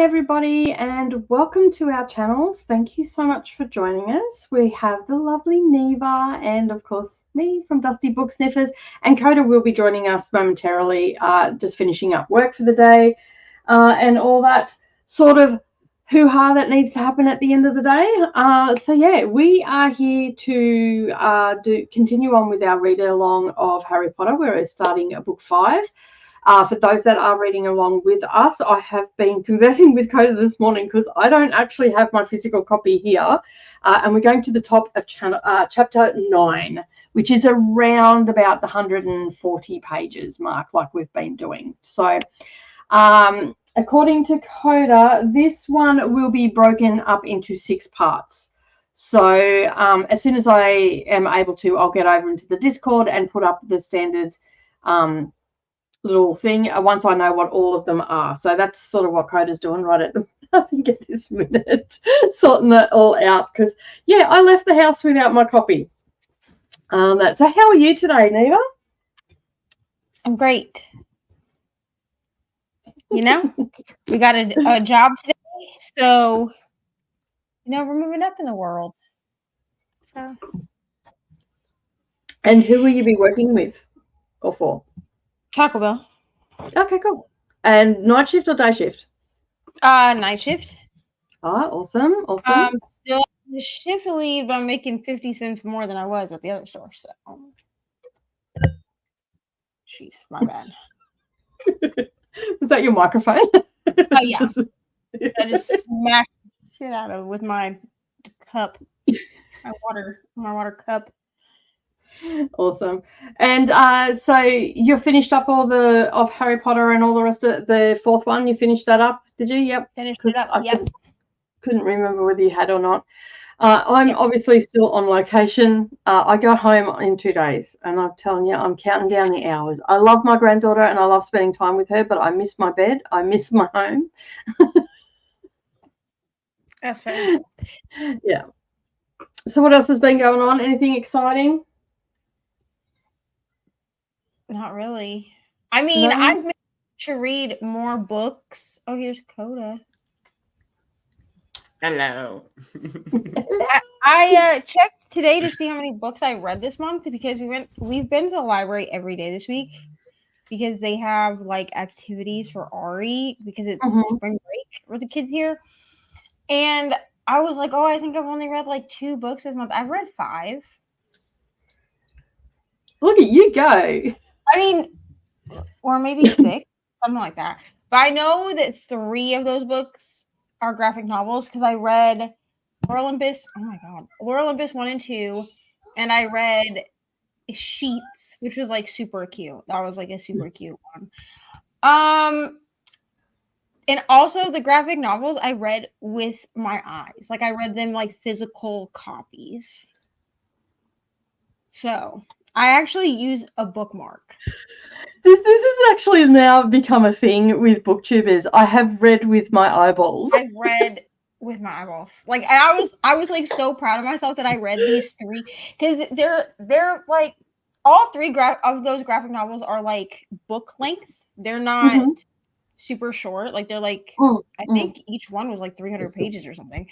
everybody, and welcome to our channels. Thank you so much for joining us. We have the lovely Neva and, of course, me from Dusty Book Sniffers, and Coda will be joining us momentarily, just finishing up work for the day and all that sort of hoo-ha that needs to happen at the end of the day. So yeah, we are here to continue on with our read-along of Harry Potter. We're starting at book 5. For those that are reading along with us, I have been conversing with Coda this morning because I don't actually have my physical copy here. And we're going to the top of chapter 9, which is around about the 140 pages mark, like we've been doing. So according to Coda, this one will be broken up into 6 parts. So as soon as I am able to, I'll get over into the Discord and put up the standard little thing once I know what all of them are. So that's sort of what Coda's doing right at the I think at this minute, sorting that all out because yeah, I left the house without my copy. So how are you today, Neva? I'm great. You know, we got a job today, so we're moving up in the world. So, and who will you be working with or for? Taco Bell. Okay, cool. And night shift or day shift? Night shift. Oh, awesome. Still on shift leave, but I'm making 50 cents more than I was at the other store. So, jeez, my bad. Was that your microphone? Oh yeah. I just smacked shit out of it with my cup, my water cup. Awesome. And so you finished up all of Harry Potter and all the rest of the 4th one. You finished that up, did you? Yep. Finished it up. Yep. Couldn't remember whether you had or not. I'm obviously still on location. I got home in 2 days, and I'm telling you, I'm counting down the hours. I love my granddaughter, and I love spending time with her, but I miss my bed. I miss my home. That's fair. Yeah. So what else has been going on? Anything exciting? Not really. I mean, no? I've managed to read more books. Oh, here's Coda. Hello. I checked today to see how many books I read this month because we've been to the library every day this week because they have like activities for Ari because it's spring break for the kids here. And I was like, oh, I think I've only read like 2 books this month. I've read 5. Look at you go. I mean, or maybe 6, something like that. But I know that 3 of those books are graphic novels because I read Lore Olympus. Oh my god, Lore Olympus 1 and 2, and I read Sheets, which was like super cute. That was like a super cute one. And also the graphic novels I read with my eyes. Like I read them like physical copies. So I actually use a bookmark. This has actually now become a thing with booktubers. I have read with my eyeballs. I've read with my eyeballs. Like I was like so proud of myself that I read these 3 because they're like all 3 of those graphic novels are like book length. They're not super short. Like they're like I think each one was like 300 pages or something.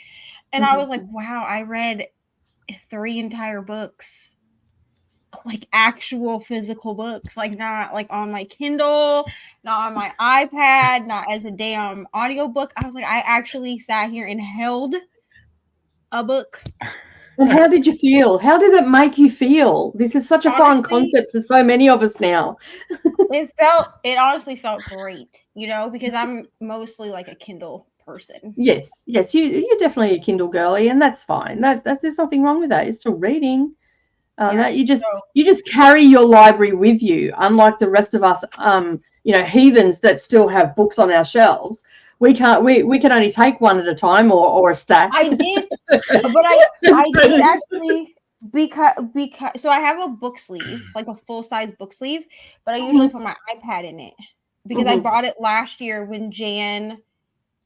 And I was like, wow, I read 3 entire books. Like actual physical books, like not like on my Kindle, not on my iPad, not as a damn audiobook. I was like, I actually sat here and held a book. And how did you feel? How did it make you feel? This is such a fun concept to so many of us now. It honestly felt great, because I'm mostly like a Kindle person. Yes, you're definitely a Kindle girly, and that's fine. That there's nothing wrong with that. You're still reading. That you just carry your library with you, unlike the rest of us, heathens that still have books on our shelves. We can't. We can only take one at a time or a stack. I did, but I did actually because so I have a book sleeve, like a full size book sleeve, but I usually put my iPad in it because I bought it last year when Jan.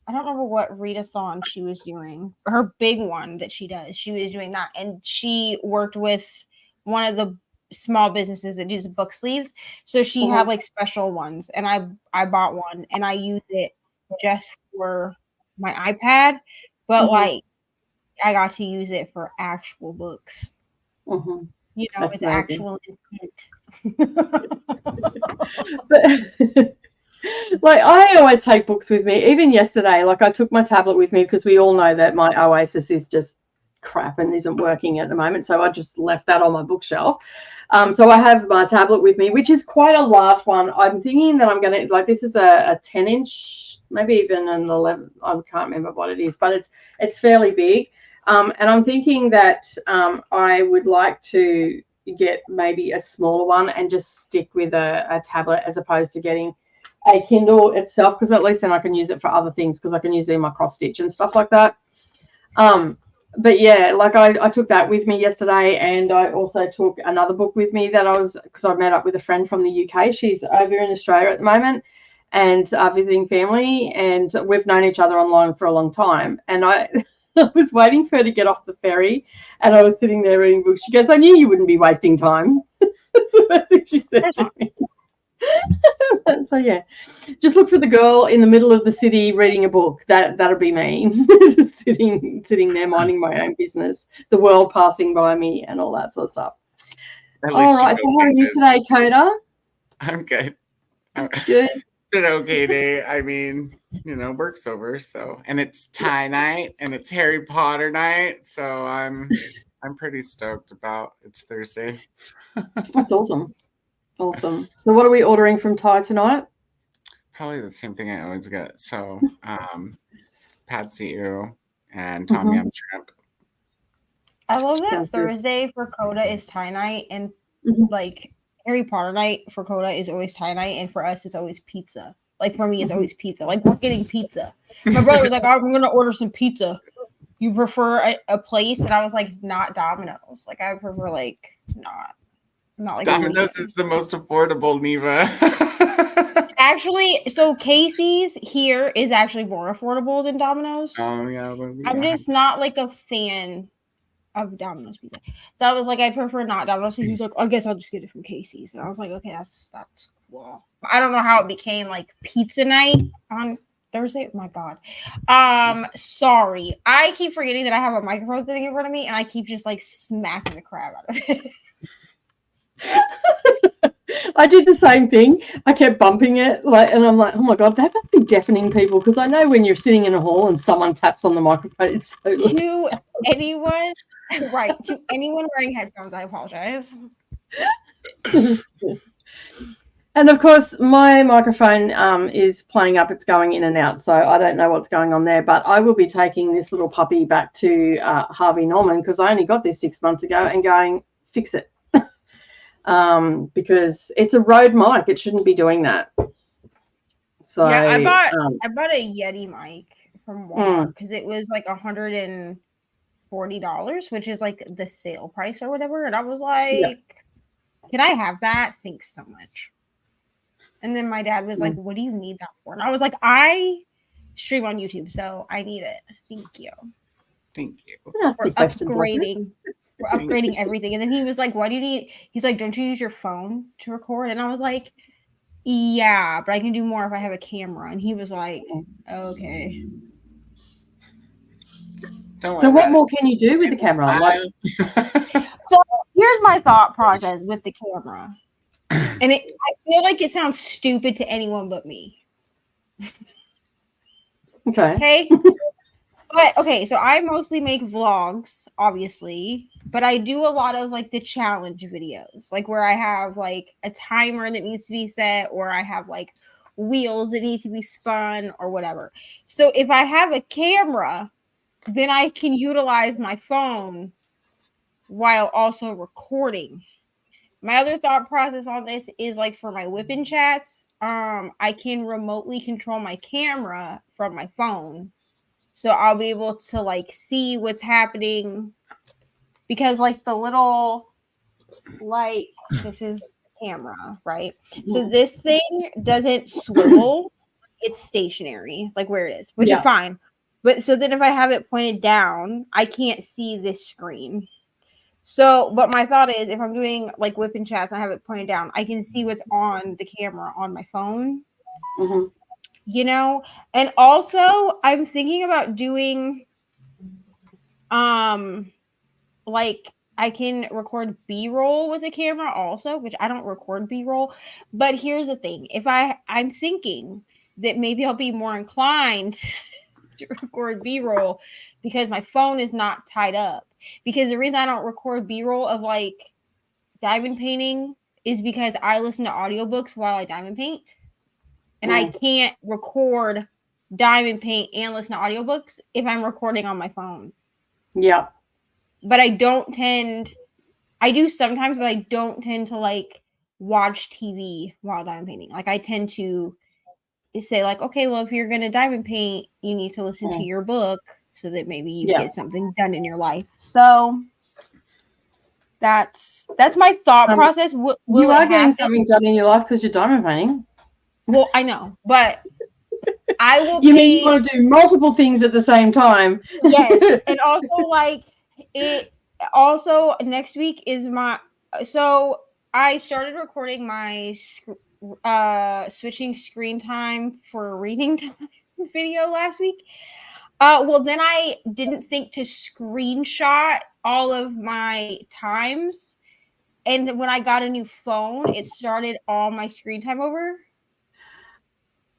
I don't remember what readathon she was doing. Her big one that she does. She was doing that, and she worked with one of the small businesses that does book sleeves. So she had like special ones, and I bought one, and I used it just for my iPad, but Mhm. like I got to use it for actual books. Mhm. You know, That's it's amazing. actual intent. But like I always take books with me. Even yesterday, like I took my tablet with me because we all know that my Oasis is just crap and isn't working at the moment. So I just left that on my bookshelf. So I have my tablet with me, which is quite a large one. I'm thinking that I'm going to, like, this is a 10-inch, maybe even an 11. I can't remember what it is, but it's fairly big. And I'm thinking that I would like to get maybe a smaller one and just stick with a tablet as opposed to getting a Kindle itself, because at least then I can use it for other things, because I can use it in my cross stitch and stuff like that. But yeah, like I took that with me yesterday, and I also took another book with me that because I met up with a friend from the UK. She's over in Australia at the moment and visiting family, and we've known each other online for a long time. And I was waiting for her to get off the ferry, and I was sitting there reading books. She goes, "I knew you wouldn't be wasting time." That's the first thing she said to me. So yeah, just look for the girl in the middle of the city reading a book. That'll be me, just sitting there minding my own business, the world passing by me, and all that sort of stuff. At All least you right, know so how are you places. today, Coda? I'm good. Good. An okay day. I mean, work's over, so, and it's tie night and it's Harry Potter night, so I'm pretty stoked about it's Thursday. That's awesome. Awesome. So what are we ordering from Thai tonight? Probably the same thing I always get. So, pad see ew and tom yum shrimp. I love that Sounds good. Thursday for Coda is tie night, and Mhm. like Harry Potter night for Coda is always tie night, and for us it's always pizza. Like for me, it's always pizza. Like we're getting pizza. My brother was like, "Oh, I'm gonna order some pizza. You prefer a place?" And I was like, "Not Domino's. Like I prefer like not like Domino's is the most affordable, Neva. Actually, so Casey's here is actually more affordable than Domino's. Oh yeah, I'm just not like a fan of Domino's pizza. So I was like, I prefer not Domino's. So he was like, I guess I'll just get it from Casey's. And I was like, okay, that's cool. I don't know how it became like pizza night on Thursday. Oh my God. Sorry. I keep forgetting that I have a microphone sitting in front of me, and I keep just like smacking the crap out of it. I did the same thing. I kept bumping it, and I'm like, oh my God, that must be deafening people, because I know when you're sitting in a hall and someone taps on the microphone, it's so To anyone, right? To anyone wearing headphones, I apologize. And of course, my microphone is playing up. It's going in and out, so I don't know what's going on there. But I will be taking this little puppy back to Harvey Norman, because I only got this 6 months ago, and going, fix it. Because it's a Rode mic. It shouldn't be doing that. So yeah, I bought a Yeti mic from Walmart because it was like $140, which is like the sale price or whatever. And I was like, can I have that? Thanks so much. And then my dad was like, what do you need that for? And I was like, I stream on YouTube, so I need it. Thank you. Thank you. We're upgrading. We're upgrading everything. And then he was like, what do you need? He's like, don't you use your phone to record? And I was like, yeah, but I can do more if I have a camera. And he was like, okay. So what more can you do with the camera? So here's my thought process with the camera. And I feel like it sounds stupid to anyone but me. Okay. But okay, so I mostly make vlogs, obviously, but I do a lot of like the challenge videos, like where I have like a timer that needs to be set, or I have like wheels that need to be spun or whatever. So if I have a camera, then I can utilize my phone while also recording. My other thought process on this is like for my whipping chats, I can remotely control my camera from my phone. So I'll be able to like see what's happening, because like the little, like, this is camera, right? So this thing doesn't swivel. It's stationary, like where it is, which is fine. But so then if I have it pointed down, I can't see this screen. So, but my thought is, if I'm doing like whipping chats and I have it pointed down, I can see what's on the camera on my phone. you know. And also I'm thinking about doing like I can record B-roll with a camera also, which I don't record B-roll. But here's the thing. If I'm thinking that maybe I'll be more inclined to record B-roll because my phone is not tied up. Because the reason I don't record B-roll of like diamond painting is because I listen to audiobooks while I diamond paint. And I can't record diamond paint and listen to audiobooks if I'm recording on my phone. Yeah. But I do sometimes, but I don't tend to like watch TV while diamond painting. Like I tend to say like, okay, well, if you're going to diamond paint, you need to listen to your book so that maybe you get something done in your life. So that's my thought process. You are getting something done in your life because you're diamond painting. Well, I know, but I will. You mean you want to do multiple things at the same time? Yes, and also like it. Also, next week is so I started recording my switching screen time for reading time video last week. Well, then I didn't think to screenshot all of my times, and when I got a new phone, it started all my screen time over.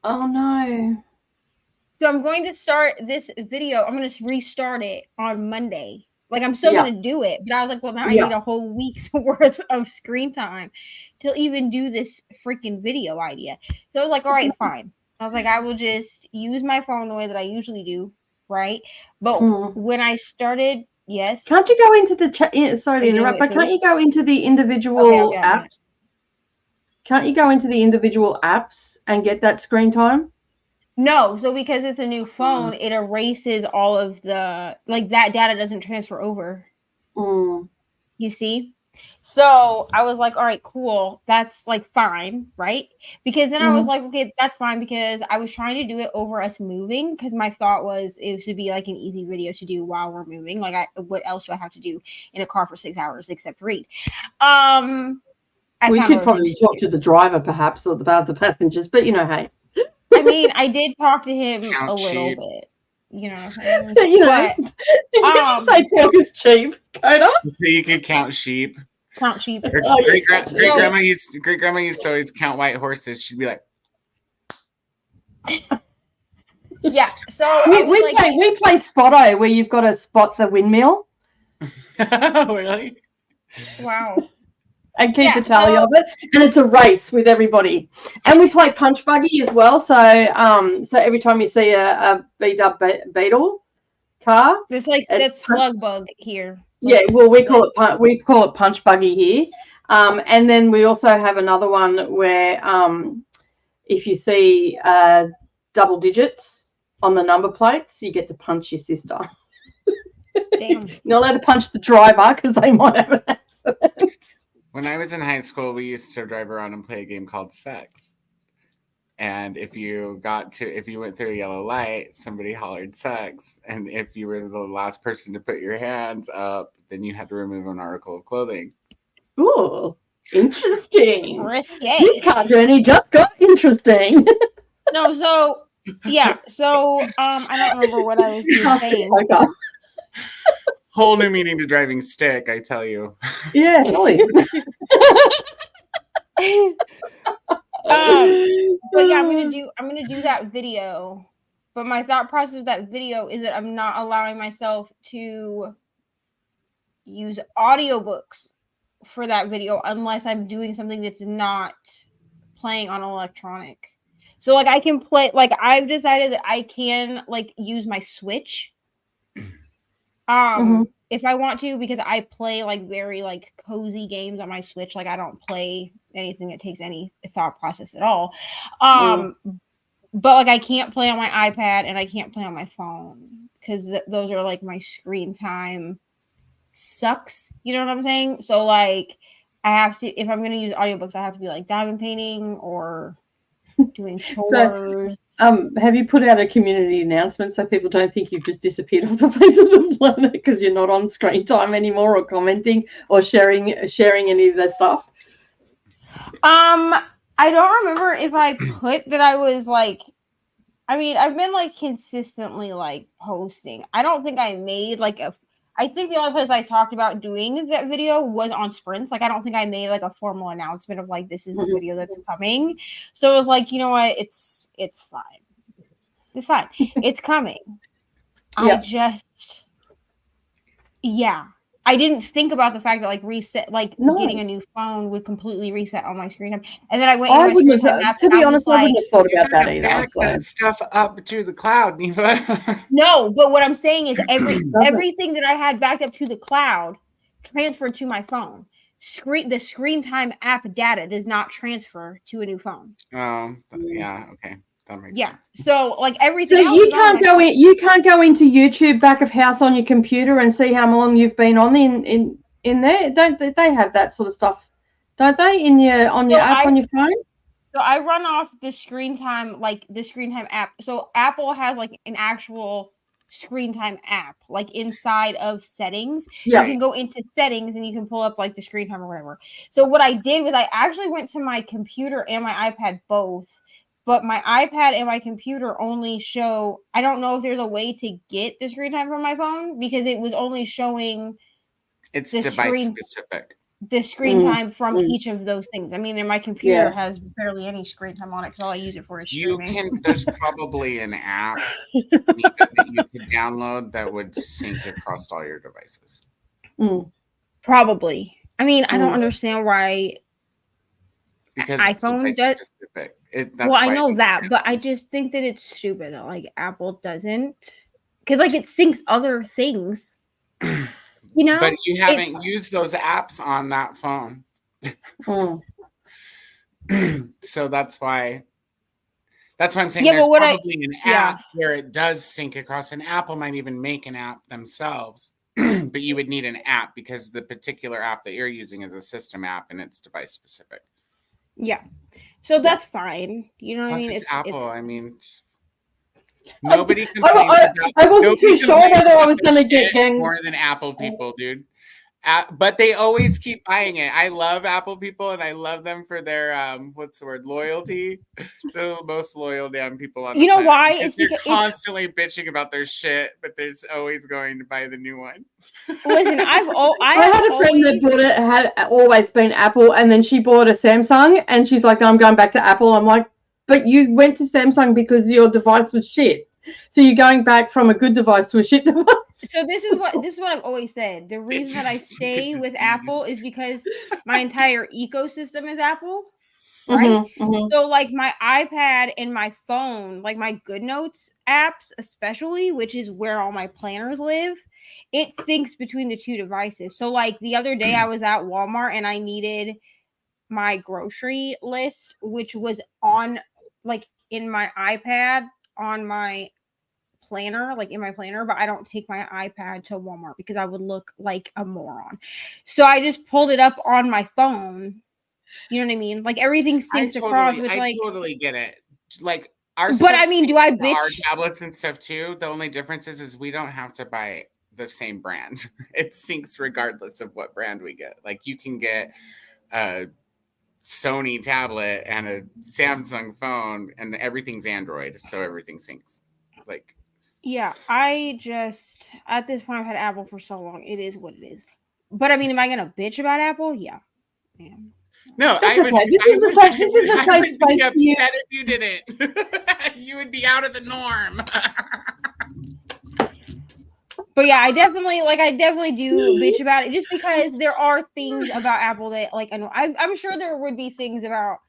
Oh no. So I'm going to start this video. I'm going to restart it on Monday. Like I'm still going to do it, but I was like, well, now I need a whole week's worth of screen time to even do this freaking video idea. So I was like, all right, fine. I was like, I will just use my phone the way that I usually do, right? But when I started, yes. Can't you go into the sorry to interrupt, but can't you go into the individual apps? Can't you go into the individual apps and get that screen time? No, so because it's a new phone, it erases all of the, like that data doesn't transfer over. You see? So I was like, all right, cool. That's like fine, right? Because then I was like, okay, that's fine because I was trying to do it over us moving because my thought was it should be like an easy video to do while we're moving. Like what else do I have to do in a car for 6 hours except read? We could probably talk to the driver perhaps or about the passengers, but hey. I mean, I did talk to him a little bit. You know what I'm saying? Did you just say talk is cheap, Coda? So you could count sheep. Count sheep. Great grandma used to always count white horses. She'd be like, yeah. So we play Spotto where you've got to spot the windmill. Really? Wow. And keep a tally of it, and it's a race with everybody. And we play Punch Buggy as well. So, every time you see a beat up Beetle car, it's like that's Slug Bug here. Yeah, well, we call it Punch Buggy here. And then we also have another one where if you see double digits on the number plates, you get to punch your sister. Damn. You're not allowed to punch the driver because they might have an accident. When I was in high school, we used to drive around and play a game called Sex. And if you went through a yellow light, somebody hollered sex. And if you were the last person to put your hands up, then you had to remove an article of clothing. Ooh, interesting. Risque. This car journey just got interesting. No, so yeah. So I don't remember what I was saying. Whole new meaning to driving stick, I tell you. Yeah, totally. But yeah, I'm gonna do that video. But my thought process of that video is that I'm not allowing myself to use audiobooks for that video unless I'm doing something that's not playing on electronic. So like I can play, like I've decided that I can like use my Switch. If I want to, because I play like very like cozy games on my Switch. Like I don't play anything that takes any thought process at all. But like I can't play on my iPad and I can't play on my phone because those are like my screen time sucks. You know what I'm saying? So like I have to, if I'm going to use audiobooks, I have to be like diamond painting or doing chores. So, have you put out a community announcement so people don't think you've just disappeared off the face of the planet because you're not on screen time anymore or commenting or sharing any of their stuff? I don't remember if I put that I was like I mean, I've been like consistently like posting. I don't think I made like I think the only place I talked about doing that video was on Sprints. Like, I don't think I made like a formal announcement of like, this is a video that's coming. So it was like, you know what? It's fine. It's fine. It's coming. Yep. I didn't think about the fact that like reset, like getting a new phone would completely reset on my screen time. And then I went into my screen time app. To be honest, I wouldn't have thought about that either. Back that stuff up to the cloud, Neva. No, but what I'm saying is everything that I had backed up to the cloud transferred to my phone. The screen time app data does not transfer to a new phone. Oh, yeah, okay. Yeah, so like everything. So you can't go in. You can't go into YouTube back of house on your computer and see how long you've been on in there. Don't they have that sort of stuff? Don't they on your app on your phone? So I run off the screen time, like the screen time app. So Apple has like an actual screen time app, like inside of settings. Yeah. You can go into settings and you can pull up like the screen time or whatever. So what I did was I actually went to my computer and my iPad both. But my iPad and my computer only show, I don't know if there's a way to get the screen time from my phone because it was only showing it's device specific. The screen time from each of those things. I mean, and my computer has barely any screen time on it because all I use it for is streaming. There's probably an app that you could download that would sync across all your devices. Probably. I mean, I don't understand why because iPhone does specific. I know that, but I just think that it's stupid that like Apple doesn't, because like it syncs other things, you know. But you haven't used those apps on that phone, so that's why. That's why I'm saying there's probably an app where it does sync across. And Apple might even make an app themselves, but you would need an app because the particular app that you're using is a system app and it's device specific. Yeah. So that's fine. You know what I mean? It's Apple. I mean, nobody complains I wasn't too sure whether I was going to get gangs. More than Apple people, dude. But they always keep buying it. I love Apple people, and I love them for their loyalty. They're the most loyal damn people on the planet. Why? It's because they're constantly bitching about their shit, but they're always going to buy the new one. Listen, I had a friend that bought it, had always been Apple, and then she bought a Samsung, and she's like, I'm going back to Apple. I'm like, but you went to Samsung because your device was shit. So you're going back from a good device to a shit device. So this is what I've always said. The reason that I stay with Apple is because my entire ecosystem is Apple, right? So like my iPad and my phone, like my GoodNotes apps, especially, which is where all my planners live, it thinks between the two devices. So like the other day I was at Walmart and I needed my grocery list, which was on like in my iPad on my planner, like in my planner, but I don't take my iPad to Walmart because I would look like a moron. So I just pulled it up on my phone. You know what I mean? Like everything syncs across, which I totally get it. Like our but I mean, do I bitch our tablets and stuff too? The only difference is we don't have to buy the same brand. It syncs regardless of what brand we get. Like you can get a Sony tablet and a Samsung phone and everything's Android, so everything syncs. Like yeah, I just at this point I've had Apple for so long. It is what it is. But I mean, am I gonna bitch about Apple? Yeah. No, this is a safe space for you. If you didn't, you would be out of the norm. But yeah, I definitely do bitch about it just because there are things about Apple that like annoy. I'm sure there would be things about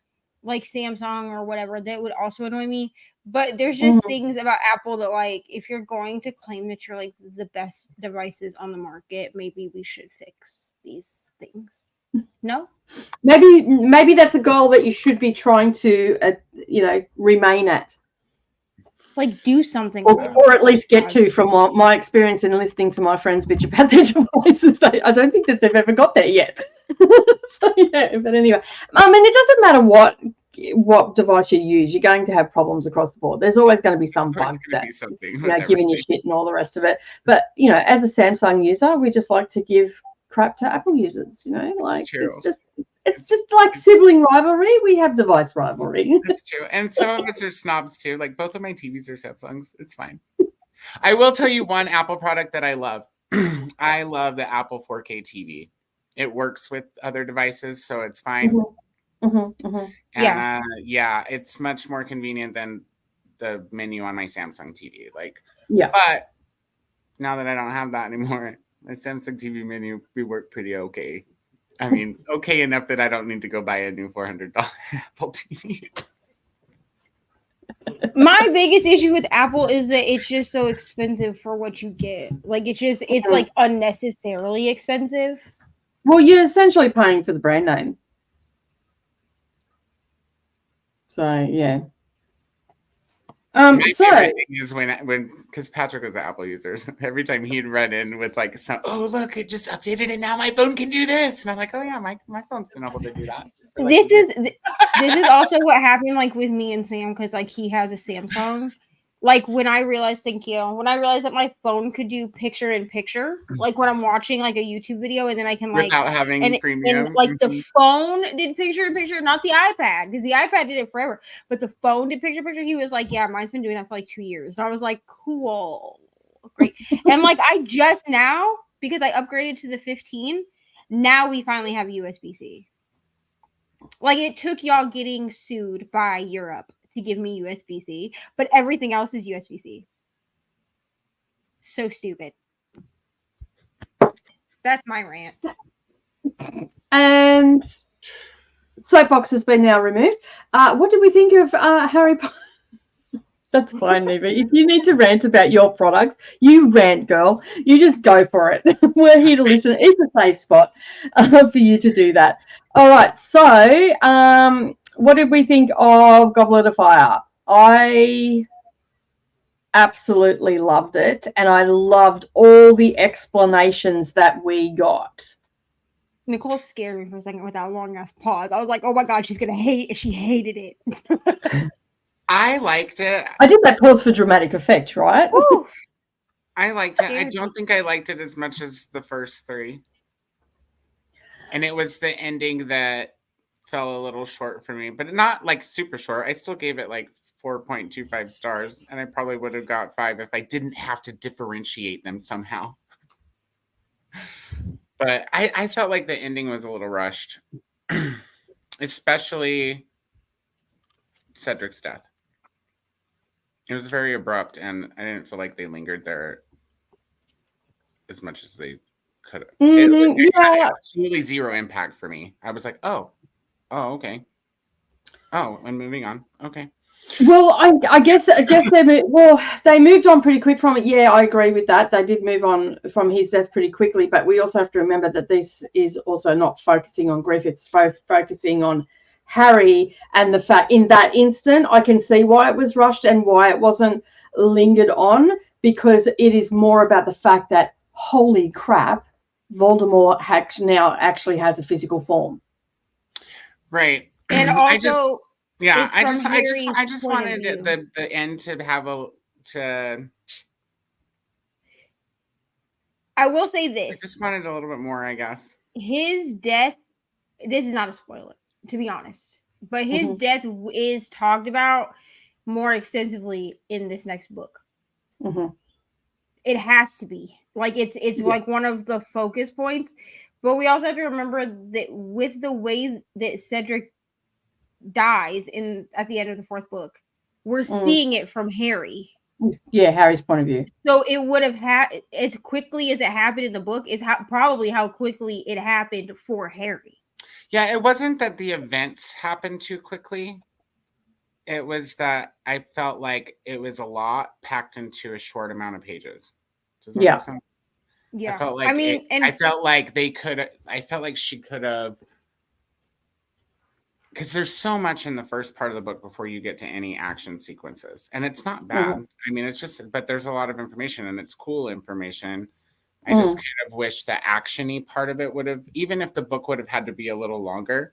like Samsung or whatever that would also annoy me. But there's just things about Apple that like if you're going to claim that you're like the best devices on the market, maybe we should fix these things. No? Maybe that's a goal that you should be trying to remain at. Like do something or at least get to. From my experience in listening to my friends bitch about their devices, I don't think that they've ever got there yet. So yeah, but anyway, I mean, it doesn't matter what device you use, you're going to have problems across the board. There's always going to be some bug that giving you shit and all the rest of it. But as a Samsung user, we just like to give crap to Apple users. Like it's It's just like sibling rivalry. We have device rivalry. That's true. And some of us are snobs too. Like both of my TVs are Samsungs. It's fine. I will tell you one Apple product that I love. I love the Apple 4K TV. It works with other devices, so it's fine. And yeah, it's much more convenient than the menu on my Samsung TV. Like, yeah. But now that I don't have that anymore, my Samsung TV menu we work pretty okay. I mean, okay enough that I don't need to go buy a new $400 Apple TV. My biggest issue with Apple is that it's just so expensive for what you get. Like it's like unnecessarily expensive. Well, you're essentially paying for the brand name. So yeah. My favorite thing is when because Patrick was an Apple user, so every time he'd run in with like some, oh look, it just updated and now my phone can do this, and I'm like, oh yeah, my phone's been able to do that. Like this is also what happened like with me and Sam because like he has a Samsung. Like when I realized that my phone could do picture in picture, like when I'm watching like a YouTube video and then I can like without having premium, and like the phone did picture in picture, not the iPad, because the iPad did it forever, but the phone did picture in picture. He was like, yeah, mine's been doing that for like 2 years. And I was like, cool, great. And like I just now, because I upgraded to the 15, now we finally have USB-C. Like it took y'all getting sued by Europe to give me USB-C, but everything else is USB-C. So stupid. That's my rant. And soapbox has been now removed. What did we think of Harry Potter? That's fine, Neva. If you need to rant about your products, you rant, girl. You just go for it. We're here to listen. It's a safe spot for you to do that. All right. So, what did we think of Goblet of Fire? I absolutely loved it, and I loved all the explanations that we got. Nicole scared me for a second with that long ass pause. I was like, oh my God, she's going to hate it. She hated it. I liked it. I did that pause for dramatic effect, right? I liked it. I don't think I liked it as much as the first three. And it was the ending that fell a little short for me, but not like super short. I still gave it like 4.25 stars, and I probably would have got 5 if I didn't have to differentiate them somehow. But I felt like the ending was a little rushed, especially Cedric's death. It was very abrupt, and I didn't feel like they lingered there as much as they could have. It had absolutely zero impact for me. I was like, oh, okay. Oh, and moving on. Okay. Well, I guess they moved on pretty quick from it. Yeah, I agree with that. They did move on from his death pretty quickly, but we also have to remember that this is also not focusing on grief. It's focusing on Harry, and the fact in that instant, I can see why it was rushed and why it wasn't lingered on, because it is more about the fact that, holy crap, Voldemort now actually has a physical form. Right. And also, I just wanted the end to have I will say this. I just wanted a little bit more, I guess. His death, this is not a spoiler, to be honest, but his death is talked about more extensively in this next book. It has to be like it's like one of the focus points, but we also have to remember that with the way that Cedric dies at the end of the 4th book, we're seeing it from Harry. Yeah, Harry's point of view. So it would have as quickly as it happened in the book is probably how quickly it happened for Harry. Yeah, it wasn't that the events happened too quickly. It was that I felt like it was a lot packed into a short amount of pages. Does that make sense? Yeah. I felt like I felt like she could have, because there's so much in the first part of the book before you get to any action sequences. And it's not bad. I mean, it's just, but there's a lot of information, and it's cool information. I just kind of wish the action-y part of it would have, even if the book would have had to be a little longer,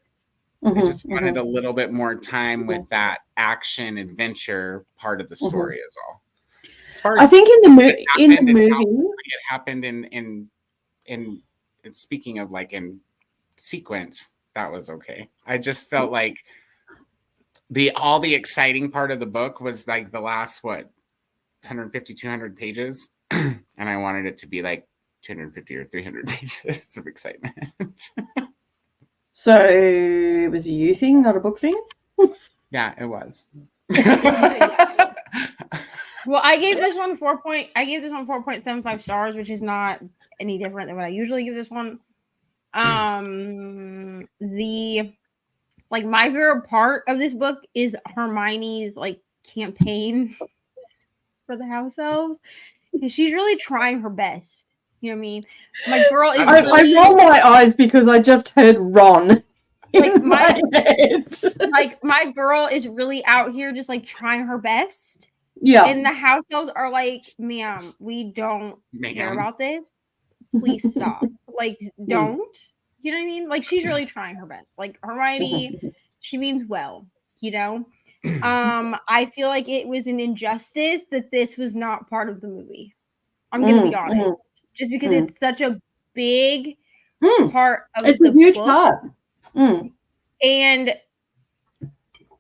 I just wanted a little bit more time with that action adventure part of the story is all. As far as I think in the movie, it happened in speaking of like in sequence, that was okay. I just felt like all the exciting part of the book was like the last 150, 200 pages, and I wanted it to be like 250 or 300 pages of excitement. So it was a you thing, not a book thing? Yeah, it was. Well, I gave this one 4.75 stars, which is not any different than what I usually give this one. My favorite part of this book is Hermione's like campaign for the house elves, and she's really trying her best. You know what I mean? My girl is I roll my eyes because I just heard Ron. Like my girl is really out here just like trying her best. Yeah. And the house elves are like, ma'am, we don't care about this. Please stop. Like, don't. You know what I mean? Like, she's really trying her best. Like, Hermione, she means well, you know? I feel like it was an injustice that this was not part of the movie. I'm going to be honest. Just because it's such a big part of the book. It's a huge part. And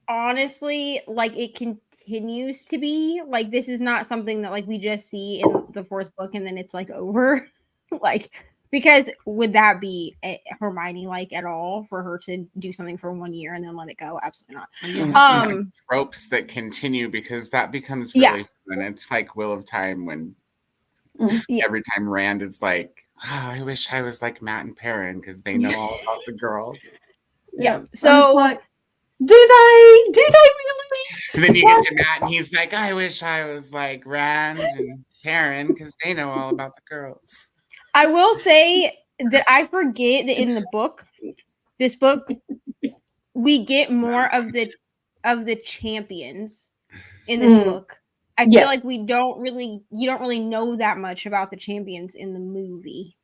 honestly, like, it continues to be like, this is not something that like we just see in the fourth book and then it's like over. Like, because would that be Hermione like at all for her to do something for 1 year and then let it go? Absolutely not. Tropes that continue, because that becomes really fun. It's like Wheel of Time when every time Rand is like, oh, I wish I was like Matt and Perrin because they know all about the girls. Yeah. So like, do they really? And then you get to Matt and he's like, I wish I was like Rand and Perrin because they know all about the girls. I will say that I forget that in this book, we get more of the champions in this book. I feel like you don't really know that much about the champions in the movie.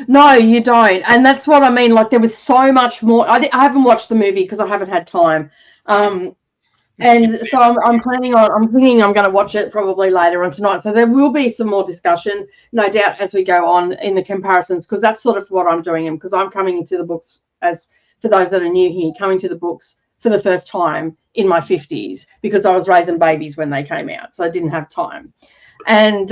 No, you don't. And that's what I mean. Like, there was so much more. I haven't watched the movie because I haven't had time. And so I'm thinking I'm going to watch it probably later on tonight. So there will be some more discussion, no doubt, as we go on in the comparisons, because that's sort of what I'm doing. Because I'm coming into the books, as for those that are new here, coming to the books for the first time in my 50s, because I was raising babies when they came out. So I didn't have time. And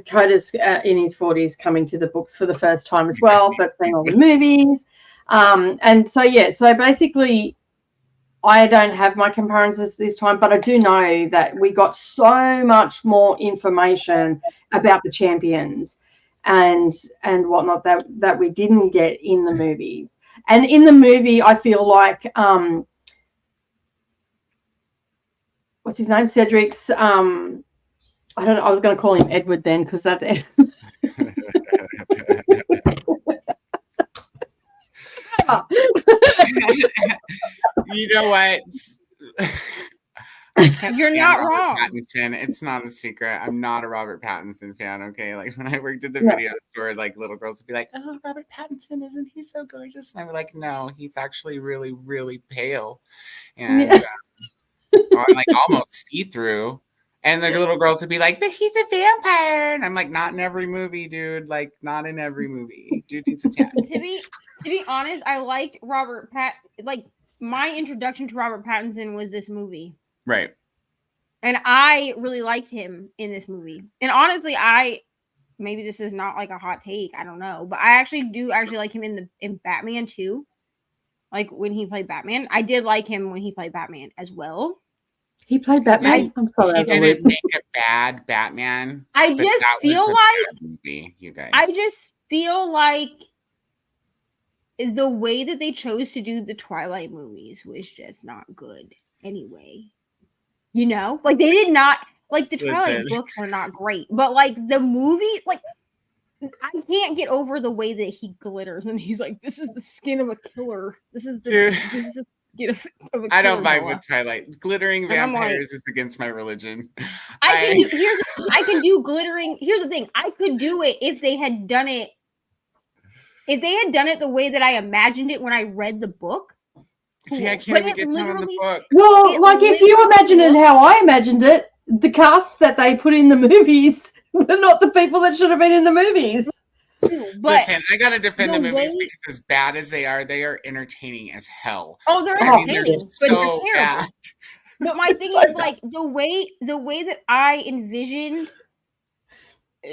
Coda's in his 40s coming to the books for the first time as well, but seeing all the movies. And so, so basically, I don't have my comparisons this time, but I do know that we got so much more information about the champions and whatnot that we didn't get in the movies. And in the movie, I feel like what's his name? Cedric's I don't know. I was going to call him Edward then, because that. You know what? You're not wrong. Pattinson. It's not a secret. I'm not a Robert Pattinson fan. Okay, like when I worked at the video store, like little girls would be like, "Oh, Robert Pattinson, isn't he so gorgeous?" And I was like, "No, he's actually really, really pale, and like almost see-through." And the little girls would be like, "But he's a vampire," and I'm like, "Not in every movie, dude. Like, not in every movie, dude. It's a tat." To be honest, I liked Robert like my introduction to Robert Pattinson was this movie. Right. And I really liked him in this movie. And honestly, maybe this is not like a hot take, I don't know, but I do like him in Batman too. Like when he played Batman. I did like him when he played Batman as well. He played Batman. I'm sorry. He didn't make a bad Batman. I just feel like movie, you guys. I just feel like the way that they chose to do the Twilight movies was just not good anyway. You know? Like they did not like the Twilight books are not great, but like the movie, like I can't get over the way that he glitters and he's like, this is the skin of a killer. This is the skin of a killer. I don't mind with Twilight. Glittering vampires is against my religion. I can do glittering. Here's the thing. I could do it if they had done it. If they had done it the way that I imagined it when I read the book. See, I can't even get to in the book. Well, like if you imagined it how I imagined it, the casts that they put in the movies were not the people that should have been in the movies. too. But listen, I gotta defend the the movies way- because as bad as they are entertaining as hell. oh, they're Oh, entertaining, yes. but So they're terrible. bad. But my thing So is bad. like the way that I envisioned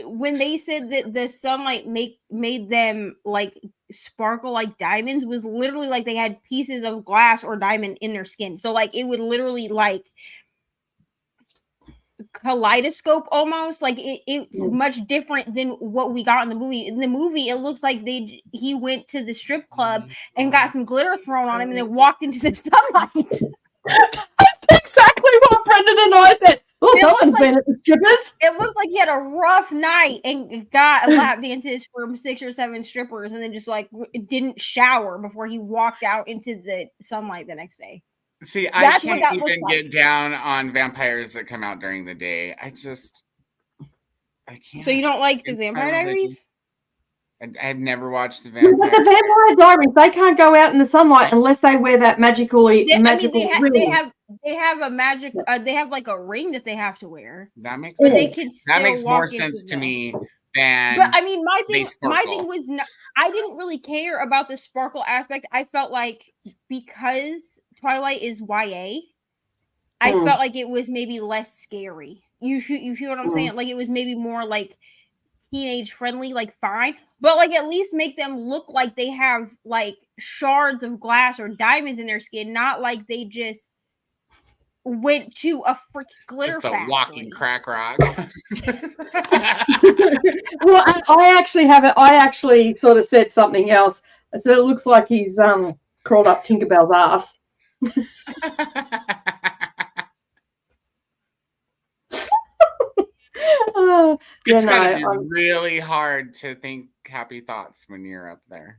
when they said that the sunlight made them like sparkle like diamonds was literally like they had pieces of glass or diamond in their skin. So like it would literally like kaleidoscope almost, like it's much different than what we got in the movie. In the movie, it looks like he went to the strip club and got some glitter thrown on him and then walked into the sunlight. That's exactly what Brendan and I said. Oh, It looks someone's like- been at the strippers. It looks like he had a rough night and got lap dances from 6 or 7 strippers and then just like didn't shower before he walked out into the sunlight the next day. See, I That's what can't that looks even like. get down on vampires that come out during the day. I can't. So you don't like the It's my Vampire religion. Diaries? I've never watched the But the vampire. Vampire Diaries, they can't go out in the sunlight unless they wear that magical They ring. have a magic. They have like a ring that they have to wear, That makes but sense. they can still That makes more walk into sense to the- me than. But I mean, my they thing sparkle. was not. I didn't really care about the sparkle aspect. I felt like because Twilight is YA, I Mm. felt like it was maybe less scary. You feel what I'm saying? Like it was maybe more like teenage friendly, like fine, but like at least make them look like they have like shards of glass or diamonds in their skin, not like they just went to a freaking glitter just a factory. walking crack rock. Well, I actually have it. I actually sort of said something else. So it looks like he's crawled up Tinkerbell's ass. Oh, yeah, It's gotta be no, really hard to think happy thoughts when you're up there.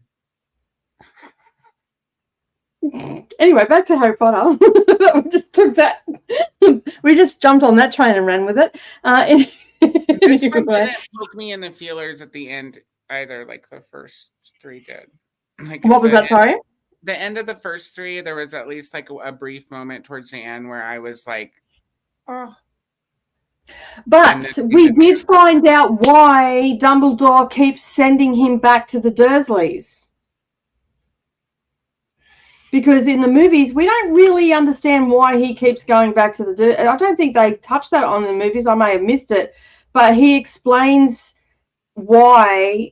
anyway, back to Harry Potter. We just took that. We just jumped on that train and ran with it. This one Anyway. didn't poke me in the feelers at the end either, like the first 3 did. Like What was that, sorry? The end of the first 3, there was at least like a brief moment towards the end where I was like, oh. But And this we season- did find out why Dumbledore keeps sending him back to the Dursleys. Because in the movies, we don't really understand why he keeps going back to the I don't think they touched that on the movies. I may have missed it. But he explains why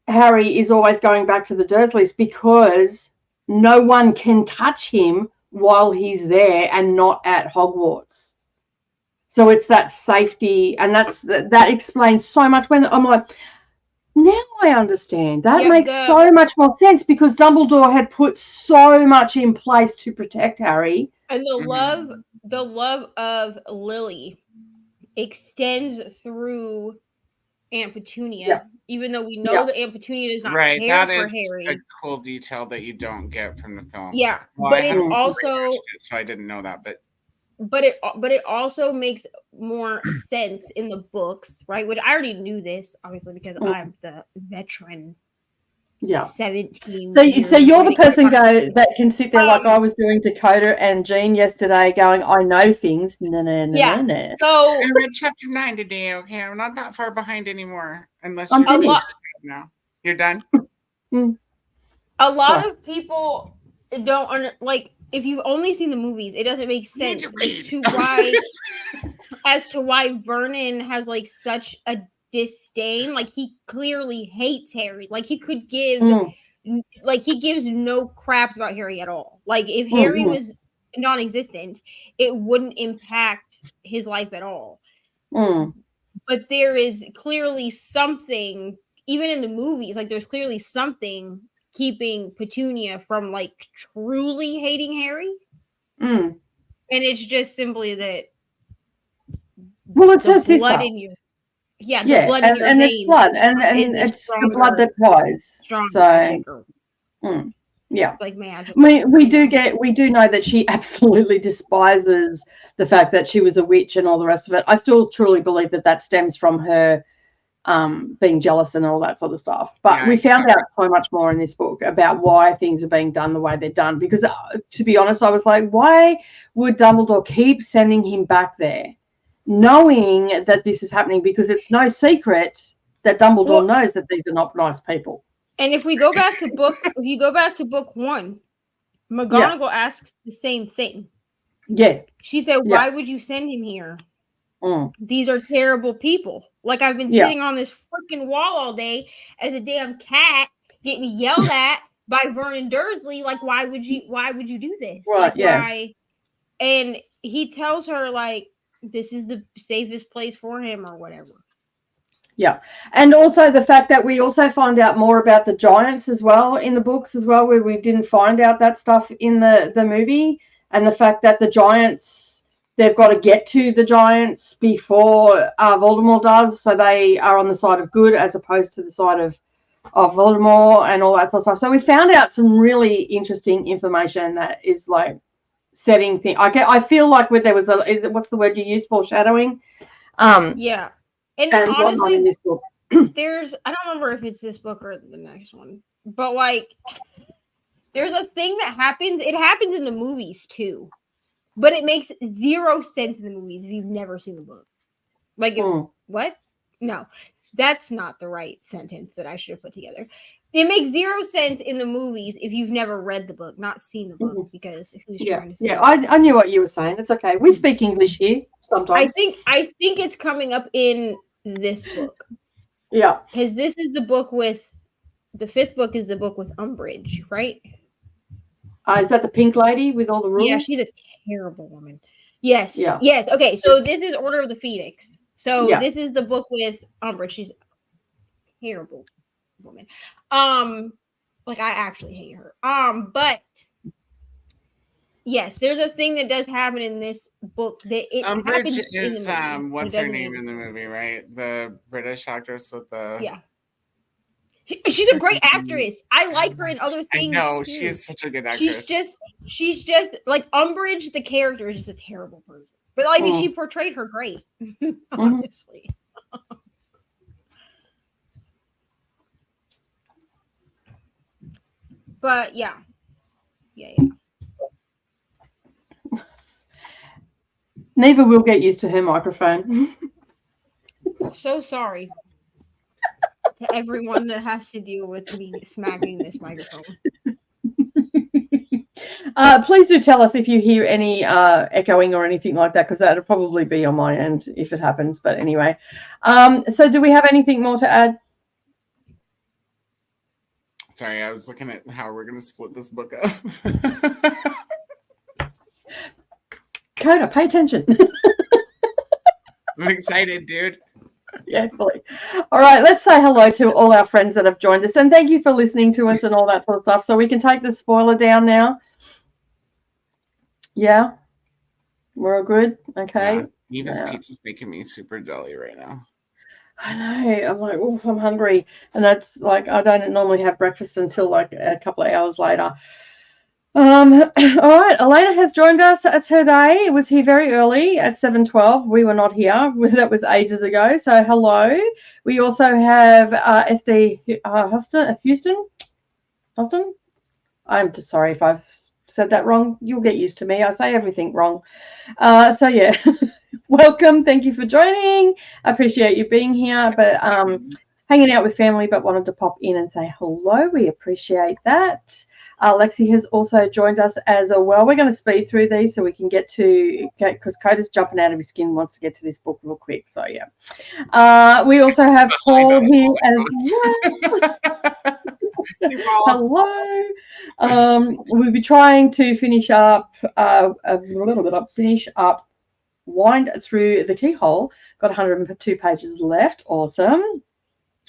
Harry is always going back to the Dursleys, because no one can touch him while he's there and not at Hogwarts. So it's that safety, and that explains so much. When I'm like, now I understand. That Yeah, makes so much more sense, because Dumbledore had put so much in place to protect Harry. And Mhm. the love of Lily extends through Aunt Petunia, Yeah. even though we know Yeah. that Aunt Petunia does not Right, care that for is Harry. a cool detail that you don't get from the film. Yeah, Well, but I it's haven't also rewatched it, so I didn't know that, but but it also makes more sense in the books, right? Which I already knew this, obviously, because I'm the veteran Yeah. 17. So years you're the reading person Harry Potter. that can sit there like I was doing Dakota and Jean yesterday, going, I know things. No. Yeah. So I read chapter 9 today. Okay, I'm not that far behind anymore. Unless I'm you're a finished. lot now. You're done? a lot Sorry. of people don't like, if you've only seen the movies, it doesn't make You need sense to read. as to why Vernon has like such a disdain. Like he clearly hates Harry. Like he could give like he gives no craps about Harry at all. Like if Harry Mhm. was non-existent, it wouldn't impact his life at all. But there is clearly something, even in the movies, like there's clearly something keeping Petunia from like truly hating Harry. And it's just simply that Well, it's her the sister. blood in your the Yeah, blood in your and veins it's blood, is- and is it's the stronger- blood that ties. stronger So, dagger, yeah. like magic. We do know that she absolutely despises the fact that she was a witch and all the rest of it. I still truly believe that stems from her being jealous and all that sort of stuff. But Yeah, we found out so much more in this book about why things are being done the way they're done. Because to be honest, I was like, why would Dumbledore keep sending him back there, knowing that this is happening? Because it's no secret that Dumbledore Well- knows that these are not nice people. And if you go back to book 1, McGonagall asks the same thing. Yeah. She said, Yeah. "Why would you send him here? Mm. These are terrible people. Like, I've been Yeah. sitting on this freaking wall all day as a damn cat, getting yelled at by Vernon Dursley. Like, why would you do this? Right, Like, yeah. why?" And he tells her, like, this is the safest place for him or whatever. Yeah. And also the fact that we also find out more about the giants as well in the books as well, where we didn't find out that stuff in the movie. And the fact that the giants, they've got to get to the giants before Voldemort does. So they are on the side of good as opposed to the side of Voldemort and all that sort of stuff. So we found out some really interesting information that is like setting things. I feel like there was what's the word you use? Foreshadowing. Yeah. And whatnot honestly, in this book. I don't remember if it's this book or the next one, but like, there's a thing that happens. It happens in the movies too, but it makes zero sense in the movies if you've never seen the book. Like, what? No, that's not the right sentence that I should have put together. It makes zero sense in the movies if you've never read the book, not seen the book, because who's trying to say Yeah, I knew what you were saying. It's okay. We speak English here sometimes. I think it's coming up in this book. Yeah. Because this is the book with the 5th book is the book with Umbridge, right? Is that the pink lady with all the rules? Yeah, she's a terrible woman. Yes. Yeah. Yes. Okay, so this is Order of the Phoenix. So Yeah. this is the book with Umbridge. She's a terrible woman. Like, I actually hate her. But yes, there's a thing that does happen in this book that it happens Umbridge in the is movie. what's her name in the movie, right? The British actress with the She's a great actress. I like her in other things. I know too. she is such a good actress. She's just like Umbridge. The character is just a terrible person, but I mean, she portrayed her great, honestly. But yeah. Neva will get used to her microphone. So sorry to everyone that has to deal with me smacking this microphone. Please do tell us if you hear any echoing or anything like that, because that'll probably be on my end if it happens. But anyway, so do we have anything more to add? Sorry, I was looking at how we're going to split this book up. Coda, pay attention. I'm excited, dude. Yeah, fully. All right, let's say hello to all our friends that have joined us, and thank you for listening to us and all that sort of stuff. So we can take the spoiler down now. Yeah, we're all good. Okay. Yeah, Eva's pizza's making me super jelly right now. I know. I'm like, oof, I'm hungry, and that's like I don't normally have breakfast until like a couple of hours later. All right, Elena has joined us today. It was here very early at 7:12. We were not here. That was ages ago. So hello. We also have SD Houston. I'm just sorry if I've said that wrong. You'll get used to me. I say everything wrong. So yeah, welcome. Thank you for joining. I appreciate you being here, but hanging out with family, but wanted to pop in and say hello. We appreciate that. Lexi has also joined us as well. We're going to speed through these so we can get to, because Coda's jumping out of his skin, wants to get to this book real quick. So yeah. We also have Paul here as well. Hello. We'll be trying to finish up wind through the keyhole. Got 102 pages left. Awesome.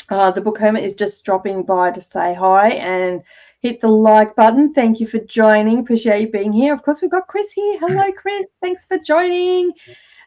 The book hermit is just dropping by to say hi and hit the like button. Thank you for joining. Appreciate you being here. Of course, we've got Chris here. Hello, Chris. Thanks for joining.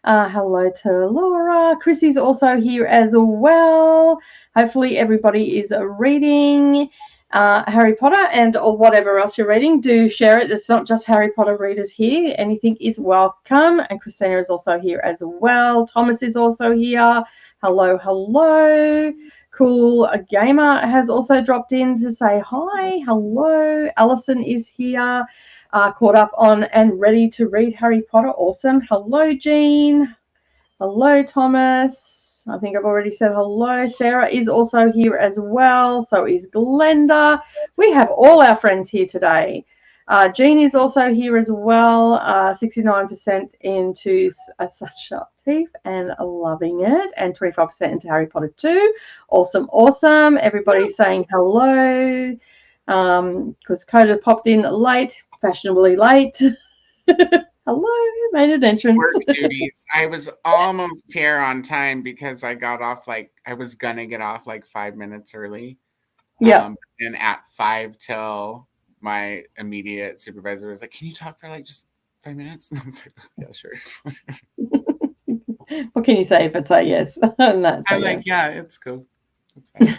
Hello to Laura. Chrissy's also here as well. Hopefully everybody is reading Harry Potter and or whatever else you're reading. Do share it. It's not just Harry Potter readers here. Anything is welcome. And Christina is also here as well. Thomas is also here. Hello. Cool Gamer has also dropped in to say hi. Hello. Alison is here, caught up on and ready to read Harry Potter. Awesome. Hello, Jean. Hello, Thomas. Chris. I think I've already said hello. Sarah is also here as well. So is Glenda. We have all our friends here today. Jean is also here as well. 69% into Such Sharp Teeth and loving it. And 25% into Harry Potter 2. Awesome, awesome. Everybody's saying hello. Because Coda popped in late, fashionably late. Hello, made an entrance. Work duties. I was almost here on time because I got off I was gonna get off 5 minutes early. Yeah. And at 5 till my immediate supervisor was like, "Can you talk for just 5 minutes?" And I was like, "Yeah, sure." What can you say but say yes? And that's I'm yeah, it's cool. It's fine.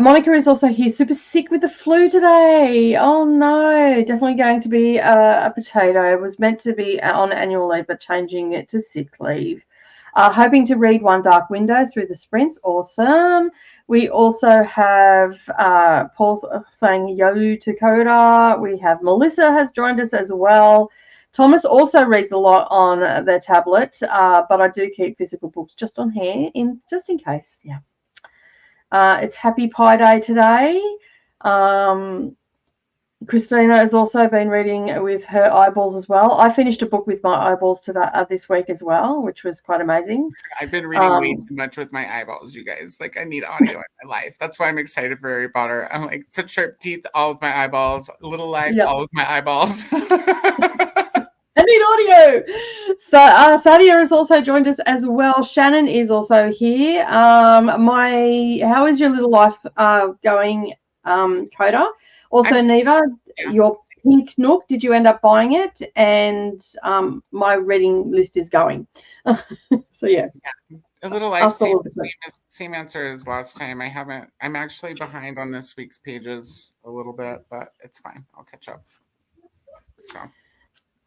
Monica is also here, super sick with the flu today. Oh no, definitely going to be a potato. It was meant to be on annual leave, but changing it to sick leave. Hoping to read One Dark Window through the sprints. Awesome. We also have Paul saying yo to Coda. We have Melissa has joined us as well. Thomas also reads a lot on their tablet, but I do keep physical books just on hand, just in case. Yeah. It's Happy Pie Day today. Christina has also been reading with her eyeballs as well. I finished a book with my eyeballs this week as well, which was quite amazing. I've been reading way too much with my eyeballs, you guys. I need audio in my life. That's why I'm excited for Harry Potter. I'm Such Sharp Teeth, all with my eyeballs. Little Life, all with my eyeballs. I need audio. So Sadia has also joined us as well. Shannon is also here. How is your little life going, Coda? Also, Neva, your pink Nook, did you end up buying it? And my reading list is going. So yeah. A little life, same answer as last time. I'm actually behind on this week's pages a little bit, but it's fine. I'll catch up. So.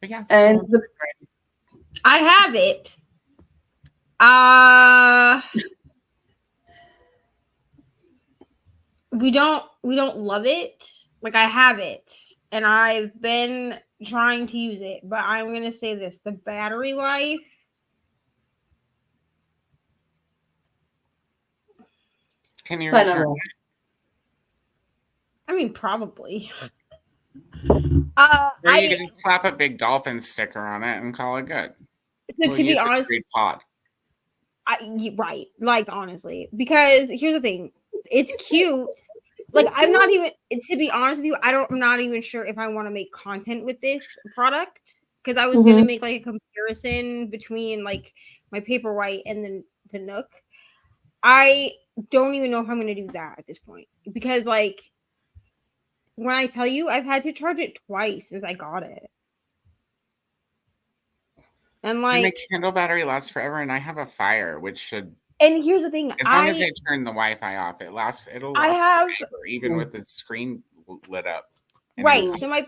But yeah, and I have it. We don't love it. I have it, and I've been trying to use it, but I'm gonna say this: the battery life. Can you return it? I mean, probably. Or you can just slap a big dolphin sticker on it and call it good. So to be honest, right? Honestly, because here's the thing: it's cute. I'm not even. To be honest with you, I'm not even sure if I want to make content with this product because I was gonna make a comparison between my Paperwhite and then the Nook. I don't even know if I'm gonna do that at this point because when I tell you, I've had to charge it twice since I got it. And my Kindle battery lasts forever, and I have a Fire, which should. And here's the thing: as long as I turn the Wi-Fi off, it'll last forever, even with the screen lit up. Right. So my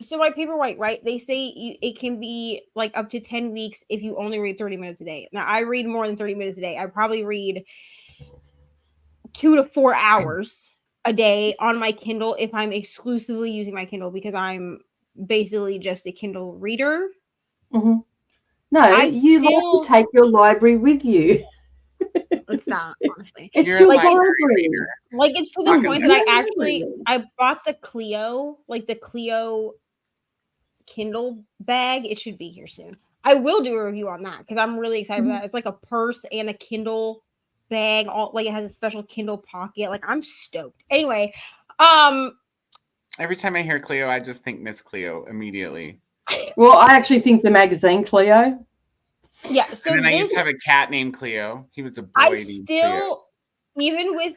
Paperwhite, right? They say it can be up to 10 weeks if you only read 30 minutes a day. Now I read more than 30 minutes a day. I probably read 2 to 4 hours a day on my Kindle if I'm exclusively using my Kindle because I'm basically just a Kindle reader. Mm-hmm. No, you like to take your library with you. It's not, honestly. It's your library. It's to the point that I bought the Clio, the Clio Kindle bag. It should be here soon. I will do a review on that because I'm really excited for that. It's a purse and a Kindle bag, all it has a special Kindle pocket. I'm stoked. Anyway, every time I hear Cleo, I just think Miss Cleo immediately. Well, I actually think the magazine Cleo. Yeah. So and then I used to have a cat named Cleo. He was a boy named Cleo. Even with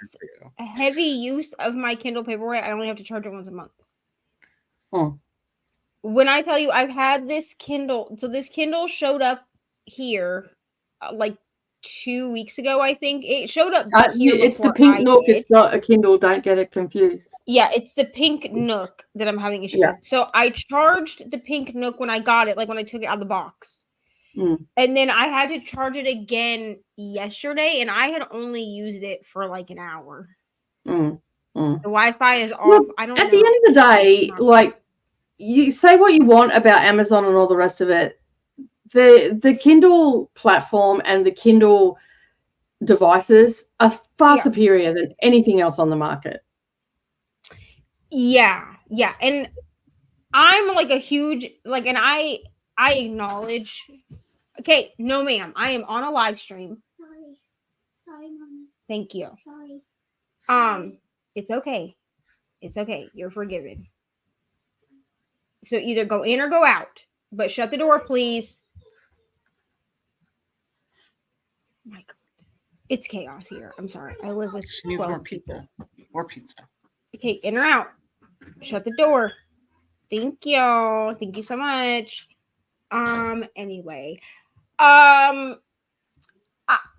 heavy use of my Kindle Paperwhite, I only have to charge it once a month. When I tell you I've had this Kindle, so this Kindle showed up here 2 weeks ago, I think. It showed up here. It's the pink Nook. It's not a Kindle. Don't get it confused. Yeah, it's the pink Nook that I'm having issues with. So I charged the pink Nook when I got it, when I took it out of the box. And then I had to charge it again yesterday, and I had only used it for an hour. The Wi-Fi is off. Well, I don't know. At the end of the day, you say what you want about Amazon and all the rest of it. the Kindle platform and the Kindle devices are far superior than anything else on the market. Yeah. And I'm like a huge, like, and I acknowledge, okay, no ma'am, I am on a live stream. Sorry, Mommy. Thank you. Sorry. It's okay. It's okay. You're forgiven. So either go in or go out, but shut the door, please. My God. It's chaos here. I'm sorry. I live with She needs 12 more pizza. people. More pizza. Okay, in or out. Shut the door. Thank you. Thank you so much. Anyway.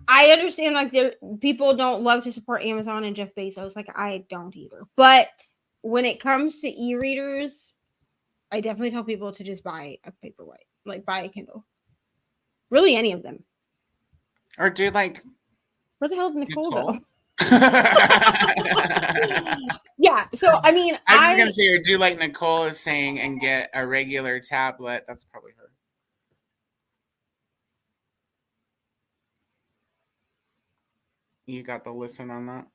I understand like people don't love to support Amazon and Jeff Bezos. Like I don't either. But when it comes to e-readers, I definitely tell people to just buy a Paperwhite, like buy a Kindle. Really, any of them. Or do like Where the hell did Nicole go? I Yeah. So I mean, was just gonna say, or do like Nicole is saying and get a regular tablet. That's probably her. You got the listen on that?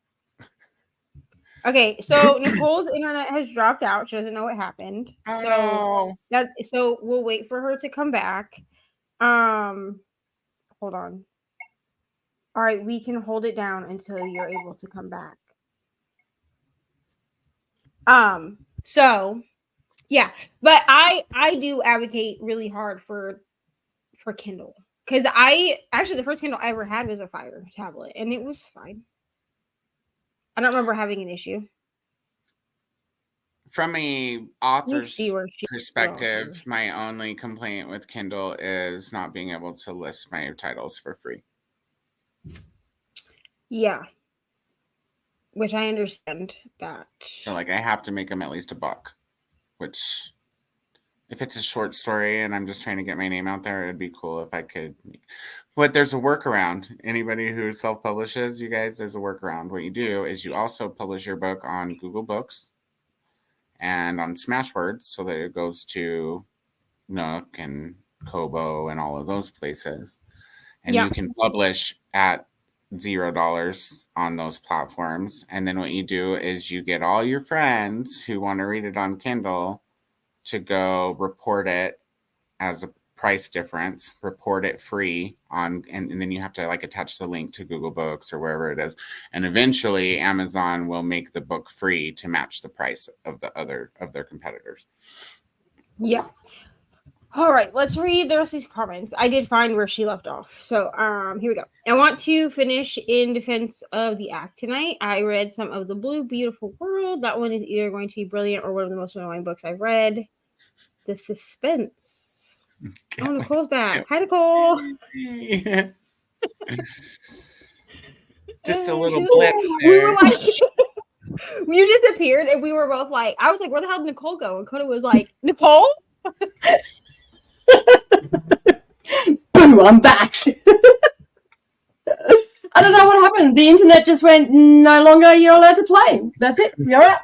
Okay, so Nicole's internet has dropped out. She doesn't know what happened. Oh, So we'll wait for her to come back. Hold on. All right, we can hold it down until you're able to come back. So yeah, but I do advocate really hard for Kindle. Because the first Kindle I ever had was a Fire tablet, and it was fine. I don't remember having an issue. From a author's perspective, my only complaint with Kindle is not being able to list my titles for free. Yeah. Which I understand that. So like I have to make them at least $1, which if it's a short story and I'm just trying to get my name out there, it'd be cool if I could. But there's a workaround. Anybody who self-publishes, you guys, there's a workaround. What you do is you also publish your book on Google Books and on Smashwords so that it goes to Nook and Kobo and all of those places. And you can publish at $0 on those platforms. And then what you do is you get all your friends who want to read it on Kindle to go report it as a price difference, report it free on, and then you have to like attach the link to Google Books or wherever it is. And eventually Amazon will make the book free to match the price of their competitors. Yeah. All right, let's read the rest of these comments. I did find where she left off. So here we go. I want to finish in defense of the act tonight. I read some of The Blue Beautiful World. That one is either going to be brilliant or one of the most annoying books I've read. The suspense. Oh, Nicole's back. Hi, Nicole. Just a little blip. We were like, you disappeared, and we were both like, I was like, where the hell did Nicole go? And Coda was like, Nicole? Boo, I'm back. I don't know what happened. The internet just went, no longer you're allowed to play. That's it. You're out.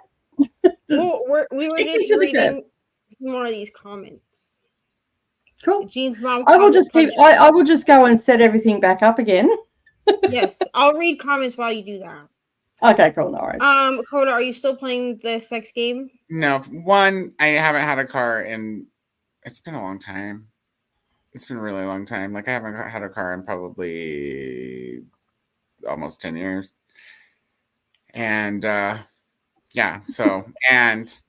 Well, we were just reading some more of these comments. Cool. Jean's mom. I will just go and set everything back up again. Yes, I'll read comments while you do that. Okay, cool. No worries. Coda, are you still playing the sex game? No, one, I haven't had a car and it's been a long time. It's been a really long time. Like I haven't had a car in probably almost 10 years. And yeah, so, and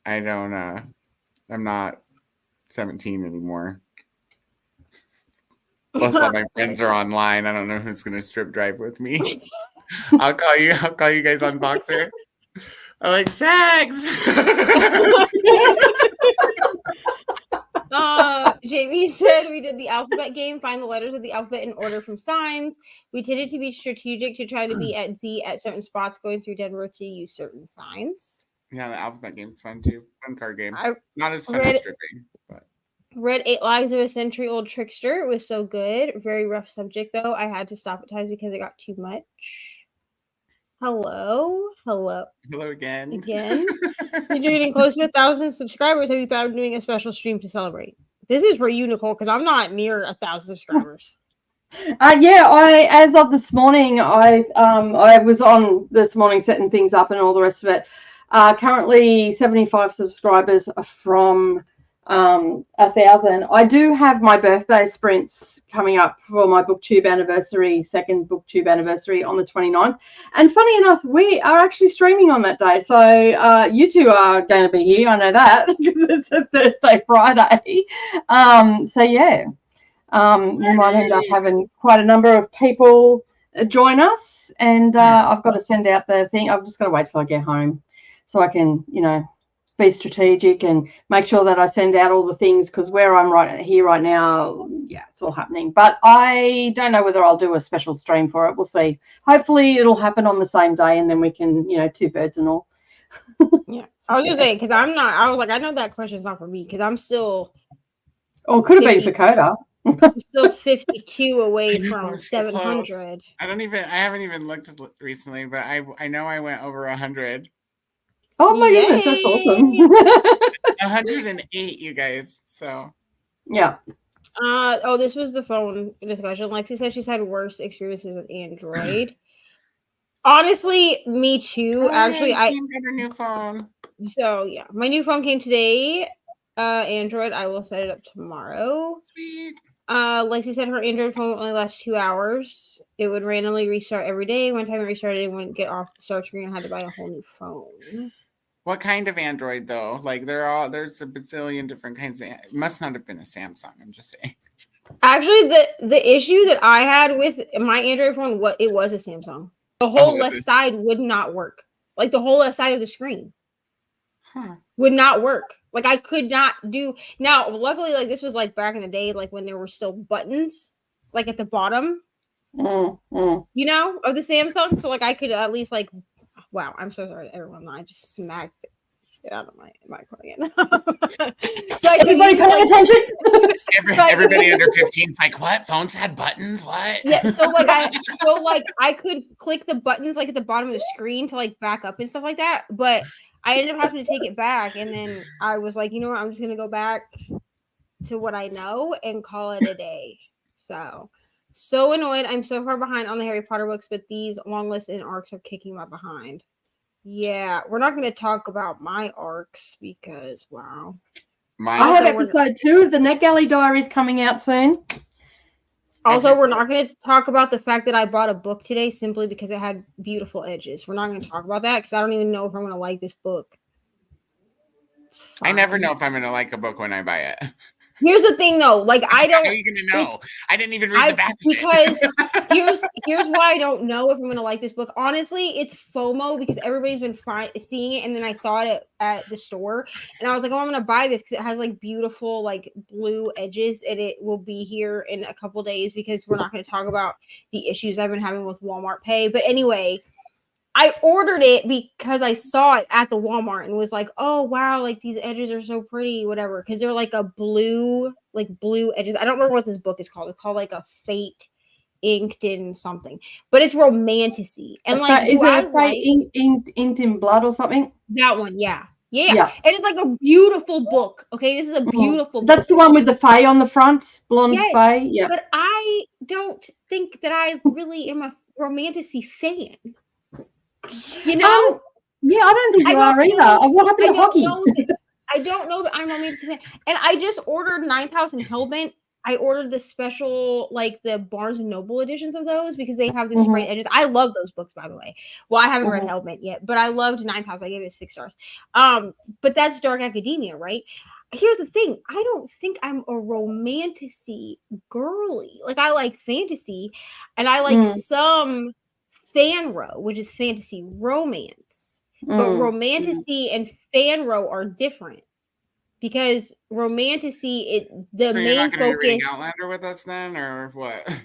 I don't, I'm not 17 anymore. Plus all my friends are online. I don't know who's going to strip drive with me. I'll call you guys on Boxer. I like sex. Jamie said we did the alphabet game, find the letters of the alphabet in order from signs. We tended to be strategic to try to be at Z at certain spots, going through Denver to use certain signs. Yeah, the alphabet game's fun too. Fun card game. Not as fun as stripping, but read 8 Lives of a Century-Old Trickster. It was so good. Very rough subject though. I had to stop at times because it got too much. Hello again. You're getting close to 1,000 subscribers. Have you thought of doing a special stream to celebrate? This is for you, Nicole, because I'm not near 1,000 subscribers. Yeah, as of this morning, I was on this morning setting things up and all the rest of it. Currently 75 subscribers from 1,000. I do have my birthday sprints coming up for my BookTube anniversary, second BookTube anniversary on the 29th. And funny enough, we are actually streaming on that day. So you two are going to be here. I know that because it's a Thursday, Friday. So yeah. We might end up having quite a number of people join us, and I've got to send out the thing. I've just got to wait till I get home so I can, be strategic and make sure that I send out all the things, because where I'm right now, yeah, it's all happening. But I don't know whether I'll do a special stream for it. We'll see. Hopefully it'll happen on the same day, and then we can, two birds and all. Yeah, I was gonna say, because I was like, I know that question's not for me because I'm still. Oh, it could have been for Coda. I'm still 52 away know, from it's so 700. I haven't even looked recently, but I know I went over 100. Oh my goodness, that's awesome. 108, you guys. So yeah. This was the phone discussion. Lexi said she's had worse experiences with Android. Honestly, me too. Actually, I got a new phone. So yeah, my new phone came today. Android. I will set it up tomorrow. Sweet. Lexi said her Android phone only lasts 2 hours. It would randomly restart every day. One time it restarted, it wouldn't get off the start screen and had to buy a whole new phone. What kind of Android though? Like there's a bazillion different kinds of. It must not have been a Samsung. I'm just saying. Actually, the issue that I had with my Android phone, it was a Samsung. The whole left side would not work. Like the whole left side of the screen would not work. Like I could not do. Now, luckily, like this was like back in the day, like when there were still buttons, like at the bottom, of the Samsung. So like I could at least like. Wow, I'm so sorry to everyone. I just smacked the shit out of my microphone again. So everybody paying attention? Everybody under 15 is like, what? Phones had buttons? What? Yeah, so I could click the buttons like at the bottom of the screen to like back up and stuff like that. But I ended up having to take it back, and then I was like, you know what? I'm just gonna go back to what I know and call it a day. So annoyed. I'm so far behind on the Harry Potter books, but these long lists and arcs are kicking my behind. Yeah, we're not going to talk about my arcs because, wow. I have episode 2 of the NetGalley Diaries coming out soon. Also, we're not going to talk about the fact that I bought a book today simply because it had beautiful edges. We're not going to talk about that because I don't even know if I'm going to like this book. I never know if I'm going to like a book when I buy it. Here's the thing, though. Like, I don't. How are you going to know? I didn't even read the back of it. Because here's why I don't know if I'm going to like this book. Honestly, it's FOMO because everybody's been seeing it, and then I saw it at the store, and I was like, oh, I'm going to buy this because it has like beautiful like blue edges, and it will be here in a couple days because we're not going to talk about the issues I've been having with Walmart Pay. But anyway, I ordered it because I saw it at the Walmart and was like, oh, wow, like these edges are so pretty, whatever. Because they're like blue edges. I don't remember what this book is called. It's called like a Fate Inked in something. But it's romanticy. And like, is it a Fate Inked in Blood or something? That one, yeah. And it's like a beautiful book. Okay, this is a beautiful book. That's the one with the fae on the front, blonde fae. Yeah. But I don't think that I really am a romanticy fan. You know? Yeah, I don't think you are either. What happened to hockey? I don't know that I'm a romantic fan. And I just ordered 9,000 Hellbent. I ordered the special, like the Barnes & Noble editions of those because they have the sprayed edges. I love those books, by the way. Well, I haven't read Hellbent yet, but I loved 9,000. I gave it 6 stars. But that's Dark Academia, right? Here's the thing. I don't think I'm a romanticy girly. Like, I like fantasy, and I like some fanro, which is fantasy romance. But romanticy and fanro are different because romanticy, the so main you're not gonna focus. Be reading Outlander with us then, or what?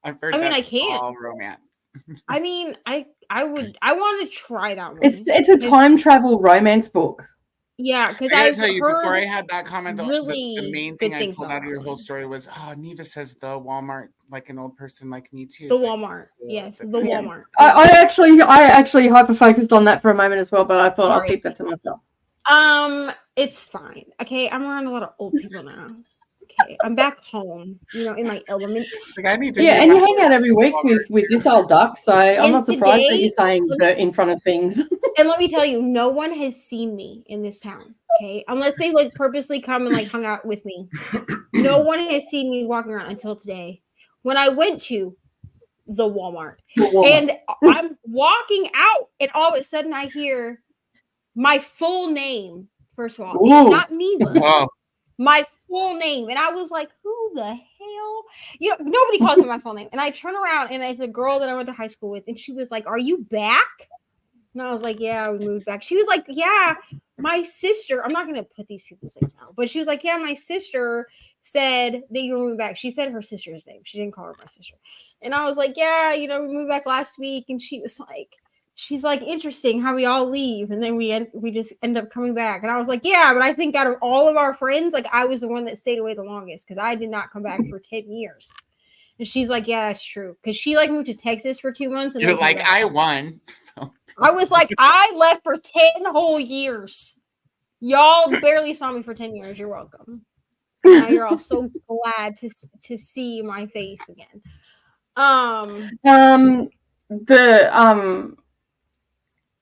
I've heard. I can't. All romance. I mean, I want to try that one. It's a time travel romance book. Yeah, because I gotta tell you, before I had that comment, really the main thing I pulled out of your whole story was, Neva says the Walmart, like an old person like me too. The Walmart, yes, the Walmart. I actually hyper focused on that for a moment as well, but I thought I'll keep that to myself. It's fine. Okay, I'm around a lot of old people now. Okay, I'm back home, in my element. Like I need to Yeah, do and my you hang out every week with this old duck, so I'm And not surprised that today- you're saying dirt in front of things. And let me tell you, no one has seen me in this town. Okay, unless they like purposely come and like hung out with me. No one has seen me walking around until today. When I went to the Walmart. And I'm walking out, and all of a sudden I hear my full name. First of all, Ooh. not Neva, Oh, my full name. And I was like, who the hell? Nobody calls me my full name. And I turn around, and it's a girl that I went to high school with, and she was like, are you back? And I was like, yeah, we moved back. She was like, yeah, my sister, I'm not going to put these people's names out, but she was like, yeah, my sister said that you were moving back. She said her sister's name. She didn't call her my sister. And I was like, yeah, we moved back last week. And she was like, she's like, interesting how we all leave. And then we just end up coming back. And I was like, yeah, but I think out of all of our friends, like I was the one that stayed away the longest because I did not come back for 10 years. And she's like, yeah, that's true. Because she like moved to Texas for 2 months. And you're like, I won. So. I was like, I left for 10 whole years. Y'all barely saw me for 10 years. You're welcome. Now you're all so glad to see my face again.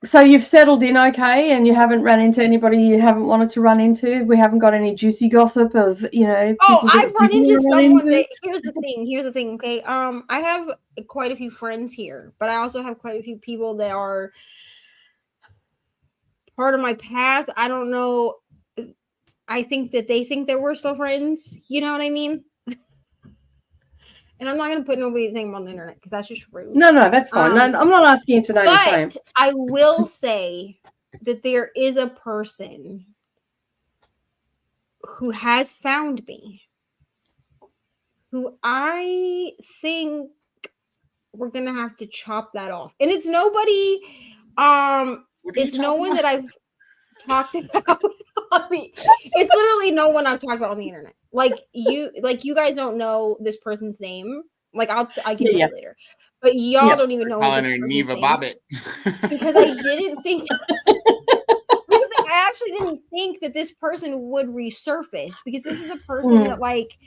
So you've settled in okay, and you haven't run into anybody you haven't wanted to run into? We haven't got any juicy gossip of, Oh, I've run into someone that, here's the thing, okay? I have quite a few friends here, but I also have quite a few people that are part of my past. I don't know. I think that they think that we're still friends. You know what I mean? And I'm not going to put nobody's name on the internet because that's just rude. No, that's fine. No, I'm not asking you to name and shame. But I will say that there is a person who has found me, who I think we're going to have to chop that off. And it's nobody, it's no one that I've talked about it's literally no one I've talked about on the internet. Like you guys don't know this person's name. Like I can tell you later, but y'all don't even know. Calling her Neva Bobbitt because I didn't think. I actually didn't think that this person would resurface because this is a person that like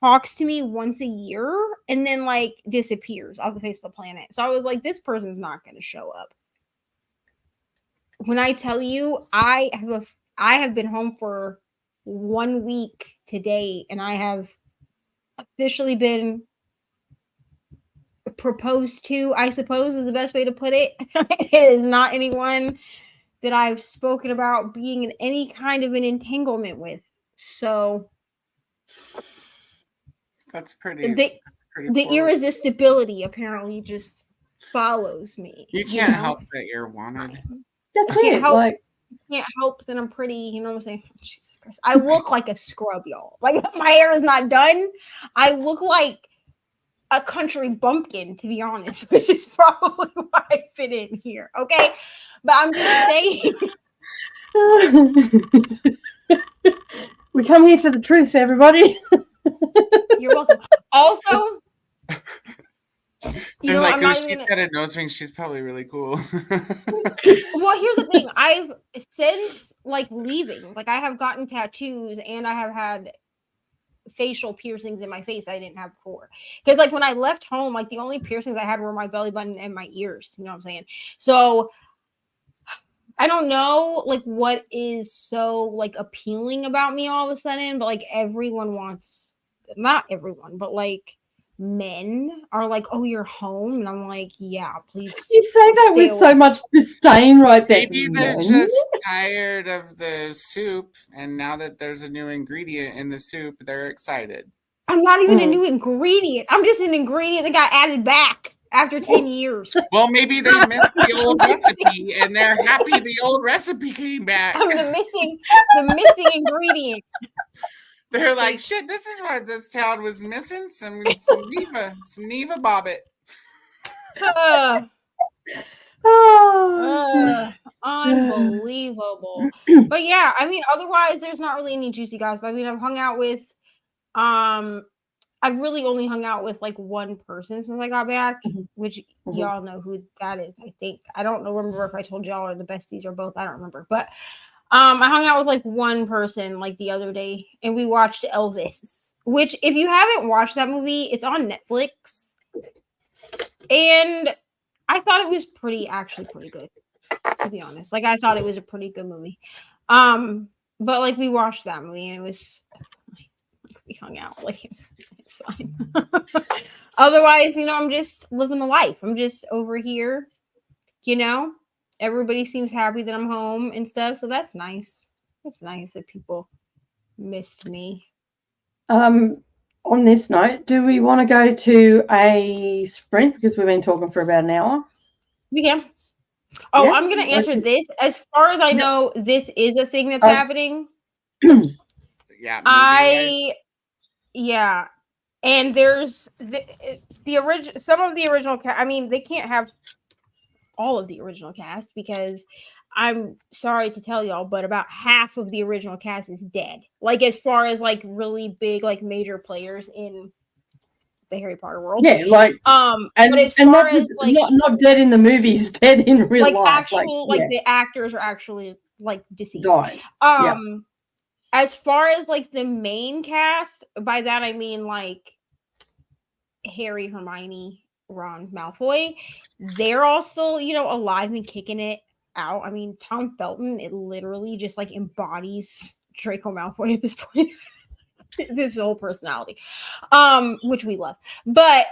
talks to me once a year and then like disappears off the face of the planet. So I was like, this person's not going to show up. When I tell you, I have been home for 1 week today, and I have officially been proposed to, I suppose is the best way to put it. It is not anyone that I've spoken about being in any kind of an entanglement with. So that's pretty. The irresistibility apparently just follows me. You can't help that you're wanted. That's it. Can't help that I'm pretty, you know what I'm saying? Jesus Christ. I look like a scrub, y'all. Like my hair is not done. I look like a country bumpkin, to be honest, which is probably why I fit in here. Okay. But I'm just saying. We come here for the truth, everybody. You're welcome. Also, They're like, she's got a nose ring. She's probably really cool. Well, here's the thing. I've since like leaving, like I have gotten tattoos and I have had facial piercings in my face I didn't have before. Because like when I left home, like the only piercings I had were my belly button and my ears. You know what I'm saying? So I don't know like what is so like appealing about me all of a sudden, but like everyone wants, not everyone, but like men are like, oh, you're home, and I'm like, yeah, please. You say that with so much disdain right there. Maybe they're just tired of the soup, and now that there's a new ingredient in the soup, they're excited. I'm not even a new ingredient. I'm just an ingredient that got added back after 10 years. Well, maybe they missed the old recipe, and they're happy the old recipe came back. I'm the missing ingredient. They're like, shit, this is what this town was missing. Some Neva Bobbitt. Unbelievable. But yeah, I mean, otherwise there's not really any juicy guys. But I mean, I've hung out with I've really only hung out with like one person since I got back, which y'all know who that is, I think. I don't remember if I told y'all or the besties or both. I don't remember. But I hung out with like one person like the other day, and we watched Elvis. Which, if you haven't watched that movie, it's on Netflix, and I thought it was actually pretty good. To be honest, like I thought it was a pretty good movie. But like we watched that movie, and it was like, we hung out. Like it's fine. Otherwise, I'm just living the life. I'm just over here. Everybody seems happy that I'm home and stuff, so that's nice. It's nice that people missed me. On this note, do we want to go to a sprint because we've been talking for about an hour? We can. Oh, Yeah. I'm gonna answer this. As far as I know, this is a thing that's happening. Yeah. Yeah, and there's the original. Some of the original cast. I mean, they can't have all of the original cast because I'm sorry to tell y'all, but about half of the original cast is dead. Like as far as like really big, like major players in the Harry Potter world. Yeah, like but as and far not as just, like not dead in the movies, dead in real like life. actual like the actors are actually like deceased. Died. As far as like the main cast, by that I mean like Harry, Hermione, Ron, Malfoy, they're all still, alive and kicking it out. I mean, Tom Felton, it literally just like embodies Draco Malfoy at this point. His whole personality, which we love. But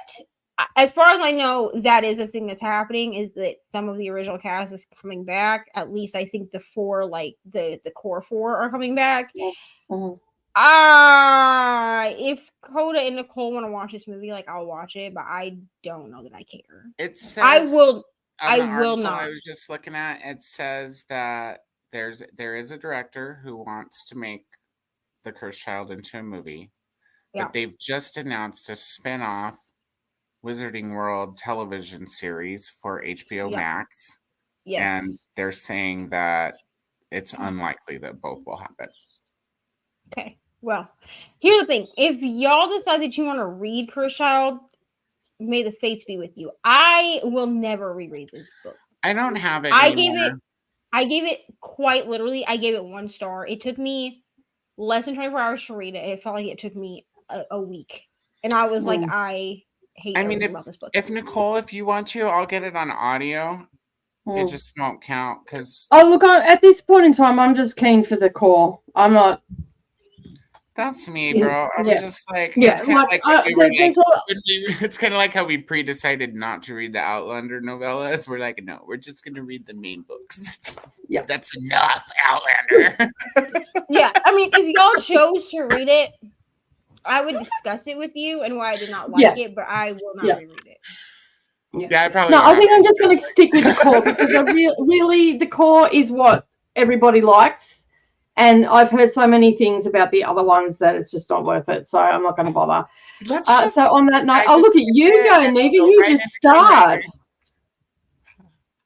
as far as I know, that is a thing that's happening, is that some of the original cast is coming back. At least I think the four, like the core four are coming back. Mm-hmm. If Coda and Nicole want to watch this movie, like I'll watch it, but I don't know that I care. It says I will not. not. I was just looking at it says that there is a director who wants to make The Cursed Child into a movie, but they've just announced a spin-off Wizarding World television series for HBO Max. Yes. And they're saying that it's unlikely that both will happen. Okay. Well, here's the thing. If y'all decide that you want to read Cursed Child, may the fates be with you. I will never reread this book. I don't have it. I gave it quite literally, I gave it 1 star. It took me less than 24 hours to read it. It felt like it took me a week. And I was like, I hate everything about this book. If Nicole, if you want to, I'll get it on audio. It just won't count because. Oh, look! At this point in time, I'm just keen for the core. I'm not. That's me, bro. I'm just like, it's kind of like it's kind of like how we pre-decided not to read the Outlander novellas. We're like, no, we're just gonna read the main books. Yeah, that's enough, Outlander. Yeah, I mean, if y'all chose to read it, I would discuss it with you and why I did not like it, but I will not reread it. Yeah, I probably. No, I think I'm just going to stick with the core because really the core is what everybody likes, and I've heard so many things about the other ones that it's just not worth it. So I'm not going to bother. So on that note, look at you go, Neva. You just starred.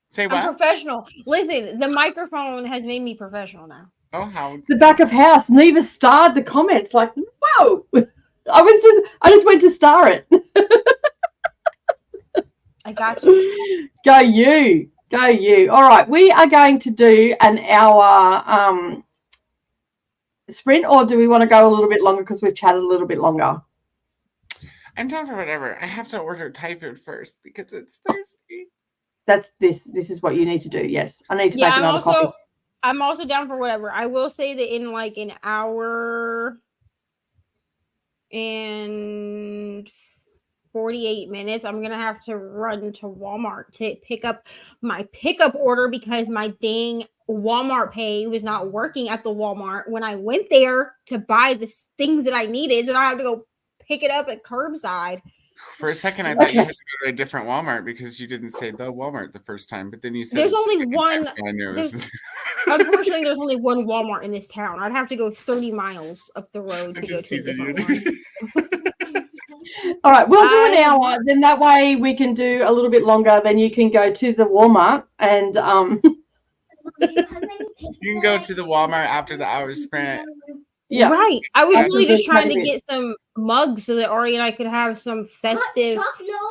Say what? I'm professional. Listen, the microphone has made me professional now. Oh, how the back of house. Neva starred the comments like, whoa! I just went to star it. I got you. Go you. All right, we are going to do an hour sprint, or do we want to go a little bit longer because we've chatted a little bit longer? I'm down for whatever. I have to order Thai food first because it's Thursday. That's this is what you need to do. Yes, I need to make another coffee. I'm also down for whatever. I will say that in like an hour and 48 minutes, I'm gonna have to run to Walmart to pick up my pickup order because my dang Walmart Pay was not working at the Walmart when I went there to buy the things that I needed. So now I have to go pick it up at curbside. For a second, I thought you had to go to a different Walmart because you didn't say the Walmart the first time, but then you said there's only one. Unfortunately, there's only one Walmart in this town. I'd have to go 30 miles up the road to go to a different one. All right, we'll do an hour. Then that way we can do a little bit longer. Then you can go to the Walmart and you can go to the Walmart after the hour sprint. Yeah, right. I was really just trying to get some mugs so that Ari and I could have some festive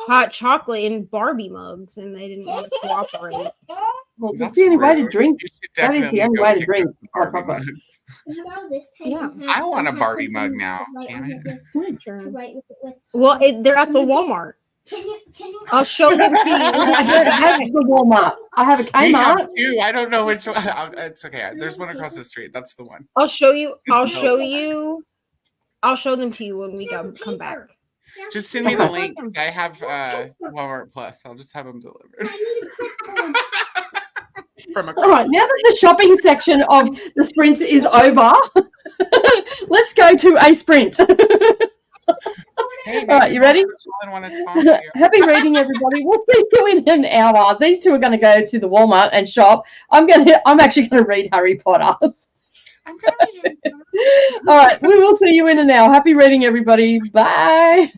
hot chocolate in Barbie mugs, and they didn't want to cooperate. Well, that's That's the only way to rude. drink. You should That is the definitely only go way to pick drink. up the Barbie Proper. mugs. How about this pen? Yeah. It has- I want a it has Barbie something mug to now. write Damn on it. it My to turn. write with it with. Well, they're at the Walmart. Can you? I'll show them to I don't you. have the Walmart. I have a We have Kmart. two. I don't know which one. It's okay. There's one across the street. That's the one. I'll show you. I'll Good show deal. you. I'll show them to you when we come back. Just send me the Okay. link. I have Walmart Plus. I'll just have them delivered I need a clipboard. from All across right, the now that the shopping section of the sprint is over, let's go to a sprint. Hey, All right, you ready? Want to sponsor you. Happy reading, everybody. We'll see you in an hour. These two are going to go to the Walmart and shop. I'm actually going to read Harry Potter. I'm gonna be All right, we will see you in an hour. Happy reading, everybody. Bye.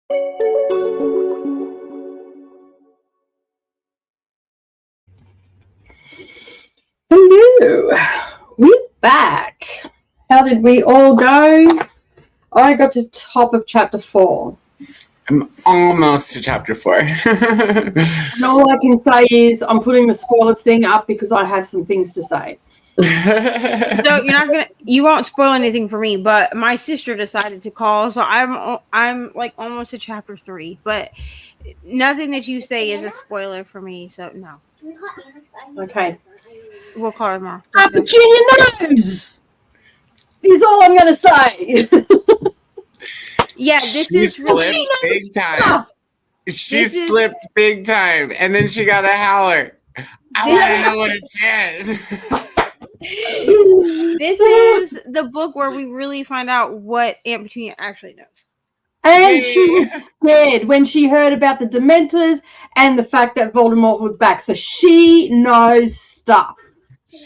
Hello, we're back. How did we all go? I got to top of chapter 4. I'm almost to chapter 4. And all I can say is I'm putting the spoilers thing up because I have some things to say. So you won't spoil anything for me, but my sister decided to call, so I'm like almost to chapter 3, but nothing that you say is a spoiler for me, so no. Okay. We'll call her tomorrow. Virginia knows is all I'm going to say. Yeah, this She is really slipped big time. She slipped big time, and then she got a howler. I want to know what it says. This is the book where we really find out what Aunt Petunia actually knows. And she was scared when she heard about the Dementors and the fact that Voldemort was back. So she knows stuff.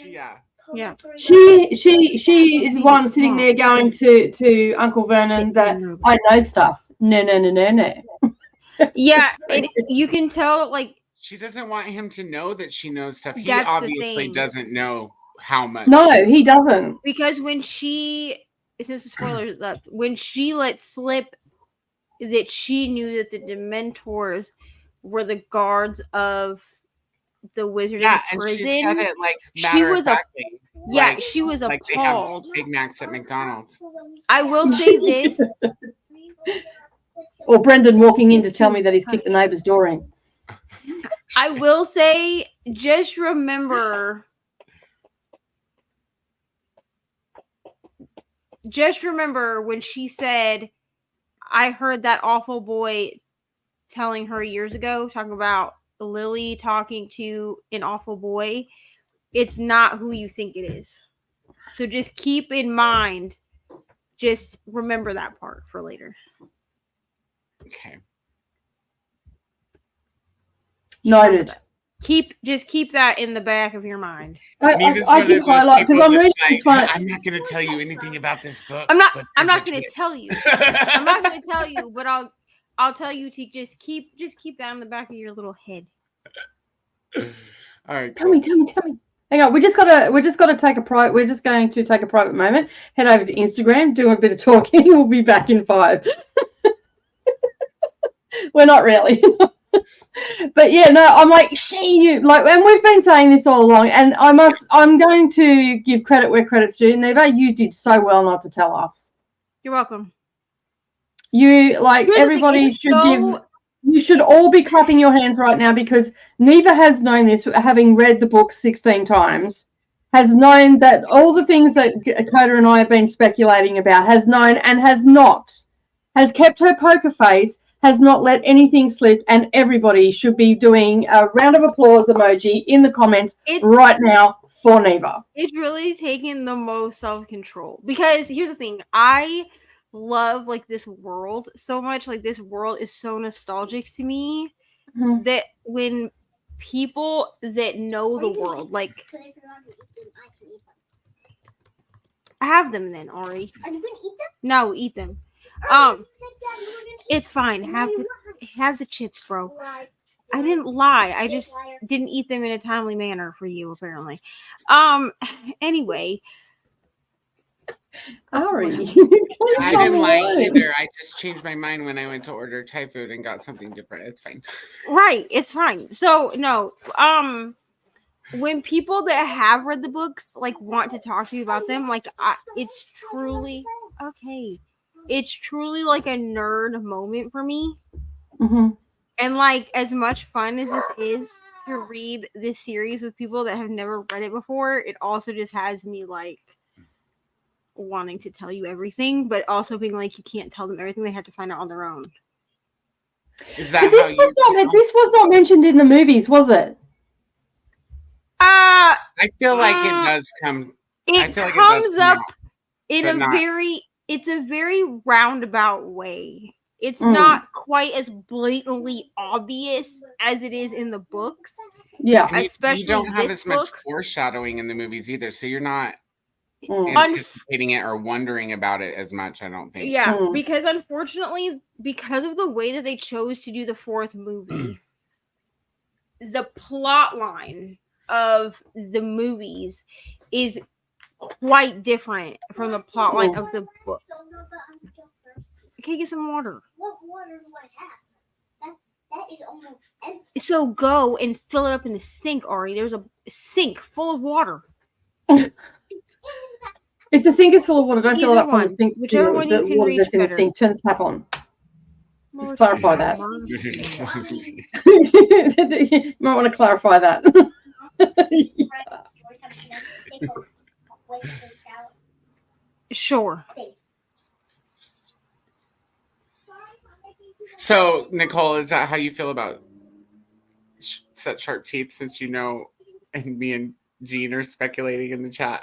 Yeah. She is the one sitting there going to Uncle Vernon that I know stuff. No. Yeah, and you can tell like she doesn't want him to know that she knows stuff. He That's the obviously thing. doesn't know how much. No, he doesn't. Because when she, since the spoilers left, when she let slip that she knew that the Dementors were the guards of the Wizarding and prison. she said it like She was matter-of-factly. she was like they have appalled. Big Macs at McDonald's. I will say this. Or Brendan walking in to tell me that he's kicked the neighbor's door in. I will say, just remember when she said, I heard that awful boy telling her years ago, talking about Lily talking to an awful boy. It's not who you think it is. So just keep in mind, just remember that part for later. Okay. Noted. Just keep that in the back of your mind. I can highlight because I'm reading this one. I'm not going to tell you anything about this book. I'm not going to tell you. I'm not going to tell you, but I'll tell you to just keep that in the back of your little head. All right. Tell me. Hang on, we're just going to take a private moment. Head over to Instagram, do a bit of talking. We'll be back in 5. We're not really. But yeah, no, I'm like, and we've been saying this all along, and I'm going to give credit where credit's due. Neva, you did so well not to tell us. You're welcome. You, like, everybody you should all be clapping your hands right now because Neva has known this, having read the book 16 times, has known that all the things that Coda and I have been speculating about, has known and has kept her poker face, has not let anything slip, and everybody should be doing a round of applause emoji in the comments right now for Neva. It's really taken the most self-control because here's the thing. I love like this world so much. Like this world is so nostalgic to me that when people that know the world, like have them then, Ari. Are you gonna eat them? No, eat them. It's fine. Have the chips, bro. I didn't lie. I just didn't eat them in a timely manner for you, apparently. Anyway. Ari. I didn't lie either. I just changed my mind when I went to order Thai food and got something different. It's fine. Right, it's fine. So no, when people that have read the books like want to talk to you about them, like it's truly okay. It's truly like a nerd moment for me. Mm-hmm. And like as much fun as it is to read this series with people that have never read it before, it also just has me like wanting to tell you everything, but also being like you can't tell them everything. They have to find out on their own. Is that this was not mentioned in the movies, was it? I feel like it does come. It comes up in it's a very roundabout way. It's not quite as blatantly obvious as it is in the books. Yeah, and especially you don't have this as much book. foreshadowing in the movies either, so you're not. anticipating it or wondering about it as much. I don't think. Yeah, Mm. because unfortunately, because of the way that they chose to do the fourth movie, the plot line of the movies is quite different from the plot line of the books. Can you get some water? What water do I have? That is almost empty. So go and fill it up in the sink, Ari. There's a sink full of water. If the sink is full of water, don't fill it Either up from the one. sink. Whichever one you the can water reach that's in the better. sink. Turn the tap on. Just Lord clarify have that. mercy. You might want to clarify that. Sure. So, Nicole, is that how you feel about such sharp teeth? Since you know, and me and Jean are speculating in the chat.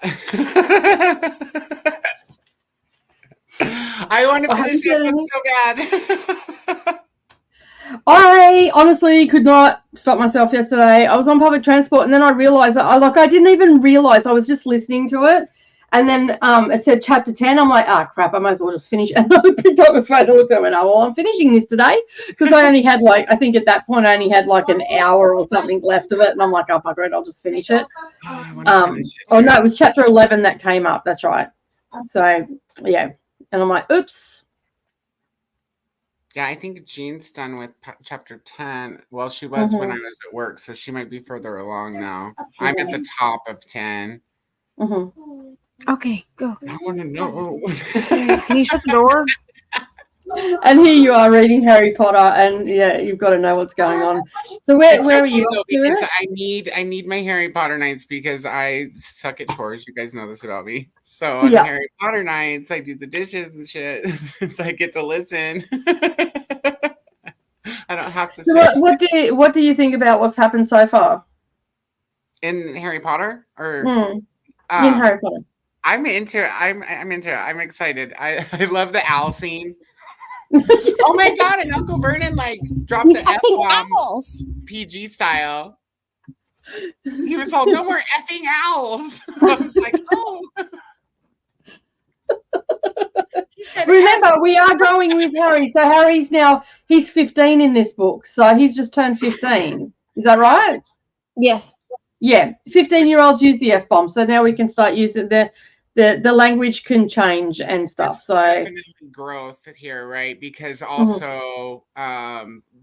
I want to finish that book so bad. I honestly could not stop myself yesterday. I was on public transport, and then I realized that I didn't even realize I was just listening to it. And then it said chapter 10. I'm like, crap, I might as well just finish. And I picked up my phone and looked at it and went, well, I'm finishing this today. Because I only had I think at that point I only had like an hour or something left of it. And I'm like, oh, fuck it, I'll just finish it. I want to finish it no, it was chapter 11 that came up. That's right. So, yeah. And I'm like, oops. Yeah, I think Jean's done with chapter 10. Well, she was when I was at work, so she might be further along now. I'm at the top of 10. Mm-hmm. Okay, go. I want to know. Can you shut the door? And here you are reading Harry Potter, and yeah, you've got to know what's going on. So where are you up to? Because I need my Harry Potter nights because I suck at chores. You guys know this about me. So on Harry Potter nights, I do the dishes and shit since I get to listen. I don't have to. So what do you think about what's happened so far in Harry Potter or in Harry Potter? I'm into it. I'm into it. I'm excited. I love the owl scene. Oh my god! And Uncle Vernon dropped the F-bomb PG style. He was all, no more effing owls. I was like, oh. He said, remember, we are growing with Harry. So he's 15 in this book. So he's just turned 15. Is that right? Yes. Yeah. 15-year-olds use the F-bomb. So now we can start using the language can change and stuff. It's so definitely growth here, right? Because also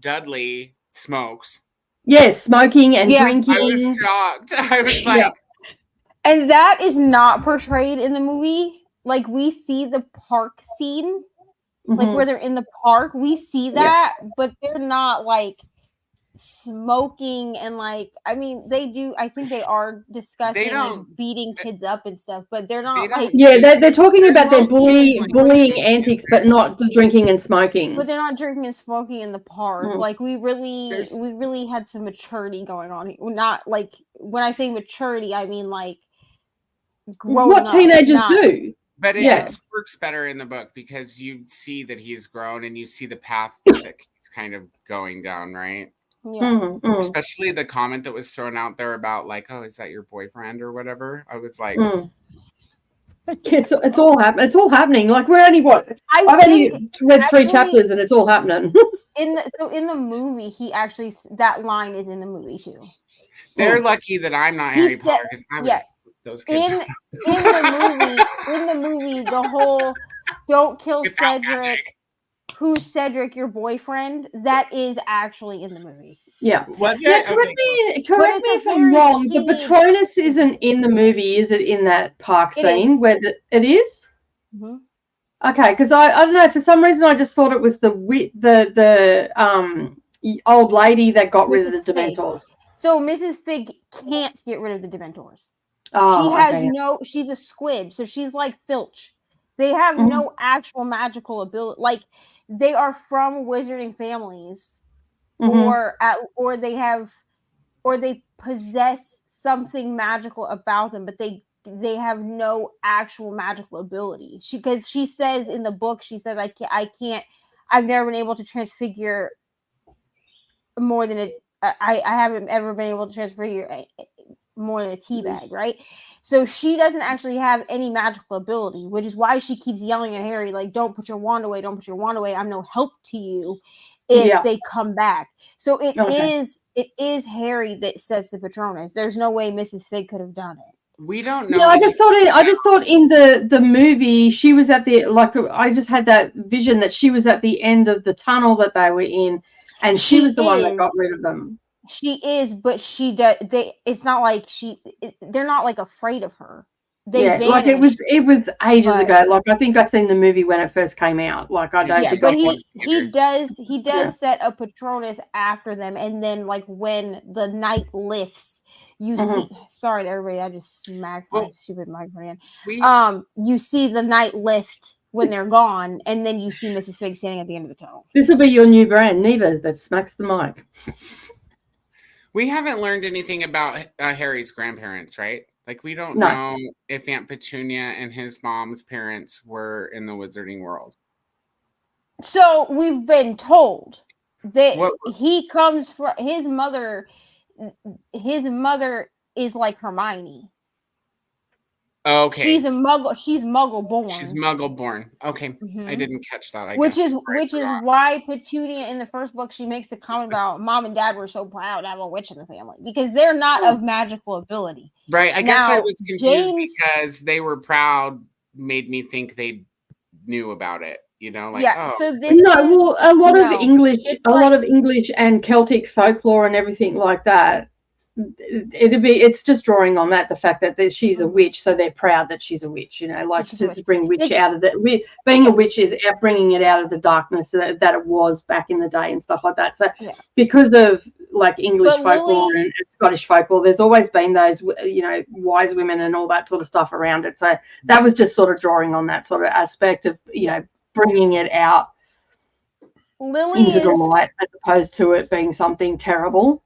Dudley smokes. Yes, smoking and drinking. I was shocked. I was like, and that is not portrayed in the movie. Like, we see the park scene, like where they're in the park. We see that, but they're not smoking and I mean, they do. I think they are discussing beating kids up and stuff, but they're not they're talking about their bullying antics, but not the drinking and smoking. But they're not drinking and smoking in the park. We really had some maturity going on. Not when I say maturity, I mean growing what teenagers do. But it works better in the book because you see that he's grown and you see the path that he's kind of going down, right? Yeah. Especially the comment that was thrown out there about oh, is that your boyfriend or whatever? I was like, it's all happening. It's all happening. We're only I've only read 3 chapters and it's all happening. in the movie, he actually, that line is in the movie too. They're lucky that I'm not Harry Potter because I would those kids. In the movie, the whole "don't kill Cedric." Who's Cedric, your boyfriend? That is actually in the movie. Yeah. Was it? Correct me if I'm wrong. The Patronus isn't in the movie, is it? In that park scene where it is? Mm-hmm. Okay, because I don't know, for some reason I just thought it was the old lady that got rid of the Dementors. So Mrs. Fig can't get rid of the Dementors. Oh, she has she's a squid, so she's like Filch. They have no actual magical ability. They are from wizarding families, or they possess something magical about them, but they have no actual magical ability. Because she says in the book, she says, I've never been able to transfigure more than I haven't ever been able to transfigure more than a tea bag, right? So she doesn't actually have any magical ability, which is why she keeps yelling at Harry, like, don't put your wand away, don't put your wand away. I'm no help to you if Yeah. they come back. So it Okay. is Harry that sets the Patronus. There's no way Mrs. Fig could have done it. We don't know. Yeah, I just thought in the movie she was at the, like, I just had that vision that she was at the end of the tunnel that they were in, and she was the one that got rid of them. She is, but she does. It's not like they're not like afraid of her. They vanish, like it was ages but- ago. Like, I think I seen the movie when it first came out. Like, I don't Yeah, think but I've watched he does Yeah. set a Patronus after them, and then like when the night lifts, you Mhm. see. Sorry to everybody, I just smacked my Well, stupid microphone. We You see the night lift when they're gone, and then you see Mrs. Fig standing at the end of the tunnel. This will be your new brand, Neva, that smacks the mic. we haven't learned anything about Harry's grandparents, right? Like, we don't No. know if Aunt Petunia and his mom's parents were in the wizarding world. So we've been told that What- he comes from his mother. His mother is like Hermione. Okay. She's a muggle. She's muggle born. She's muggle born. Okay. Mhm. I didn't catch that. Which guess. is why Petunia in the first book, she makes a comment about mom and dad were so proud to have a witch in the family because they're not of magical ability. Right. I guess I Now, was confused James- because they were proud made me think they knew about it. You know, like, Yeah, oh, so this No, is well, a lot of no, English, it's a like- lot of English and Celtic folklore and everything like that. It's just drawing on that, the fact that she's a witch, so they're proud that she's a witch. You know, like She's a to bring witch It's- out of the being a witch is bringing it out of the darkness that it was back in the day and stuff like that. So Yeah. because of like English But folklore Lily- and Scottish folklore, there's always been those, you know, wise women and all that sort of stuff around it. So that was just sort of drawing on that sort of aspect of, you know, bringing it out Lily into the is light as opposed to it being something terrible.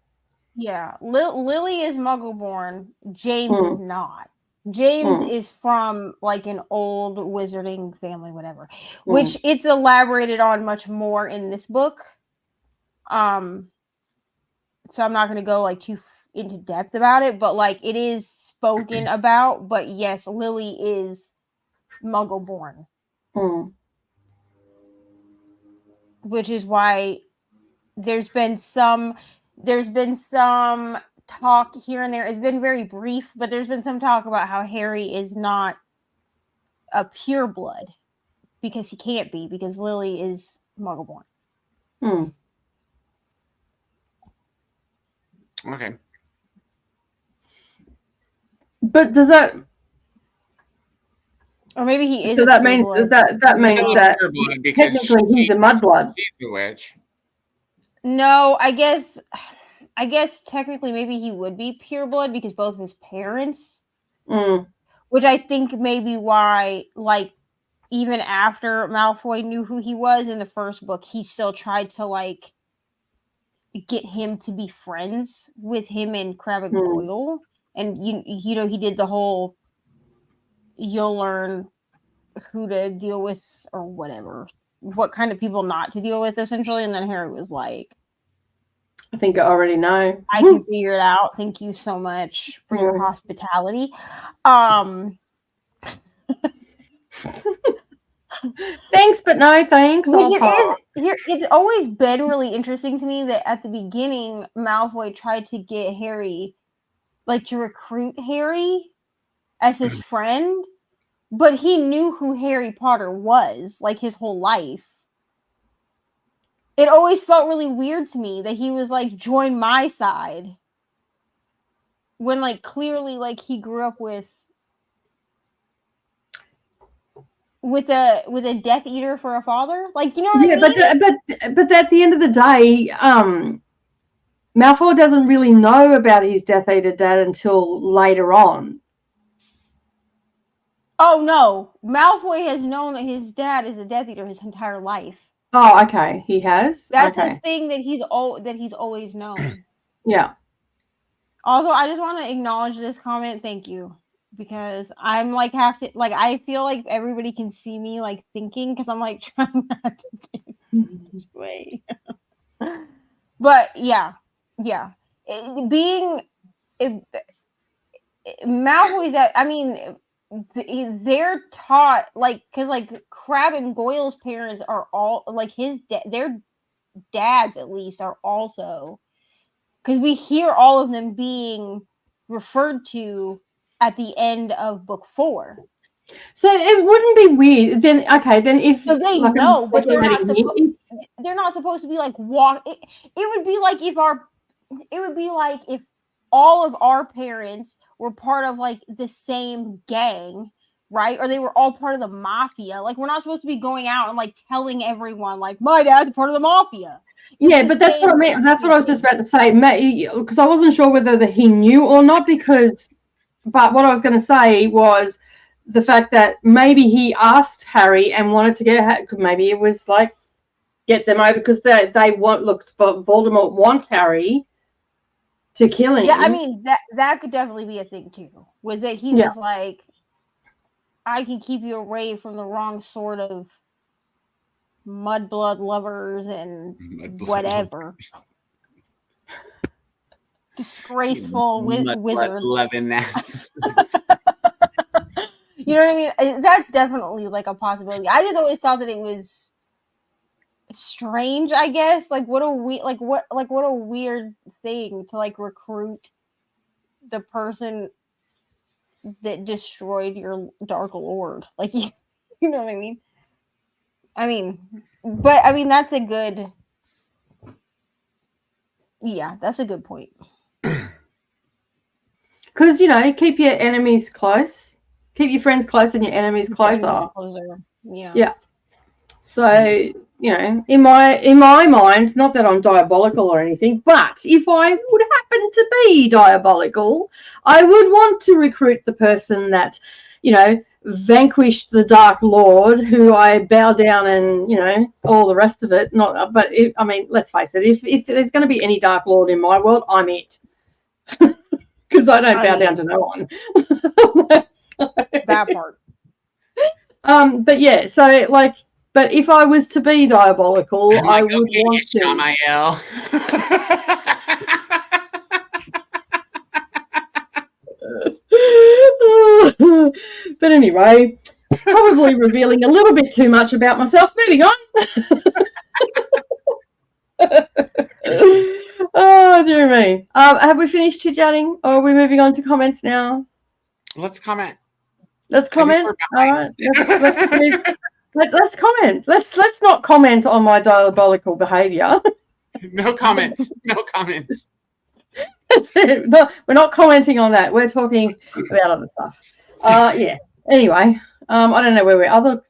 Lily is muggle born. James is not. James is from like an old wizarding family, whatever, which it's elaborated on much more in this book. So I'm not going to go like too into depth about it, but like it is spoken about. But yes, Lily is muggle born, which is why there's been some talk here and there. It's been very brief, but there's been some talk about how Harry is not a pure blood because he can't be, because Lily is muggle born. okay. But does that? Or maybe he is. So a that pure means blood. that means Still that pure blood because technically he's a mudblood. She's a witch. No, I guess technically maybe he would be pure blood because both of his parents, which I think maybe why, like, even after Malfoy knew who he was in the first book, he still tried to like get him to be friends with him and Crabbe and Goyle, and you know he did the whole you'll learn who to deal with or whatever, what kind of people not to deal with essentially, and then Harry was like, I think I already know. I can figure it out. Thank you so much for your hospitality. Thanks, but no thanks. Which I'll it pass. is here. It's always been really interesting to me that at the beginning, Malfoy tried to get Harry, like to recruit Harry as his friend, but he knew who Harry Potter was, like his whole life. It always felt really weird to me that he was like, join my side, when like clearly like he grew up with a Death Eater for a father, like, you know what I mean? but at the end of the day, Malfoy doesn't really know about his Death Eater dad until later on. Oh no, Malfoy has known that his dad is a Death Eater his entire life. Oh, okay, he has. That's okay. a thing that he's always known. Yeah. Also, I just want to acknowledge this comment. Thank you, because I'm like I feel like everybody can see me like thinking because I'm like trying not to think this way. But yeah, Malfoy's that. I mean, they're taught like because like Crabbe and Goyle's parents are all like their dads at least are also because we hear all of them being referred to at the end of book 4. So it wouldn't be weird then. Okay, then if So they like, know, but they're not speculating here, they're not supposed to be like walk. It would be like if all of our parents were part of like the same gang, right? Or they were all part of the mafia. Like we're not supposed to be going out and like telling everyone like my dad's part of the mafia. yeah, but that's what I mean. That's what I was just about to say, because I wasn't sure whether he knew or not. But what I was going to say was the fact that maybe he asked Harry and wanted to get. Maybe it was like get them over because they want. Looks, Voldemort wants Harry to kill him. Yeah, I mean that could definitely be a thing too. Was that he was like, I can keep you away from the wrong sort of mudblood lovers and whatever. Disgraceful wizards. Loving that. You know what I mean? That's definitely like a possibility. I just always thought that it was strange, I guess. Like what a weird thing to like recruit the person that destroyed your Dark Lord. Like you know what I mean? That's a good that's a good point. Because keep your enemies close. Keep your friends close and your enemies closer. Yeah. So, in my mind, not that I'm diabolical or anything, but if I would happen to be diabolical, I would want to recruit the person that, vanquished the Dark Lord, who I bow down and, all the rest of it. Let's face it, if there's going to be any Dark Lord in my world, I'm it. Because I don't bow down to no one. That part. But yeah, so like, but if I was to be diabolical, I would want to. Shamael. But anyway, probably revealing a little bit too much about myself. Moving on. Oh dear me. Have we finished chit-chatting, or are we moving on to comments now? Let's comment. All right. Let's comment. Let's not comment on my diabolical behaviour. No comments. No comments. No, we're not commenting on that. We're talking about other stuff. Yeah. Anyway, I don't know where we're. Other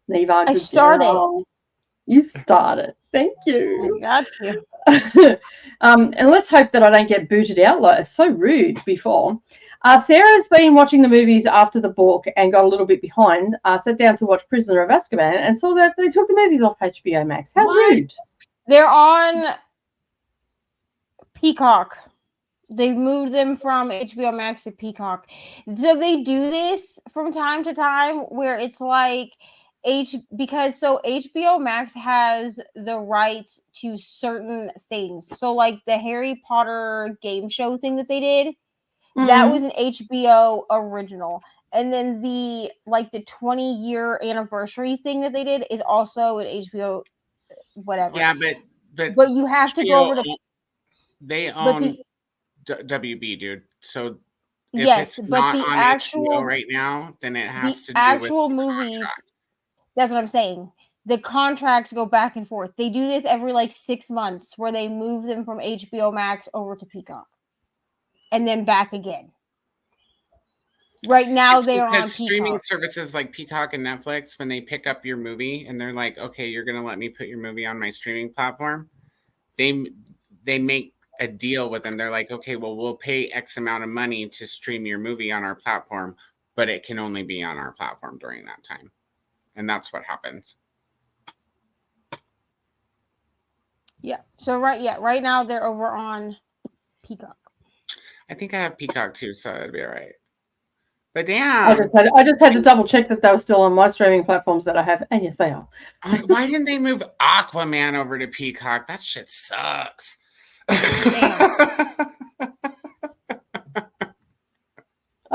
Neva. I started. You started. Thank you. I got you. And let's hope that I don't get booted out. Like so rude before. Sarah's been watching the movies after the book and got a little bit behind. Sat down to watch Prisoner of Azkaban and saw that they took the movies off HBO Max. How rude! They're on Peacock. They moved them from HBO Max to Peacock. So they do this from time to time where it's like because HBO Max has the rights to certain things. So like the Harry Potter game show thing that they did, that was an HBO original. And then the 20-year anniversary thing that they did is also an HBO whatever. Yeah, but you have to go over to they own WB, dude. So if it's but not the on actual HBO right now, then it has to do actual with movies. Contract. That's what I'm saying. The contracts go back and forth. They do this every 6 months where they move them from HBO Max over to Peacock and then back again. Right now they are on Peacock. Streaming services like Peacock and Netflix, when they pick up your movie and they're like, okay, you're going to let me put your movie on my streaming platform, they make a deal with them. They're like, okay, well, we'll pay X amount of money to stream your movie on our platform, but it can only be on our platform during that time. And that's what happens. Yeah. So right now they're over on Peacock. I think I have Peacock too, so that'd be all right. But damn, I just had to double check that they were still on my streaming platforms that I have, and yes, they are. Like, why didn't they move Aquaman over to Peacock? That shit sucks.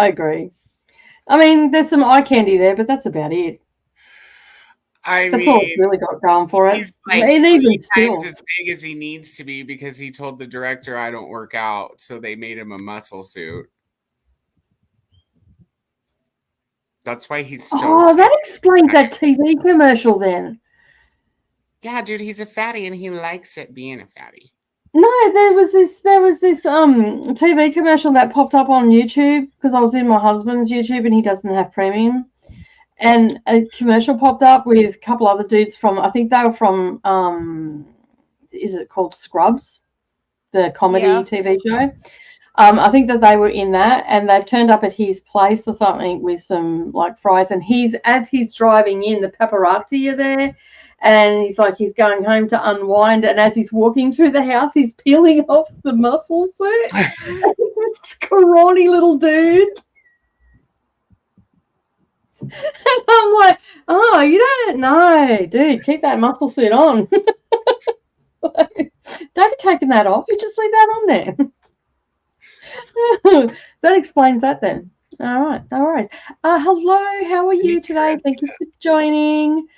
I agree. I mean, there's some eye candy there, but that's about it. I That's all it's mean, really got going for it. he's like And 3 even still, times as big as he needs to be because he told the director, "I don't work out," so they made him a muscle suit. That's why he's so. oh, that explains that TV commercial then. Yeah, dude, he's a fatty and he likes it being a fatty. No, there was this TV commercial that popped up on YouTube because I was in my husband's YouTube and he doesn't have premium. And a commercial popped up with a couple other dudes from, I think they were from is it called Scrubs? The comedy TV show. I think that they were in that, and they've turned up at his place or something with some like fries. And as he's driving in, the paparazzi are there, and he's going home to unwind. And as he's walking through the house, he's peeling off the muscle suit. This scrawny little dude. And I'm like, oh, you don't know, dude. Keep that muscle suit on. Don't be taking that off. You just leave that on there. That explains that then. All right, no worries. Hello, how are you today? Thank you for joining.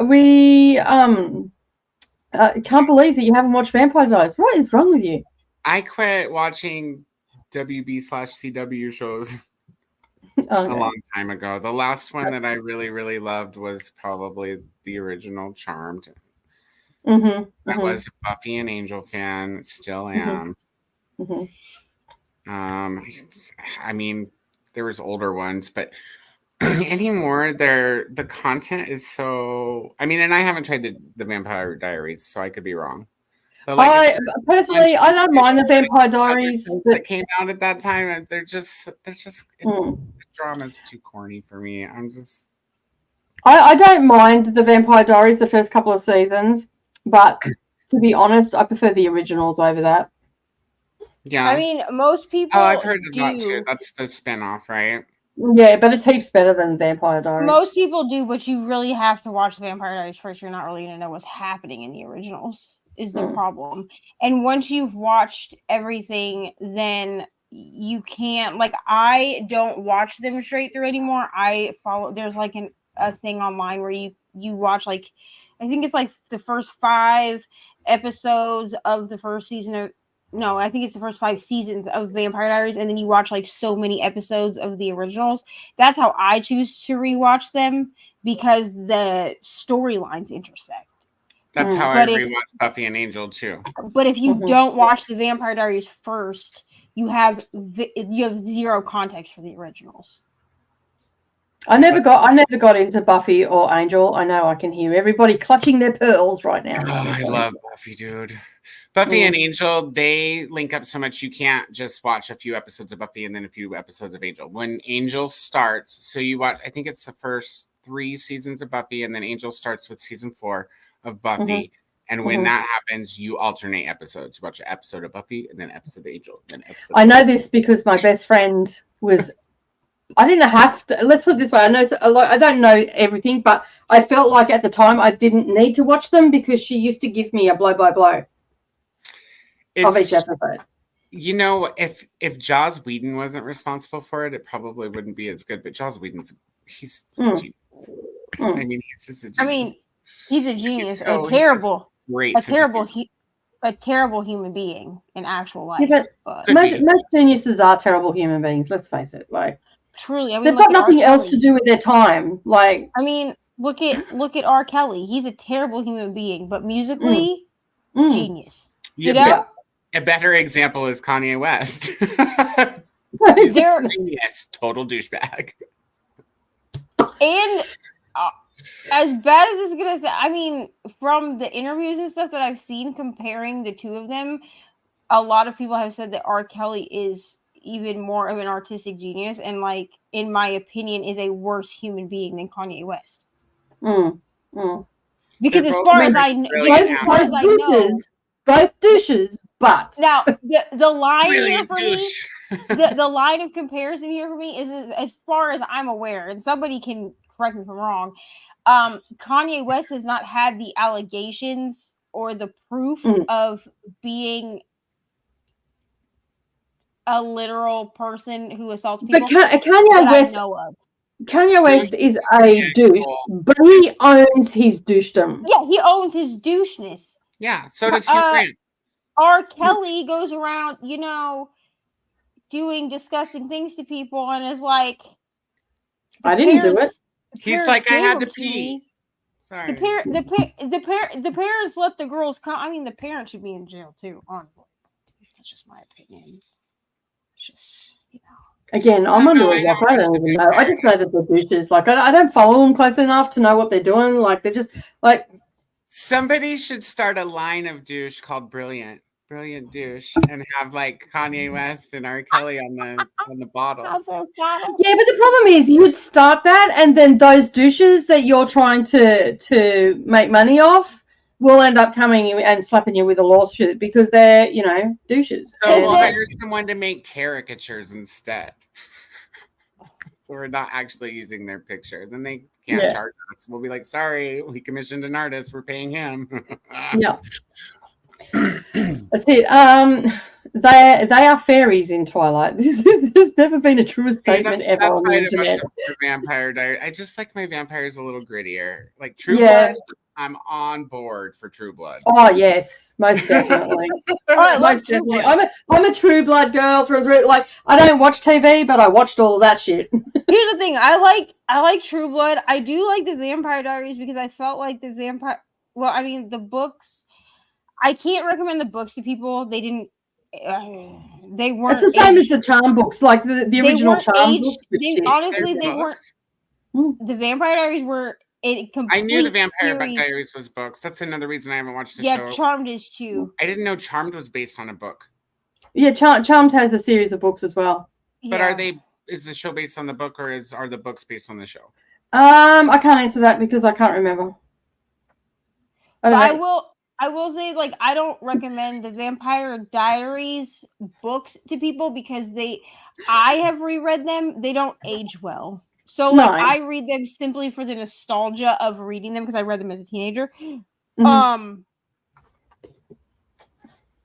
We can't believe that you haven't watched Vampire Diaries. What is wrong with you? I quit watching WB/CW shows Okay. a long time ago. The last one that I really, really loved was probably the original Charmed. I was a Buffy and Angel fan, still am. I mean, there was older ones, but anymore, the content is so. I mean, and I haven't tried the Vampire Diaries, so I could be wrong. But I don't mind the Vampire Diaries that came out at that time. They're just the drama's too corny for me. I don't mind the Vampire Diaries the first couple of seasons, but to be honest, I prefer the originals over that. Yeah, I mean, most people. Oh, I've heard of that too. That's the spinoff, right? Yeah, but it's heaps better than Vampire Diaries. Most people do, but you really have to watch Vampire Diaries first. You're not really going to know what's happening in the originals, is the problem. And once you've watched everything, then you can't, like, I don't watch them straight through anymore. I follow, there's like a thing online where you watch, like, I think it's like the first 5 episodes of the first season of, no, I think it's the first 5 seasons of Vampire Diaries, and then you watch like so many episodes of the originals. That's how I choose to rewatch them, because the storylines intersect. That's how I rewatch Buffy and Angel too. But if you don't watch the Vampire Diaries first, you have zero context for the originals. I never got into Buffy or Angel. I know I can hear everybody clutching their pearls right now. Oh, I love Buffy, dude. Buffy and Angel, they link up so much you can't just watch a few episodes of Buffy and then a few episodes of Angel. When Angel starts, so you watch, I think it's the first 3 seasons of Buffy, and then Angel starts with season 4 of Buffy. And when that happens, you alternate episodes. You watch an episode of Buffy and then an episode of Angel. Then episode I know this because my best friend was. I didn't have to. Let's put it this way. I don't know everything, but I felt like at the time I didn't need to watch them because she used to give me a blow by blow of each episode. You know, if Joss Whedon wasn't responsible for it, it probably wouldn't be as good. But Joss Whedon's he's a genius. I mean, he's just a genius. I mean, he's a genius. So, a terrible human being in actual life. Yeah, but most geniuses are terrible human beings. Let's face it. Like, truly, I mean, they've got nothing else to do with their time. Like, I mean, look at R. Kelly. He's a terrible human being, but musically, genius. Yeah, a better example is Kanye West. Genius, total douchebag. And as bad as it's gonna say, I mean, from the interviews and stuff that I've seen comparing the two of them, a lot of people have said that R. Kelly is even more of an artistic genius, and, like, in my opinion, is a worse human being than Kanye West. Because as far as I know, both douches, but now the line here for me, the line of comparison here for me is, as far as I'm aware, and somebody can correct me if I'm wrong, Kanye West has not had the allegations or the proof of being a literal person who assaults people But that Kanye I West, know of. Kanye West is a Yeah, douche, cool. but he owns his douchedom. Yeah, he owns his doucheness. Yeah, so does Hugh Grant. R. Kelly goes around, doing disgusting things to people and is like, I didn't do it. He's like, I had to me. pee. Sorry. The parents let the girls come. I mean, the parents should be in jail too. Honestly, that's just my opinion. It's just Again, I'm under a rock. I don't even know. I just know that they're douches. Like I don't follow them close enough to know what they're doing. Like they're just like. Somebody should start a line of douche called Brilliant Douche, and have like Kanye West and R. Kelly on the bottles. Yeah, but the problem is you'd start that, and then those douches that you're trying to make money off will end up coming and slapping you with a lawsuit because they're douches. So And- we'll hire someone to make caricatures instead. So we're not actually using their picture. Then they can't charge us. We'll be like, sorry, we commissioned an artist. We're paying him. Yeah. That's it. They are fairies in Twilight. There's never been a truer statement ever on the internet. Vampire Diary. I just like my vampires a little grittier. Like True Blood, I'm on board for True Blood. Oh yes, most definitely. Most definitely. I'm a True Blood girl. Like I don't watch TV, but I watched all that shit. Here's the thing. I like True Blood. I do like the Vampire Diaries because I felt like the vampire. Well, I mean the books. I can't recommend the books to people. They didn't. They weren't. It's the same as the Charm books, like the original Charm books. Honestly, they weren't. The Vampire Diaries were. I knew the Vampire Diaries was books. That's another reason I haven't watched the show. Yeah, Charmed is too. I didn't know Charmed was based on a book. Yeah, Charmed has a series of books as well. But is the show based on the book, or are the books based on the show? I can't answer that because I can't remember. I will say, like, I don't recommend the Vampire Diaries books to people because I have reread them. They don't age well. So, like, I read them simply for the nostalgia of reading them because I read them as a teenager. Mm-hmm.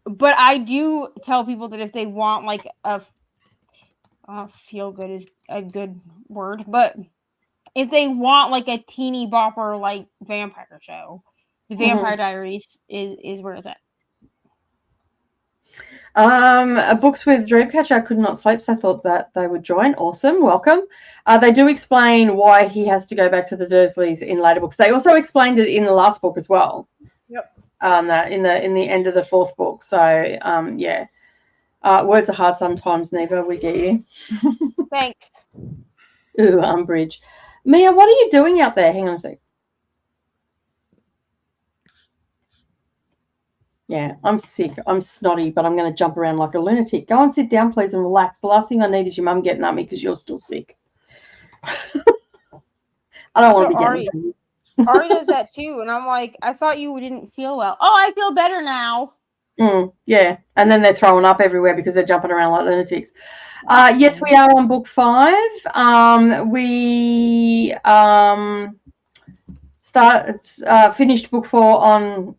But I do tell people that if they want, like, feel good is a good word, but if they want, like, a teeny bopper, like, vampire show, the Vampire Diaries is where it's at. Books with Dreamcatcher could not sleep, so I thought that they would join. Awesome, welcome. They do explain why he has to go back to the Dursleys in later books. They also explained it in the last book as well. Yep. In the end of the fourth book. So yeah. Words are hard sometimes, Neva. We get you. Thanks. Ooh, Umbridge. Mia, what are you doing out there? Hang on a sec. Yeah, I'm sick. I'm snotty, but I'm going to jump around like a lunatic. Go and sit down, please, and relax. The last thing I need is your mum getting at me because you're still sick. I don't want to be getting Ari does that too, and I'm like, I thought you didn't feel well. Oh, I feel better now. Yeah, and then they're throwing up everywhere because they're jumping around like lunatics. Yes, we are on book 5. We finished book 4 on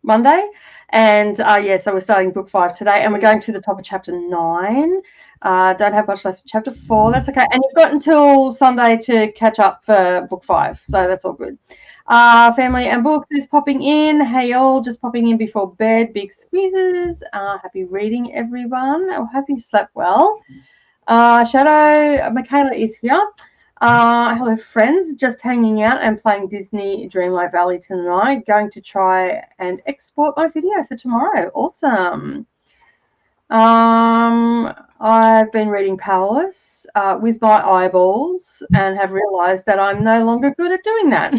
Monday, and so we're starting book 5 today, and we're going to the top of chapter 9. Don't have much left. Chapter 4, that's okay, and you've got until Sunday to catch up for book 5, so that's all good. Family and books is popping in. Hey all, just popping in before bed. Big squeezes. Happy reading, everyone. I hope you slept well. Shadow Michaela is here. Hello friends, just hanging out and playing Disney Dreamlight Valley tonight. Going to try and export my video for tomorrow. Awesome. I've been reading Powerless with my eyeballs and have realized that I'm no longer good at doing that.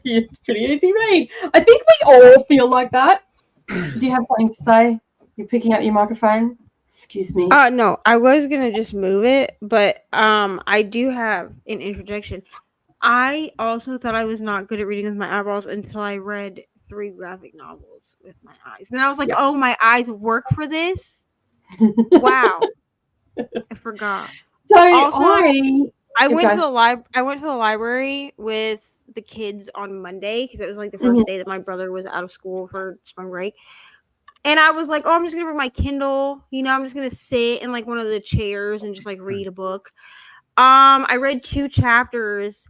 It's pretty easy read. I think we all feel like that. Do you have something to say? You're picking up your microphone? Excuse me. No, I was gonna just move it, but I do have an interjection. I also thought I was not good at reading with my eyeballs until I read 3 graphic novels with my eyes. And I was like, oh, my eyes work for this? Wow. I forgot. So also, I went to the library with the kids on Monday because it was like the first day that my brother was out of school for spring break. And I was like, oh, I'm just gonna bring my Kindle. You know, I'm just gonna sit in like one of the chairs and just like read a book. I read 2 chapters,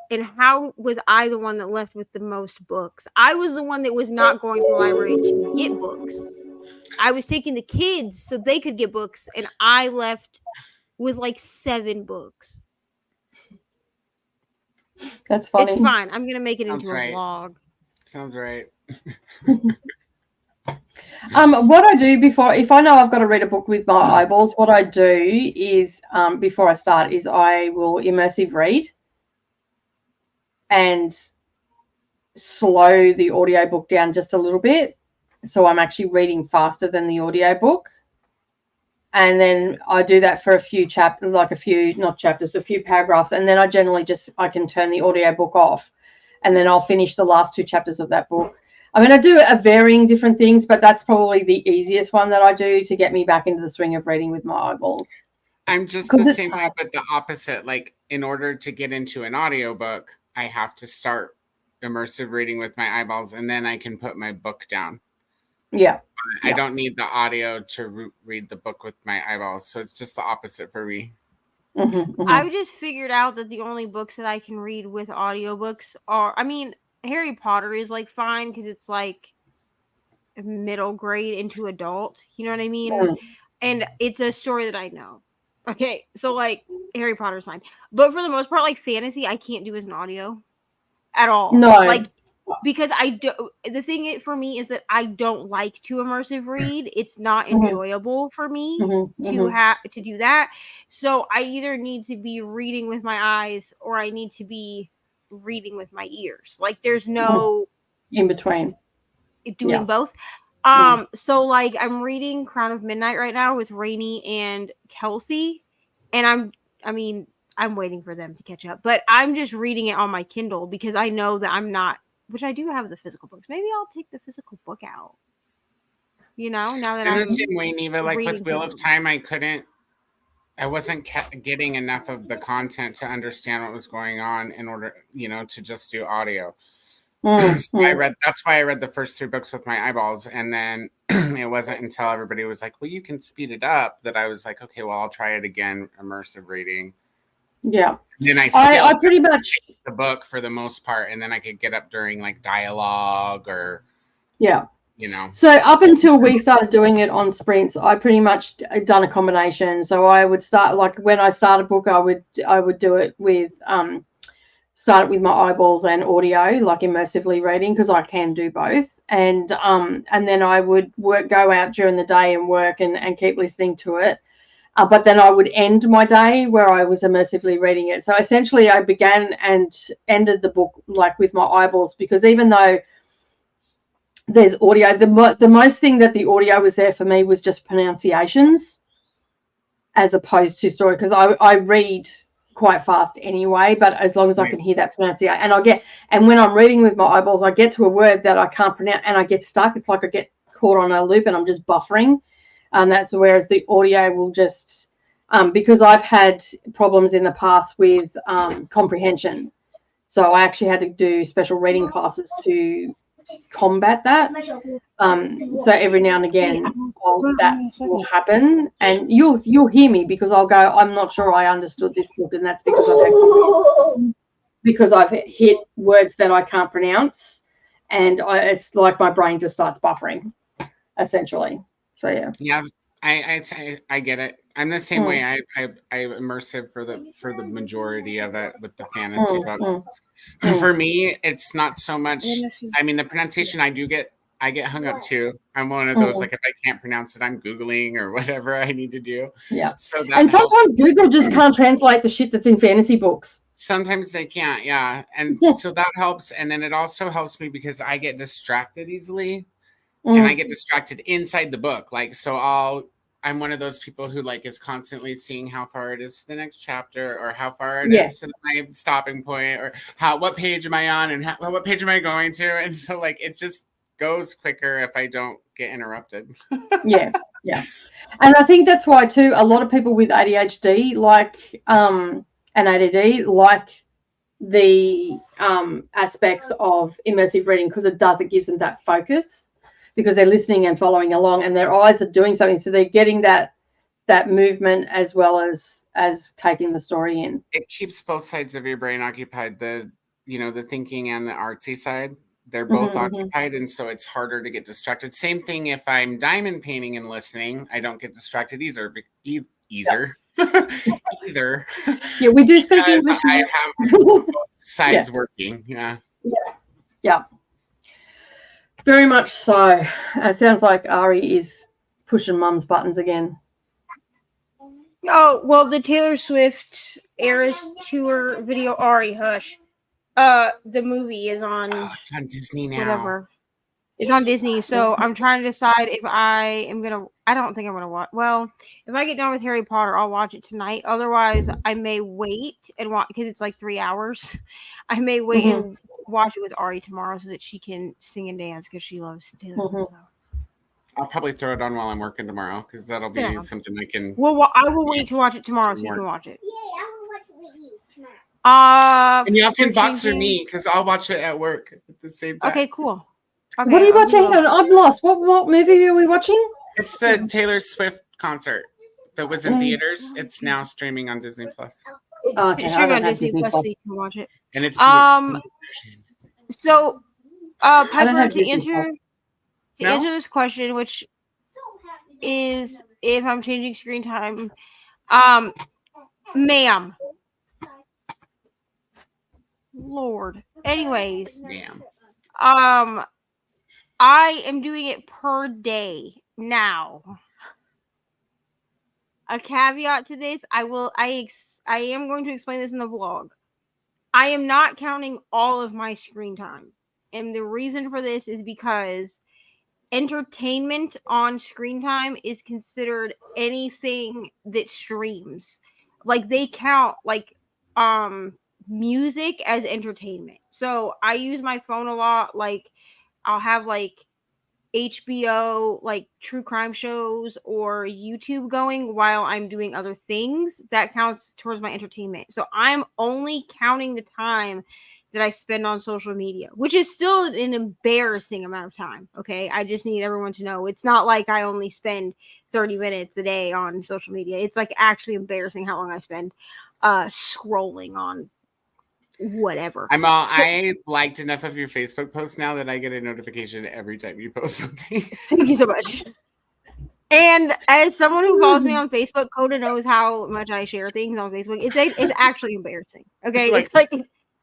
and how was I the one that left with the most books? I was the one that was not going to the library to get books. I was taking the kids so they could get books, and I left with like 7 books. That's funny. It's fine. I'm gonna make it Sounds into a right. vlog. Sounds right. What I do before, if I know I've got to read a book with my eyeballs, what I do is before I start is I will immersive read and slow the audiobook down just a little bit, so I'm actually reading faster than the audiobook. And then I do that for a few chapters, like a few paragraphs, and then I generally I can turn the audiobook off, and then I'll finish the last 2 chapters of that book. I mean, I do a varying different things, but that's probably the easiest one that I do to get me back into the swing of reading with my eyeballs. I'm just the same way, but the opposite. Like, in order to get into an audiobook, I have to start immersive reading with my eyeballs, and then I can put my book down. Yeah. I don't need the audio to read the book with my eyeballs, so it's just the opposite for me. I've just figured out that the only books that I can read with audiobooks are, I mean, Harry Potter is like fine because it's like middle grade into adult, you know what I mean? And it's a story that I know. Okay, so like Harry Potter's fine, but for the most part, like fantasy, I can't do as an audio at all. No, like because the thing for me is that I don't like to immersive read. It's not enjoyable for me to do that. So I either need to be reading with my eyes or I need to be reading with my ears. Like there's no in between doing both. So like I'm reading Crown of Midnight right now with Rainey and Kelsey, and I'm waiting for them to catch up, but I'm just reading it on my Kindle because I know that I'm not, which I do have the physical books. Maybe I'll take the physical book out. You know, now that I'm the same way, Neva, like with Wheel of Time, I wasn't getting enough of the content to understand what was going on in order, to just do audio. So that's why I read the first 3 books with my eyeballs, and then it wasn't until everybody was like, well, you can speed it up, that I was like, okay, well, I'll try it again, immersive reading. Yeah. And then I pretty much the book for the most part, and then I could get up during like dialogue or So up until we started doing it on sprints, I pretty much done a combination. So I would start, like when I start a book, I would do it with start it with my eyeballs and audio, like immersively reading, because I can do both. And then I would go out during the day and work and keep listening to it. But then I would end my day where I was immersively reading it. So essentially I began and ended the book like with my eyeballs, because even though there's audio, the most thing that the audio was there for me was just pronunciations as opposed to story, because I read quite fast anyway, but as long as I can hear that pronunciation, and when I'm reading with my eyeballs, I get to a word that I can't pronounce and I get stuck. It's like I get caught on a loop and I'm just buffering. That's whereas the audio will just, because I've had problems in the past with comprehension. So I actually had to do special reading classes to combat that. So every now and again that will happen, and you'll hear me because I'll go, I'm not sure I understood this book, and that's because I've hit words that I can't pronounce, and it's like my brain just starts buffering, essentially. So yeah, I get it. I'm the same way. I immersive for the majority of it with the fantasy books. For me, it's not so much. I mean, the pronunciation I get hung up too. I'm one of those, like, if I can't pronounce it, I'm Googling or whatever I need to do. Yeah. So and sometimes Google just can't translate the shit that's in fantasy books. Sometimes they can't, yeah. And so that helps. And then it also helps me because I get distracted easily. And I get distracted inside the book. Like, so I'm one of those people who like is constantly seeing how far it is to the next chapter, or how far it is to my stopping point, or what page am I on, and what page am I going to? And so like it just goes quicker if I don't get interrupted. Yeah. And I think that's why too, a lot of people with ADHD and ADD like the aspects of immersive reading, because it gives them that focus. because they're listening and following along, and their eyes are doing something. So they're getting that movement as well as taking the story in. It keeps both sides of your brain occupied. The thinking and the artsy side. They're both occupied, and so it's harder to get distracted. Same thing if I'm diamond painting and listening, I don't get distracted either. Either. Yeah, we do speak English. I have both sides working. Yeah. Very much so. It sounds like Ari is pushing Mum's buttons again. Oh, well, the Taylor Swift Eras Tour video, Ari, hush. The movie is on... Oh, it's on Disney now. Whatever. It's on Disney, so I'm trying to decide if I am going to... I don't think I'm going to watch... Well, if I get done with Harry Potter, I'll watch it tonight. Otherwise, I may wait and watch... Because it's like 3 hours. I may wait and watch it with Ari tomorrow so that she can sing and dance because she loves Taylor Swift. So. I'll probably throw it on while I'm working tomorrow because that'll be something I can... Well, I will wait to watch it tomorrow so you can watch it. Yeah, I will watch it with you tomorrow. And y'all can box for me because I'll watch it at work at the same time. Okay, cool. Okay, what are you watching? I'm lost. What movie are we watching? It's the Taylor Swift concert that was in theaters. It's now streaming on Disney Plus. It's streaming on Disney Plus so you can watch it. And it's the extended version. So, Piper, to answer this question, which is if I'm changing screen time, ma'am. Lord. Anyways, I am doing it per day now. A caveat to this, I am going to explain this in the vlog. I am not counting all of my screen time. And the reason for this is because entertainment on screen time is considered anything that streams. Like they count like music as entertainment. So I use my phone a lot. Like I'll have like HBO, like true crime shows or YouTube going while I'm doing other things. That counts towards my entertainment. So I'm only counting the time that I spend on social media, which is still an embarrassing amount of time. Okay. I just need everyone to know it's not like I only spend 30 minutes a day on social media. It's like actually embarrassing how long I spend scrolling on whatever. I liked enough of your Facebook posts now that I get a notification every time you post something. Thank you so much. And as someone who follows me on Facebook, Coda knows how much I share things on Facebook. It's actually embarrassing. Okay. It's like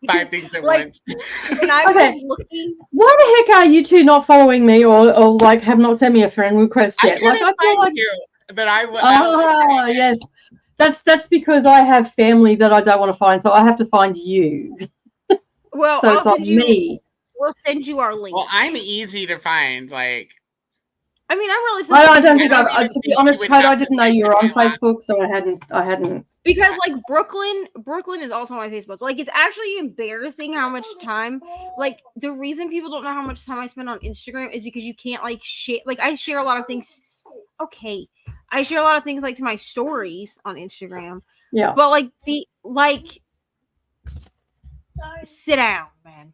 5 things at once. When I was looking, why the heck are you two not following me or like have not sent me a friend request yet? I feel like you, but yes. That's because I have family that I don't want to find, so I have to find you. Well, so it's on me. We'll send you our link. Well, I'm easy to find. Like, I mean, I'm relatively. I don't think to be honest, Code, I didn't know you were on Facebook, so I hadn't. Because like Brooklyn is also on my Facebook. Like it's actually embarrassing how much time. Like the reason people don't know how much time I spend on Instagram is because you can't like share. Like I share a lot of things. Okay, I share a lot of things like to my stories on Instagram. Yeah. But sit down, man.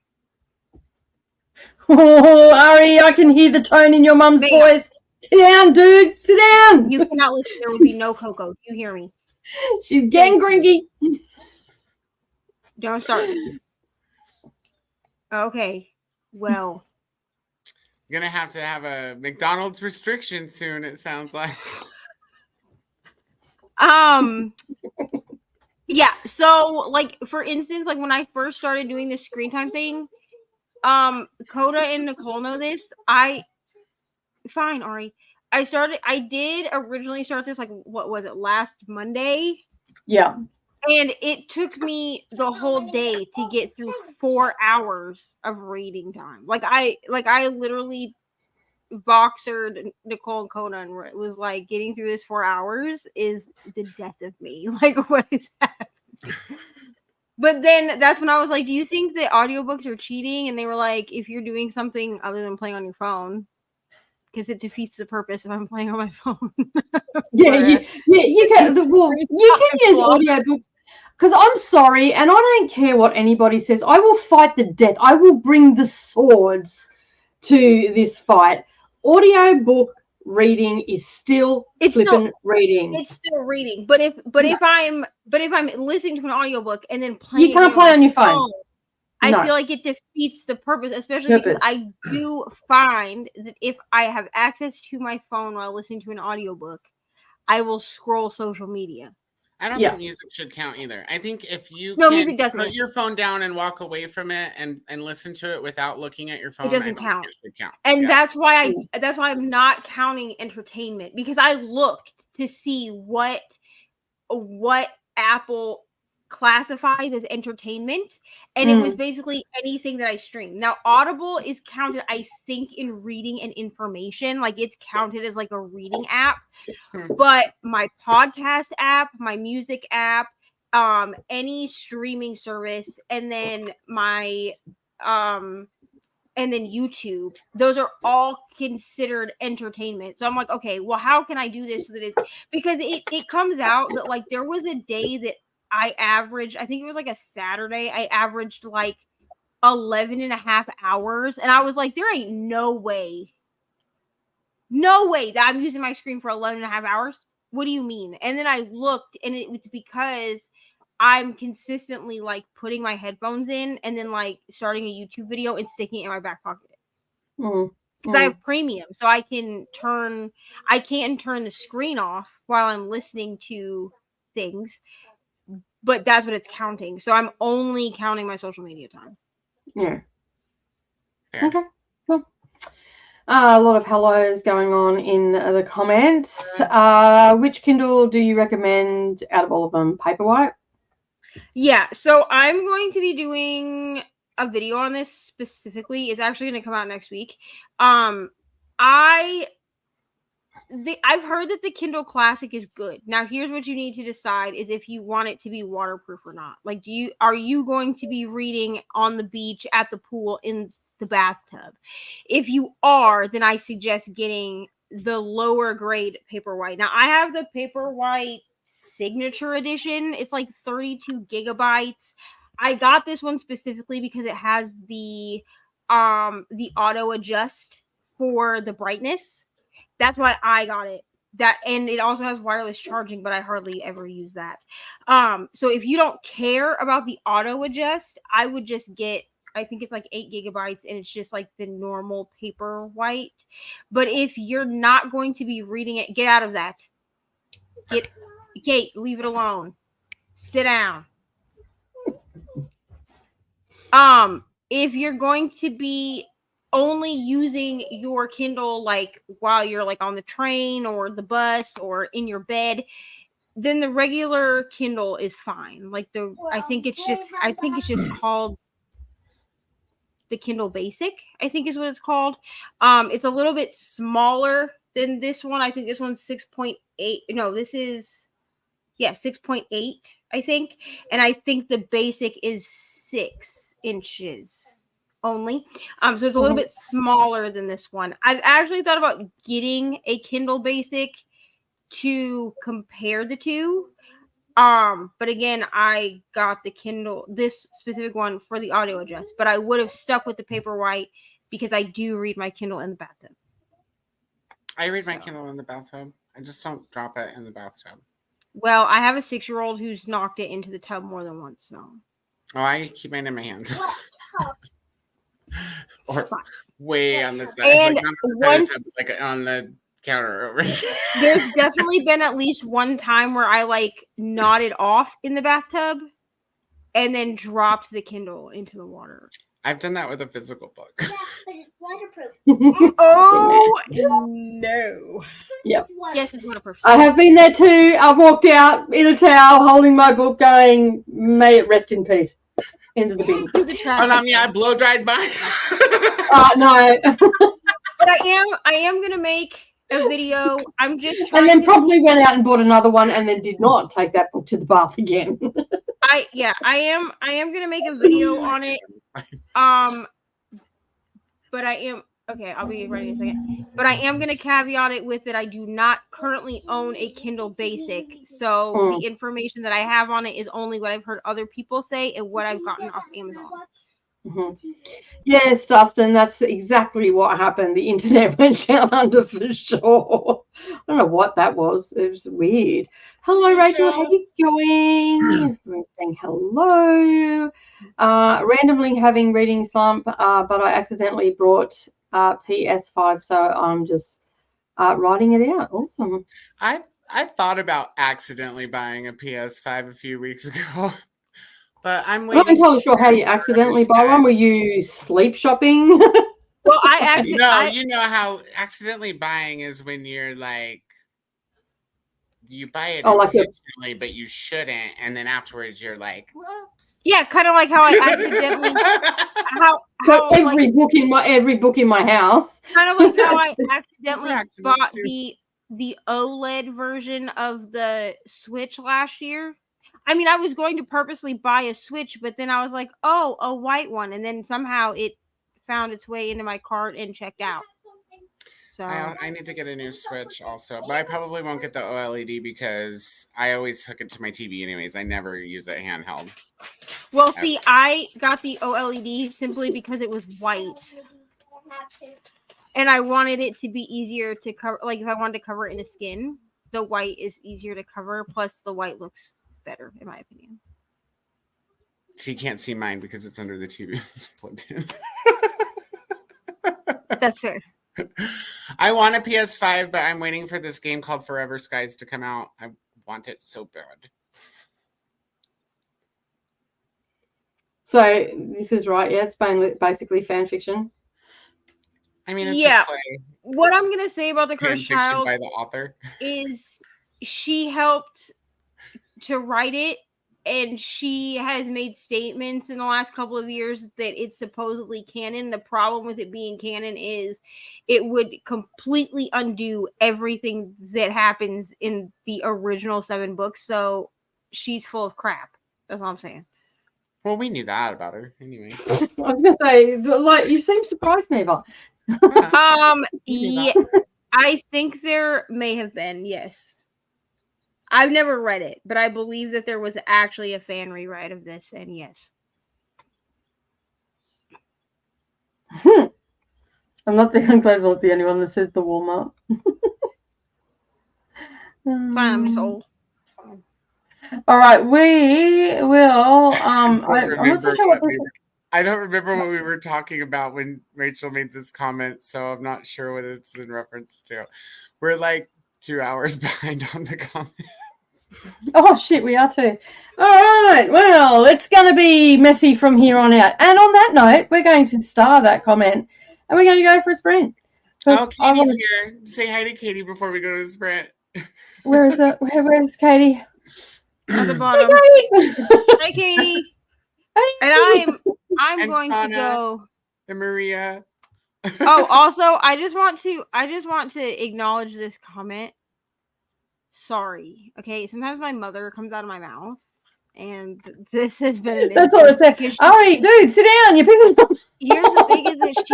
Oh, Ari, I can hear the tone in your mum's voice. Sit down, dude. Sit down. You cannot listen. There will be no Coco. Do you hear me? She's getting gringy. Don't start. Okay. Well. You're going to have a McDonald's restriction soon, it sounds like. Yeah. So, like, for instance, like when I first started doing this screen time thing, Coda and Nicole know this. Fine, Ari. I did originally start this, like, what was it, last Monday? Yeah. And it took me the whole day to get through 4 hours of reading time. Like I literally boxered Nicole and Coda and it was like getting through this 4 hours is the death of me. Like, what is happening? But then that's when I was like, do you think that audiobooks are cheating? And they were like, if you're doing something other than playing on your phone, because it defeats the purpose if I'm playing on my phone. You can use audiobooks. Because I'm sorry, and I don't care what anybody says. I will fight the death. I will bring the swords to this fight. audio book reading is still It's still- flippin' reading. It's still reading, but if I'm listening to an audiobook and then playing, You can't play on your phone. I No. feel like it defeats the purpose, especially because Purpose. I do find that if I have access to my phone while listening to an audiobook, I will scroll social media. I don't Yeah. think music should count either. I think if you No, can music doesn't. put your phone down and walk away from it and listen to it without looking at your phone, doesn't I don't count. think it should count. And Yeah. that's why I'm not counting entertainment, because I looked to see what Apple classifies as entertainment, and it was basically anything that I streamed. Now Audible is counted, I think, in reading and information, like it's counted as like a reading app. But my podcast app, my music app, any streaming service, and then my and then YouTube, those are all considered entertainment. So I'm like, okay, well, how can I do this so that it's, because it comes out that like there was a day that I averaged, I think it was like a Saturday, I averaged like 11 and a half hours. And I was like, there ain't no way that I'm using my screen for 11 and a half hours. What do you mean? And then I looked, and it was because I'm consistently like putting my headphones in and then like starting a YouTube video and sticking it in my back pocket. Because I have premium, so I can't turn the screen off while I'm listening to things, but that's what it's counting. So I'm only counting my social media time. Yeah. Fair. Okay. Well, a lot of hellos going on in the comments. Which Kindle do you recommend out of all of them? Paperwhite? Yeah, so I'm going to be doing a video on this specifically. It's actually going to come out next week. I've heard that the Kindle Classic is good. Now, here's what you need to decide is if you want it to be waterproof or not. Like, are you going to be reading on the beach, at the pool, in the bathtub? If you are, then I suggest getting the lower grade Paperwhite. Now, I have the Paperwhite Signature Edition. It's like 32 gigabytes. I got this one specifically because it has the auto adjust for the brightness. That's why I got it. And it also has wireless charging, but I hardly ever use that. So if you don't care about the auto adjust, I would just get, I think it's like 8 gigabytes, and it's just like the normal Paperwhite. But if you're not going to be reading it, get out of that. Kate, leave it alone. Sit down. If you're going to be only using your Kindle like while you're like on the train or the bus or in your bed, then the regular Kindle is fine. Like I think it's just called the Kindle Basic, I think is what it's called. It's a little bit smaller than this one. I think this one's 6.8. No, this is 6.8, I think. And I think the Basic is 6 inches only. So it's a little bit smaller than this one. I've actually thought about getting a Kindle Basic to compare the two. But again, I got the Kindle, this specific one, for the audio adjust, but I would have stuck with the Paperwhite because I do read my Kindle in the bathtub. I read my Kindle in the bathtub. I just don't drop it in the bathtub. Well, I have a 6-year-old who's knocked it into the tub more than once, so. Oh, I keep mine in my hands. Or way on the side. And like once, like on the counter over here. There's definitely been at least one time where I like nodded off in the bathtub and then dropped the Kindle into the water. I've done that with a physical book. Yeah, but it's waterproof. Oh no. Yep. Yes, it's waterproof. I have been there too. I've walked out in a towel holding my book going, may it rest in peace. Into the bin. I blow dried mine. No. But I am gonna make a video. I'm just trying and then probably went out and bought another one and then did not take that book to the bath again. I am gonna make a video on it. But I am okay, I'll be ready in a second. But I am gonna caveat it with that I do not currently own a Kindle Basic. So the information that I have on it is only what I've heard other people say and what I've gotten off Amazon. Mhm. Yes, Dustin, that's exactly what happened. The internet went down under for sure. I don't know what that was. It was weird. Hello, Hey, Rachel. How Joe. you going? Everyone's saying hello. Randomly having reading slump, but I accidentally brought PS5, so I'm just writing it out. Awesome. I thought about accidentally buying a PS5 a few weeks ago, but I'm I'm not waiting. entirely sure how you accidentally buy one. Were you sleep shopping? Well, I actually, No, you know how accidentally buying is when you're like, you buy it Oh, like a intentionally, but you shouldn't, and then afterwards you're like, whoops. yeah, kind of like how I accidentally so how like every book in my house. kind of like how I Those are accidentally accidents bought too. the OLED version of the Switch last year. I mean, I was going to purposely buy a Switch, but then I was like, "Oh, a white one," and then somehow it found its way into my cart and checked out. So I need to get a new Switch also, but I probably won't get the OLED because I always hook it to my TV anyways. I never use it handheld. well, see, I got the OLED simply because it was white. And I wanted it to be easier to cover. Like if I wanted to cover it in a skin, the white is easier to cover. Plus, the white looks better, in my opinion. So you can't see mine because it's under the TV plugged in. That's fair. I want a PS5, but I'm waiting for this game called Forever Skies to come out. I want it so bad. So this is right. Yeah, it's basically fan fiction. I mean, it's Yeah. a play. What I'm gonna say about the Fan Cursed fiction Child by the author. is she helped to write it, and she has made statements in the last couple of years that it's supposedly canon. The problem with it being canon is it would completely undo everything that happens in the original 7 books. So she's full of crap. That's all I'm saying. Well, we knew that about her anyway. I was gonna say, like, you seem surprised, Neva. Yeah, I think there may have been, yes. I've never read it, but I believe that there was actually a fan rewrite of this, and yes. I'm not the only one that says the Walmart. It's fine, I'm just old. It's fine. All right, we will. I'm not so sure what this is. I don't remember what we were talking about when Rachel made this comment, so I'm not sure what it's in reference to. We're like 2 hours behind on the comment. Oh shit, we are too. All right, well, it's going to be messy from here on out. And on that note, we're going to star that comment, and we're going to go for a sprint. Oh, Katie's here. Say hi to Katie before we go to the sprint. Where is it? Where's Katie? At the bottom. Hi, Katie. And I'm And going to Shauna. go. The Maria. Oh, also, I just want to acknowledge this comment. Sorry. Okay, sometimes my mother comes out of my mouth, and this has been an That's all it said. All right, dude, sit down. You're pissing. Here's the thing: is that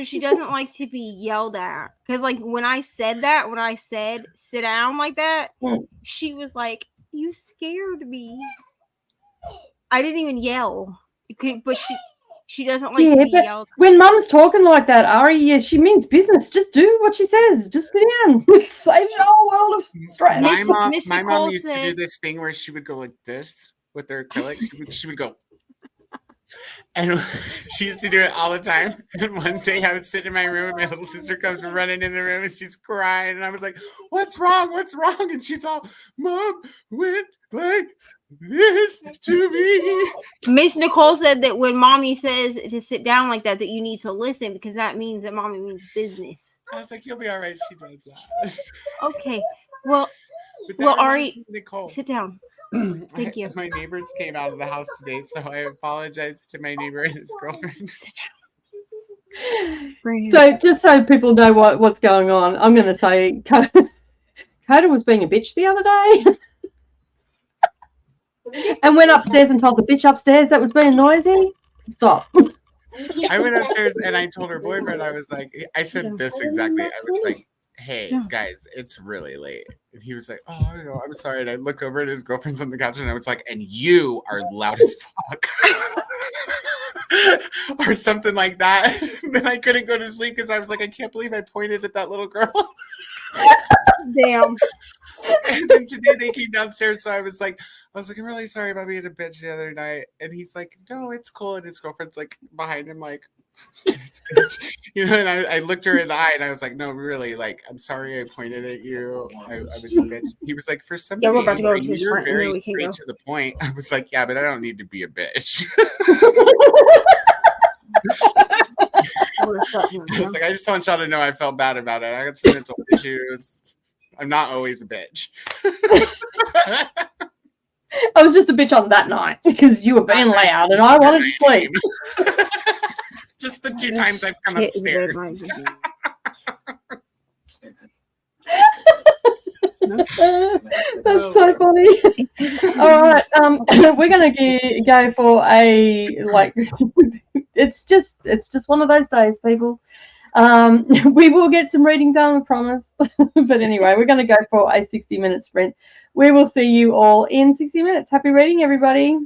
she doesn't like to be yelled at. Because like when I said sit down like that, she was like, "You scared me." I didn't even yell, but she doesn't like to be yelled at. When Mum's talking like that, Ari, she means business. Just do what she says. Just sit down. It saves your whole world of stress. My mom used to do this thing where she would go like this with her acrylic. She would go. And she used to do it all the time. And one day I was sitting in my room and my little sister comes running in the room and she's crying. And I was like, what's wrong? What's wrong? And she's all, Mom went like this to me. Miss Nicole said that when mommy says to sit down like that you need to listen because that means that mommy means business. I was like, you'll be all right. She does that. Okay. Well, Ari, Nicole, sit down. Thank you. My neighbors came out of the house today, so I apologize to my neighbor and his girlfriend. Sit down. So, just so people know what's going on, I'm going to say Coda was being a bitch the other day. And went upstairs and told the bitch upstairs that was being noisy. Stop. I went upstairs and I told her boyfriend, I was like, I said this exactly. I was like, hey, guys, it's really late. And he was like, oh, no, I'm sorry. And I look over at his girlfriend's on the couch and I was like, and you are loud as fuck. or something like that. Then I couldn't go to sleep because I was like, I can't believe I pointed at that little girl. Damn. And then today they came downstairs, so I was like, I'm really sorry about being a bitch the other night. And he's like, no, it's cool. And his girlfriend's like behind him, like, you know. And I looked her in the eye, and I was like, no, really, like, I'm sorry I pointed at you. I was a bitch. He was like, for somebody, we're about to go to his you're front, and then very we can straight go. to the point. I was like, yeah, but I don't need to be a bitch. I was like, I just want y'all to know I felt bad about it. I got some mental issues. I'm not always a bitch. I was just a bitch on that night because you were being loud and I wanted to sleep. Just the 2 times I've come upstairs. That's so funny. All right, we're gonna go for a like. It's just one of those days, people. We will get some reading done, I promise. But anyway, we're going to go for a 60-minute sprint. We will see you all in 60 minutes. Happy reading, everybody.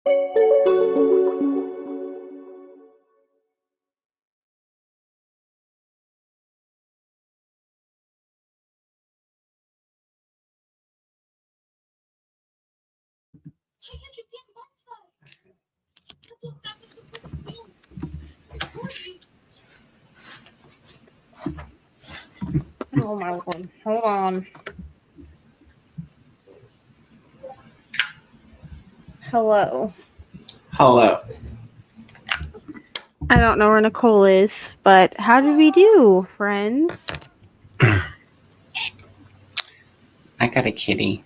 Oh my lord. Hold on. Hello. Hello. I don't know where Nicole is, but how did we do, friends? I got a kitty.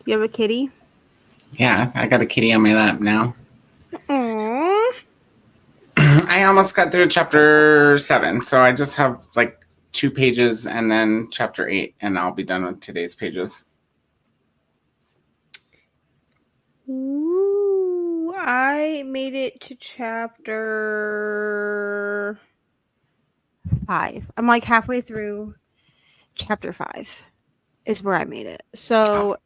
You have a kitty? Yeah, I got a kitty on my lap now. Aww. I almost got through chapter 7, so I just have like 2 pages and then chapter 8, and I'll be done with today's pages. Ooh, I made it to chapter 5. I'm like halfway through chapter 5 is where I made it. So,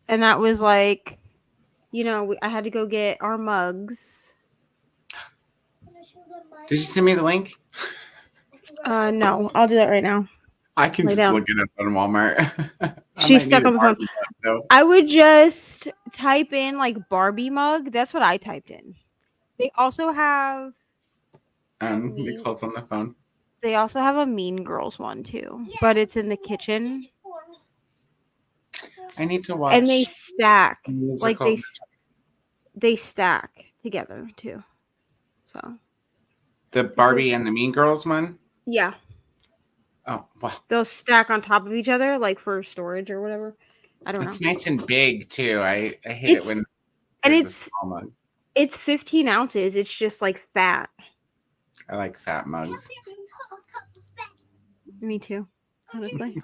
and that was like, you know, I had to go get our mugs. Did you send me the link? No, I'll do that right now. I can Lay just down. look it up on Walmart. She's stuck on the phone. I would just type in like Barbie mug. That's what I typed in. They also have Nicole's on the phone. They also have a Mean Girls one too, but it's in the kitchen. I need to watch. And they stack, like musical. they stack together too. So The Barbie and the Mean Girls one? yeah, Oh, wow. they'll stack on top of each other, like for storage or whatever. I don't know. It's nice and big too. I hate it when and there's it's a small mug. It's 15 ounces. It's just like fat. I like fat mugs. Me too, honestly.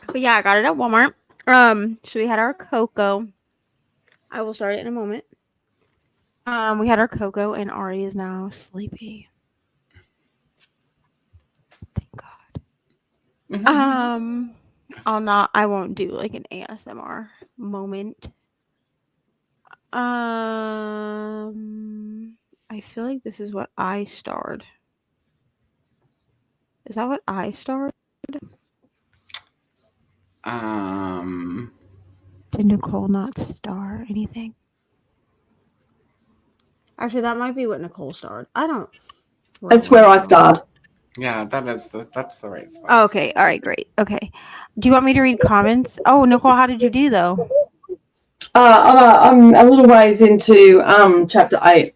But yeah, I got it at Walmart. So we had our cocoa. I will start it in a moment. We had our cocoa, and Ari is now sleepy. Thank God. I won't do like an ASMR moment. I feel like this is what I starred. Is that what I starred? Did Nicole not star anything? Actually, that might be what Nicole starred. I don't. That's where I starred. Yeah, that's the right spot. Oh, okay. All right. Great. Okay. Do you want me to read comments? Oh, Nicole, how did you do though? I'm a little ways into chapter 8.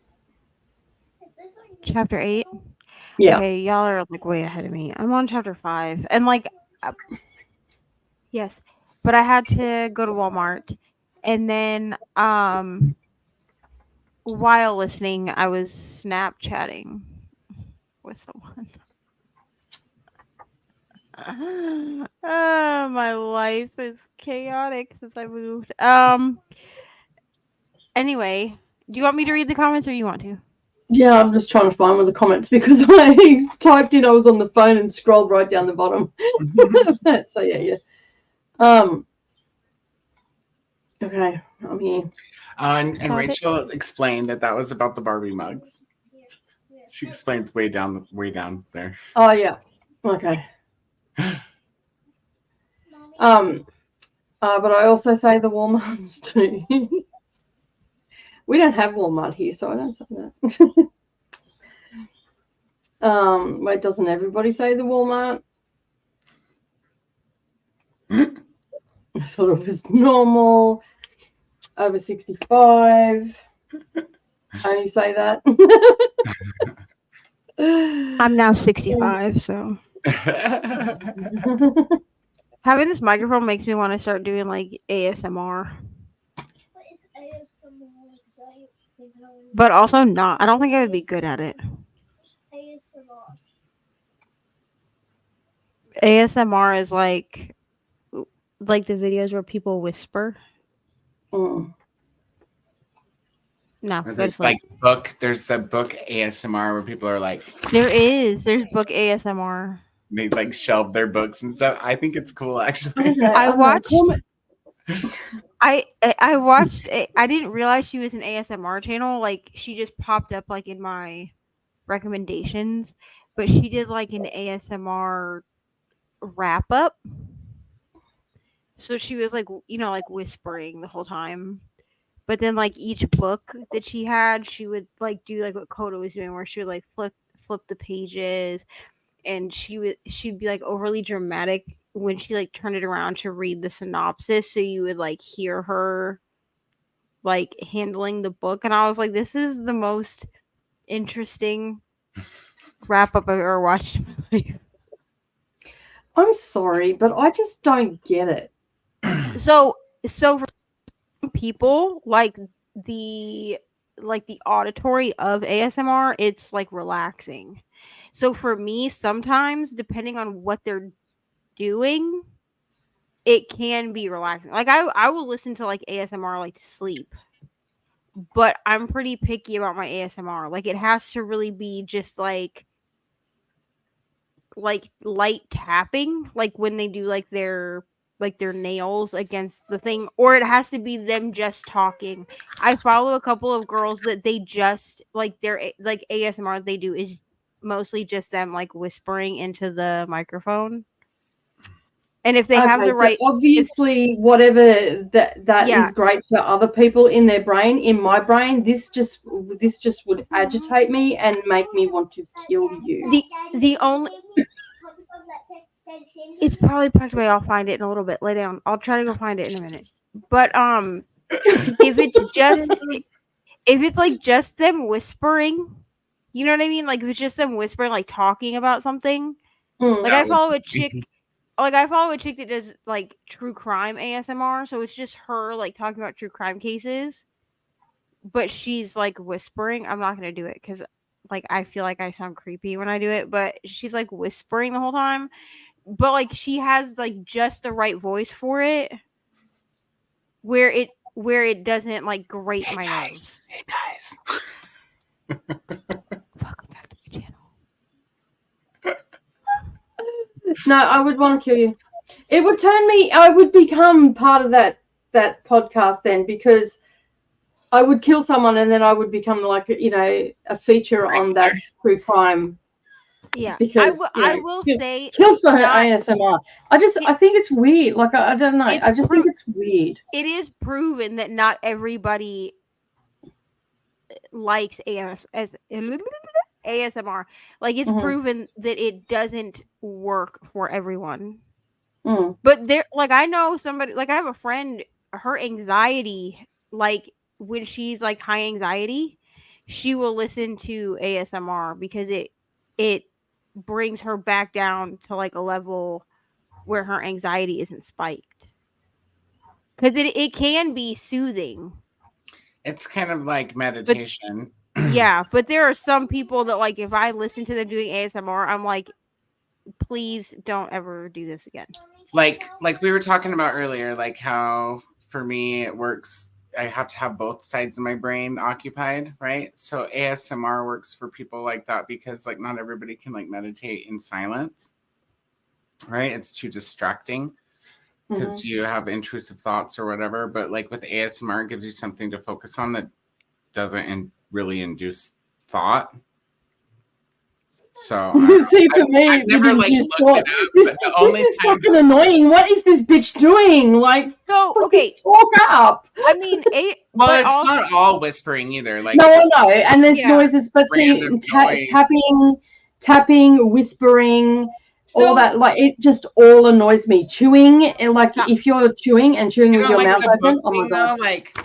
Chapter 8. Yeah. Okay, y'all are like way ahead of me. I'm on chapter 5, and like, yes, but I had to go to Walmart, and then while listening, I was Snapchatting with someone. My life is chaotic since I moved. Anyway, do you want me to read the comments or you want to? Yeah, I'm just trying to find one of the comments because I typed in I was on the phone and scrolled right down the bottom. So yeah. Okay, I'm here. And Rachel explained that was about the Barbie mugs. She explains way down there. Oh yeah. Okay. But I also say the Walmarts too. We don't have Walmart here, so I don't say that. Wait, doesn't everybody say the Walmart? I thought it was normal. Over 65. Only say that. I'm now 65, so having this microphone makes me want to start doing like ASMR. But also not. I don't think I would be good at it. ASMR is like the videos where people whisper. Mm. No, Or go to there's sleep. there's a book ASMR where people are like, There's book ASMR. they like shelve their books and stuff. I think it's cool, I actually. don't know. I don't know. watched. Comment- I watched. I didn't realize she was an ASMR channel. Like she just popped up like in my recommendations, but she did like an ASMR wrap up. So she was like, like whispering the whole time. But then like each book that she had, she would like do like what Coda was doing, where she would like flip the pages, and she'd be like overly dramatic when she like turned it around to read the synopsis, so you would like hear her like handling the book. And I was like, this is the most interesting wrap up I've ever watched in my life. I'm sorry, but I just don't get it. So for some people, like the auditory of ASMR, it's like relaxing. So for me, sometimes depending on what they're doing, it can be relaxing. Like I will listen to like ASMR like to sleep, but I'm pretty picky about my ASMR. Like it has to really be just like light tapping, like when they do like their nails against the thing, or it has to be them just talking. I follow a couple of girls that they just like their like ASMR they do is mostly just them like whispering into the microphone. And if they have the so right, obviously, whatever that Yeah. is great for other people in their brain, in my brain, this just would agitate me and make me want to kill you. the only it's probably packed away. I'll find it in a little bit. Lay down. I'll try to go find it in a minute. But if it's like just them whispering, you know what I mean? Like if it's just them whispering, like talking about something. Mm. Like I follow a chick that does like true crime ASMR, so it's just her like talking about true crime cases, but she's like whispering. I'm not gonna do it because like I feel like I sound creepy when I do it, but she's like whispering the whole time. But like she has like just the right voice for it, where it doesn't like grate my nose. Hey guys. Welcome back to my channel. No, I would want to kill you. It would turn me. I would become part of that podcast then, because I would kill someone and then I would become like a feature on that true crime. Yeah, Because I will say killed for her ASMR. I think it's weird. Like I don't know. I just think it's weird. It is proven that not everybody likes ASMR. Like it's proven that it doesn't work for everyone. But there, like I know somebody, like I have a friend, her anxiety, like when she's like high anxiety, she will listen to ASMR because it brings her back down to like a level where her anxiety isn't spiked. Because it can be soothing. It's kind of like meditation. Yeah, but there are some people that like if I listen to them doing ASMR, I'm like, please don't ever do this again. Like we were talking about earlier, like how for me it works. I have to have both sides of my brain occupied, right? So ASMR works for people like that because like not everybody can like meditate in silence, right? It's too distracting because you have intrusive thoughts or whatever. But like with ASMR, it gives you something to focus on that doesn't really induce thought. So see, for me, I've never like looked it up. This is fucking annoying. What is this bitch doing? Like, so okay, talk up. I mean, well, it's also not all whispering either. Like, no, and there's noises, but see, tapping, whispering, all that, like it just all annoys me. Chewing, like if you're chewing with your mouth open, oh my god, like.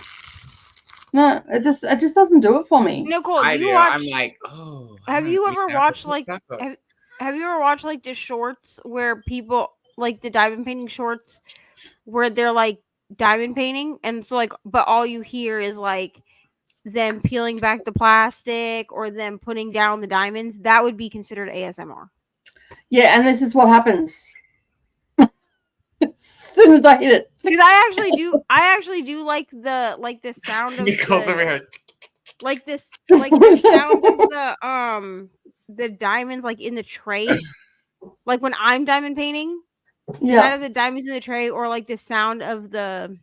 No, it just doesn't do it for me. Nicole, I'm like, oh. Have you ever watched like have you ever watched like the shorts where people like the diamond painting shorts where they're like diamond painting and so like but all you hear is like them peeling back the plastic or them putting down the diamonds? That would be considered ASMR. Yeah, and this is what happens. As soon as I hit it. Because I actually do like the sound of Nicole's over here. like the sound of the diamonds like in the tray. Like when I'm diamond painting, the Yeah. sound of the diamonds in the tray, or like the sound of the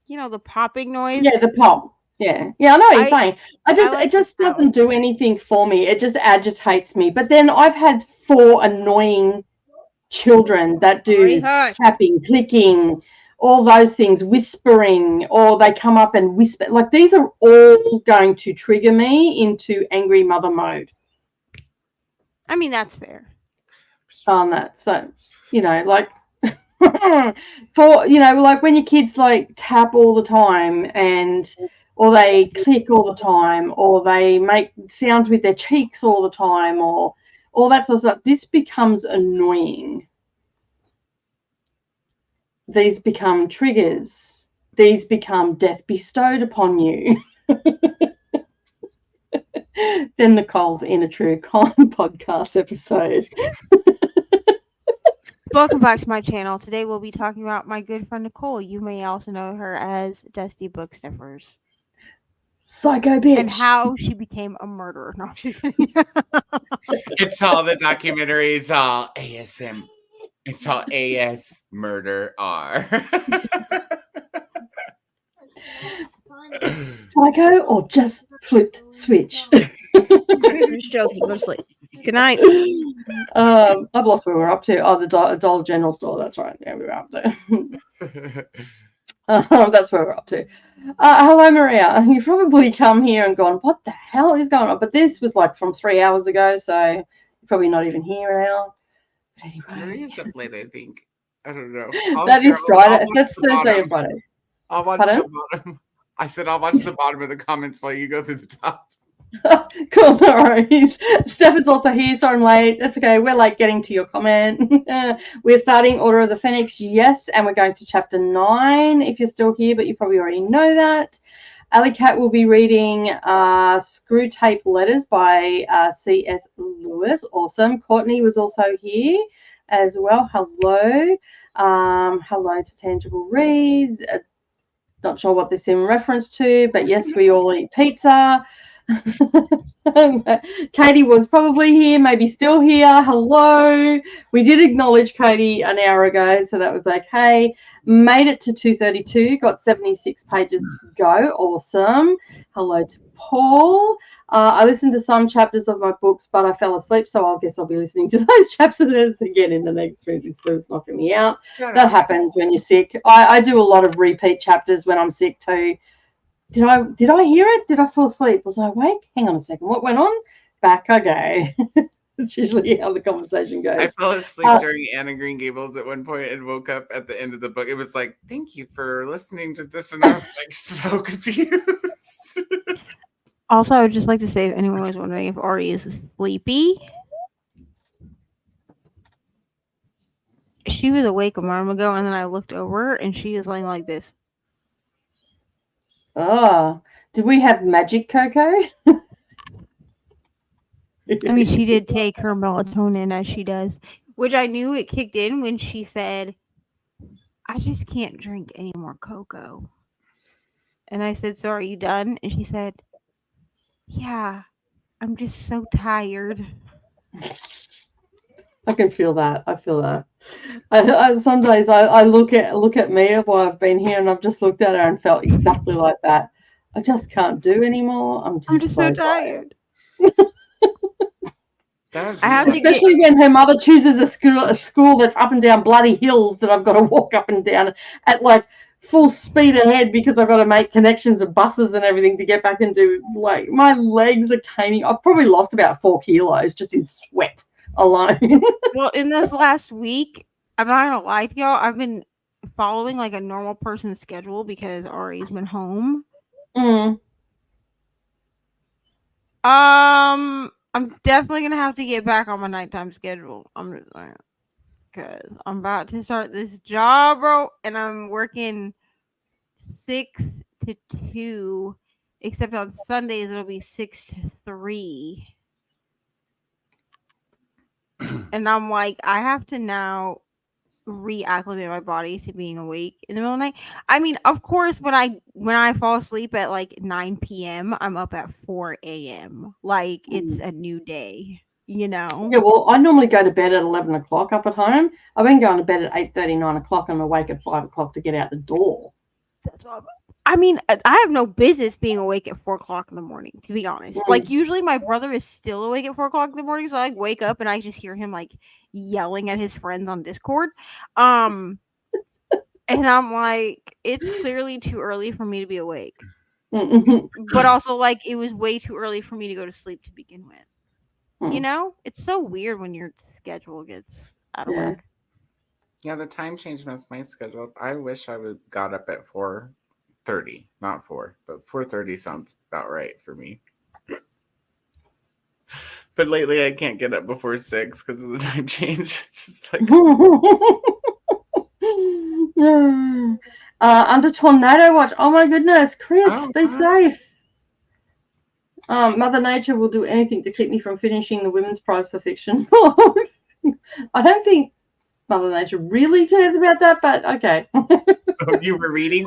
the popping noise. Yeah, the pop. Yeah. Yeah, I know what you're saying. like It just the sound. doesn't do anything for me. It just agitates me. But then I've had 4 annoying children that do Hush. tapping, clicking, all those things, whispering, or they come up and whisper. Like these are all going to trigger me into angry mother mode I mean, that's fair. on that. So, like for like when your kids like tap all the time or they click all the time, or they make sounds with their cheeks all the time, or all that sort of stuff, this becomes annoying. These become triggers. These become death bestowed upon you. Then Nicole's in a True Crime podcast episode. Welcome back to my channel. Today we'll be talking about my good friend Nicole. You may also know her as Dusty Book Sniffers. Psycho bitch. And how she became a murderer. No, It's all the documentaries, all ASM. It's all AS murder R. Psycho or just flipped switch. I'm just joking. Go to sleep. Good night. I've lost where we're up to. Oh, the Dollar General store. That's right. Yeah, we were up there. That's where we're up to. Hello, Maria. You've probably come here and gone, what the hell is going on? But this was like from 3 hours ago, so you're probably not even here now. But anyway. Maria's up late, I think. I don't know. That is Friday. That's Thursday and Friday. I'll watch Pardon? the bottom. I said I'll watch the bottom of the comments while you go through the top. Cool, no worries. Steph is also here, so I'm late. That's okay. We're late getting to your comment. We're starting Order of the Phoenix, yes, and we're going to chapter 9 if you're still here, but you probably already know that. Ali Cat will be reading Screw Tape Letters by C.S. Lewis. Awesome. Courtney was also here as well. Hello. Hello to Tangible Reads. Not sure what this is in reference to, but yes, we all eat pizza. Katie was probably here, maybe still here. Hello. We did acknowledge Katie an hour ago, so that was okay. Made it to 232, got 76 pages to go. Awesome. Hello to Paul. I listened to some chapters of my books, but I fell asleep, so I guess I'll be listening to those chapters again in the next week. This was knocking me out. That happens when you're sick. I do a lot of repeat chapters when I'm sick too. Did I hear it? Did I fall asleep? Was I awake? Hang on a second. What went on? Back I go. It's usually how the conversation goes. I fell asleep during Anne of Green Gables at one point and woke up at the end of the book. It was like, thank you for listening to this. And I was like so confused. Also, I would just like to say if anyone was wondering if Ari is sleepy, she was awake a moment ago, and then I looked over and she is laying like this. Oh, did we have magic cocoa? I mean, she did take her melatonin as she does, which I knew it kicked in when she said, I just can't drink any more cocoa. And I said, so are you done? And she said, yeah, I'm just so tired. I can feel that. I feel that. Some days I look at me while I've been here, and I've just looked at her and felt exactly like that. I just can't do anymore. I'm just so tired. Especially when her mother chooses a school that's up and down bloody hills that I've got to walk up and down at like full speed ahead because I've got to make connections of buses and everything to get back and do, like, my legs are caning. I've probably lost about 4 kilos just in sweat alone. Well, in this last week, I'm not gonna lie to y'all, I've been following like a normal person's schedule because Ari's been home. I'm definitely gonna have to get back on my nighttime schedule. I'm just like, because I'm about to start this job, bro, and I'm working 6 to 2, except on Sundays it'll be 6 to 3. And I'm like, I have to now reacclimate my body to being awake in the middle of the night. I mean, of course, when I fall asleep at like 9 p.m., I'm up at 4 a.m. Like it's a new day, you know? Yeah, well, I normally go to bed at 11 o'clock up at home. I've been going to bed at 8:30, 9 o'clock, and I'm awake at 5 o'clock to get out the door. That's what I mean, I have no business being awake at 4 o'clock in the morning, to be honest. Like, usually my brother is still awake at 4 o'clock in the morning, so I like, wake up and I just hear him like yelling at his friends on Discord. And I'm like, it's clearly too early for me to be awake. But also, like, it was way too early for me to go to sleep to begin with. You know? It's so weird when your schedule gets out of whack. Yeah, the time change messed my schedule up. I wish I would got up at 4:30, not 4, but 4:30 sounds about right for me. But lately I can't get up before 6 because of the time change. It's just like under tornado watch. Oh my goodness, Chris, be safe. Mother Nature will do anything to keep me from finishing the Women's Prize for Fiction. I don't think Mother Nature really cares about that, but okay. You were reading?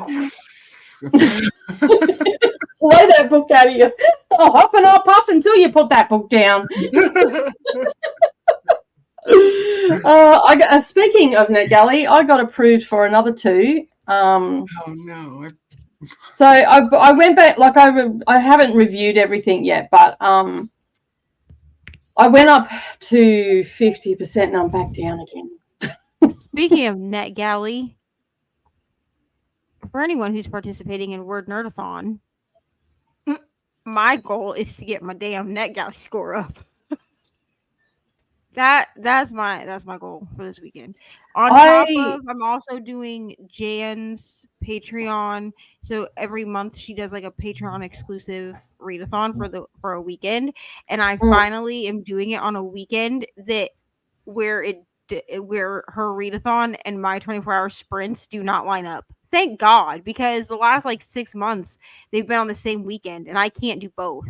Blow that book out of you. I'll hop and I'll puff until you put that book down. Speaking of NetGalley, I got approved for another 2. Oh no. So I went back, like I haven't reviewed everything yet, but I went up to 50% and I'm back down again. Speaking of NetGalley, for anyone who's participating in Word Nerdathon, my goal is to get my damn NetGalley score up. That's my goal for this weekend. On top of, I'm also doing Jan's Patreon. So every month she does like a Patreon exclusive readathon for a weekend, and I finally am doing it on a weekend where her readathon and my 24-hour sprints do not line up. Thank God, because the last like 6 months they've been on the same weekend, and I can't do both.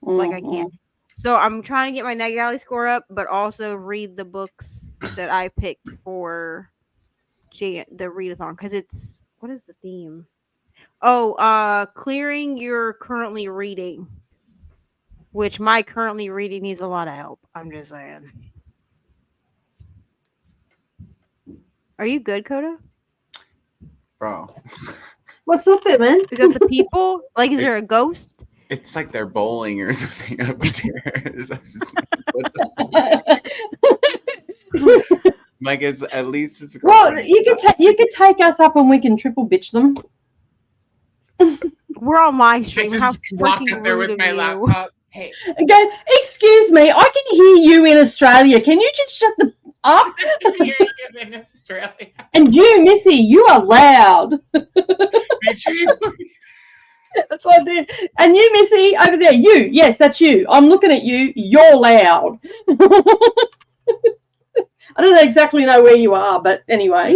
Like I can't. So I'm trying to get my NetGalley score up, but also read the books that I picked for the readathon, because it's, what is the theme? Oh, clearing your currently reading, which my currently reading needs a lot of help. I'm just saying. Are you good, Coda? Bro. What's up there, man? Is that the people? Like, is there a ghost? It's like they're bowling or something upstairs. Like, it's at least it's. Well, you could take us up and we can triple bitch them. We're on live stream. I just walk up there with my laptop. Hey, go. Excuse me, I can hear you in Australia. Can you just shut the up? I can hear you in Australia. And you, Missy, you are loud. That's what I did. And you, Missy, over there, you. Yes, that's you. I'm looking at you. You're loud. I don't exactly know where you are, but anyway.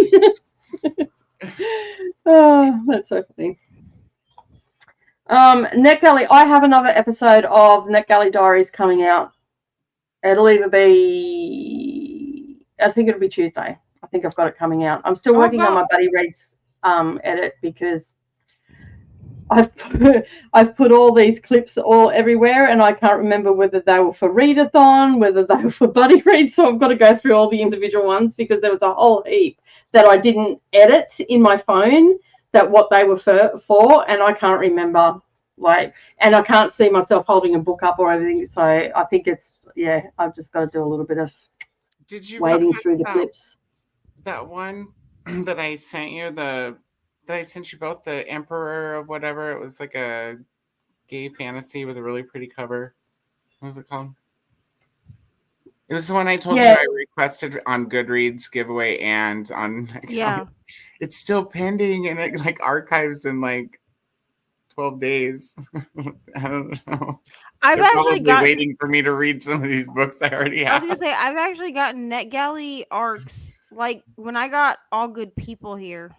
Oh, that's so funny. NetGalley, I have another episode of NetGalley Diaries coming out. It'll either be, I think it'll be Tuesday. I think I've got it coming out. I'm still working on my Buddy Reads edit, because I've put all these clips all everywhere, and I can't remember whether they were for Readathon, whether they were for Buddy Reads. So I've got to go through all the individual ones, because there was a whole heap that I didn't edit in my phone, that what they were for, and I can't remember. And I can't see myself holding a book up or anything. So I think it's, I've just got to do a little bit of wading through the clips. That one that I sent you, that I sent you both, the Emperor of whatever. It was like a gay fantasy with a really pretty cover. What was it called? It was the one I told you I requested on Goodreads giveaway and on. It's still pending, and it like archives in like 12 days. I don't know. I've actually got waiting for me to read some of these books I already have. I was gonna say, I've actually gotten NetGalley arcs. Like when I got All Good People here.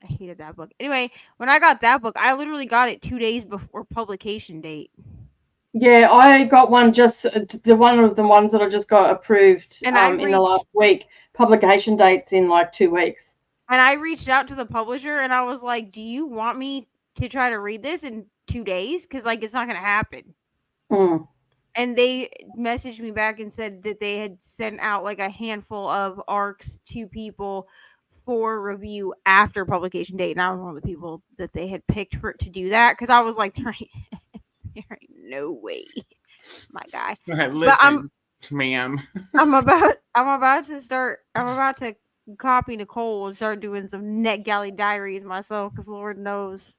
I hated that book. Anyway, when I got that book, I literally got it 2 days before publication date. Yeah, I got one just the one of the ones that I just got approved And I in the reached- last week. Publication dates in like 2 weeks. And I reached out to the publisher and I was like, "Do you want me to try to read this in 2 days? Because like it's not going to happen." Mm. And they messaged me back and said that they had sent out like a handful of arcs to people for review after publication date. And I was one of the people that they had picked for to do that because I was like, there ain't no way, my guy. Listen, ma'am. I'm about to copy Nicole and start doing some NetGalley diaries myself because Lord knows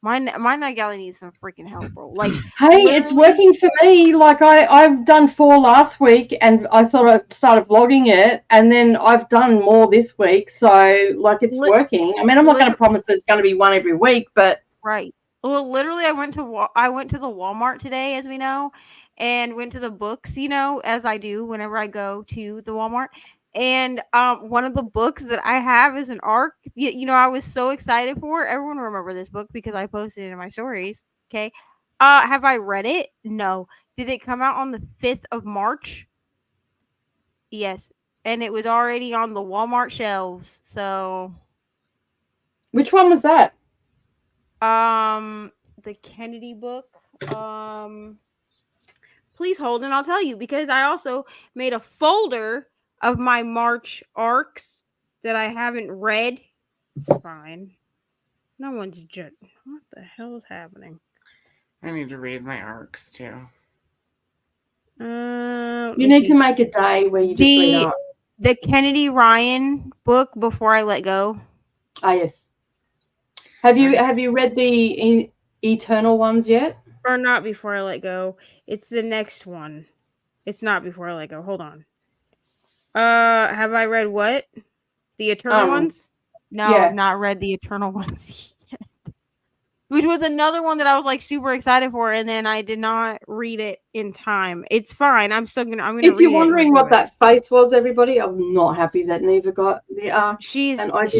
my NetGalley needs some freaking help, bro. Like, Hey, it's working for me. Like I've done 4 last week, and I sort of started vlogging it, and then I've done more this week. So like it's working. I mean, I'm not going to promise there's going to be one every week, but right. Well, literally, I went to the Walmart today, as we know, and went to the books, as I do whenever I go to the Walmart. And one of the books that I have is an arc. I was so excited for. Everyone remember this book because I posted it in my stories. Okay. Have I read it? No. Did it come out on the 5th of March? Yes. And it was already on the Walmart shelves. So which one was that? The Kennedy book. Please hold and I'll tell you because I also made a folder of my March arcs that I haven't read. It's fine. No one's judging. What the hell is happening? I need to read my arcs too. You need to make a day where you just read arcs. The Kennedy Ryan book, Before I Let Go. Ah, yes. Have you read the Eternal ones yet? Or not Before I Let Go. It's the next one. It's not Before I Let Go. Hold on. Have I read what? The Eternal ones? No, yeah. I've not read the Eternal ones yet. Which was another one that I was like super excited for, and then I did not read it in time. It's fine. I'm gonna read it. If you're wondering what that face was, everybody, I'm not happy that Neva got the arc. She's not.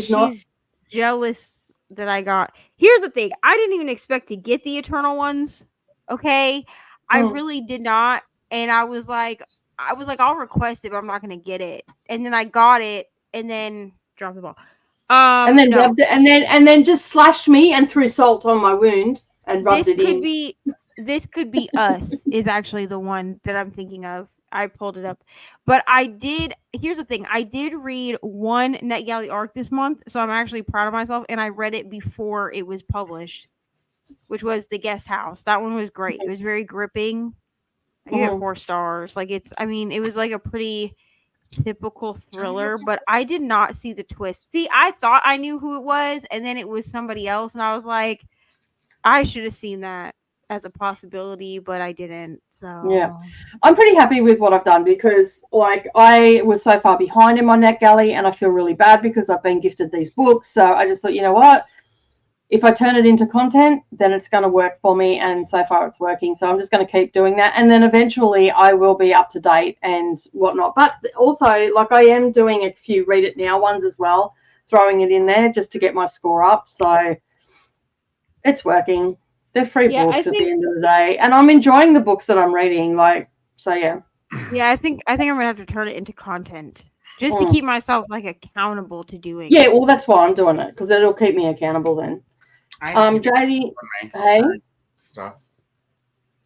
Jealous that I got. Here's the thing. I didn't even expect to get the Eternal ones. Okay. I really did not. And I was like, I'll request it, but I'm not gonna get it. And then I got it and then dropped the ball. And then rubbed it and then just slashed me and threw salt on my wound and rubbed it in. This could be Us is actually the one that I'm thinking of. I pulled it up. But here's the thing. I did read one NetGalley arc this month, so I'm actually proud of myself. And I read it before it was published, which was The Guest House. That one was great. It was very gripping. I gave it 4 stars. It was like a pretty typical thriller, but I did not see the twist. See, I thought I knew who it was, and then it was somebody else, and I was like, I should have seen that as a possibility, but I didn't. So yeah, I'm pretty happy with what I've done because I was so far behind in my NetGalley, and I feel really bad because I've been gifted these books. So I just thought, you know what? If I turn it into content, then it's going to work for me. And so far it's working. So I'm just going to keep doing that. And then eventually I will be up to date and whatnot. But also, I am doing a few Read It Now ones as well, throwing it in there just to get my score up. So it's working. They're free books at the end of the day. And I'm enjoying the books that I'm reading. Yeah. Yeah, I think I'm going to have to turn it into content. Just to keep myself accountable to doing it. Yeah, well, that's why I'm doing it, because it'll keep me accountable then. JD, hey? Stuff.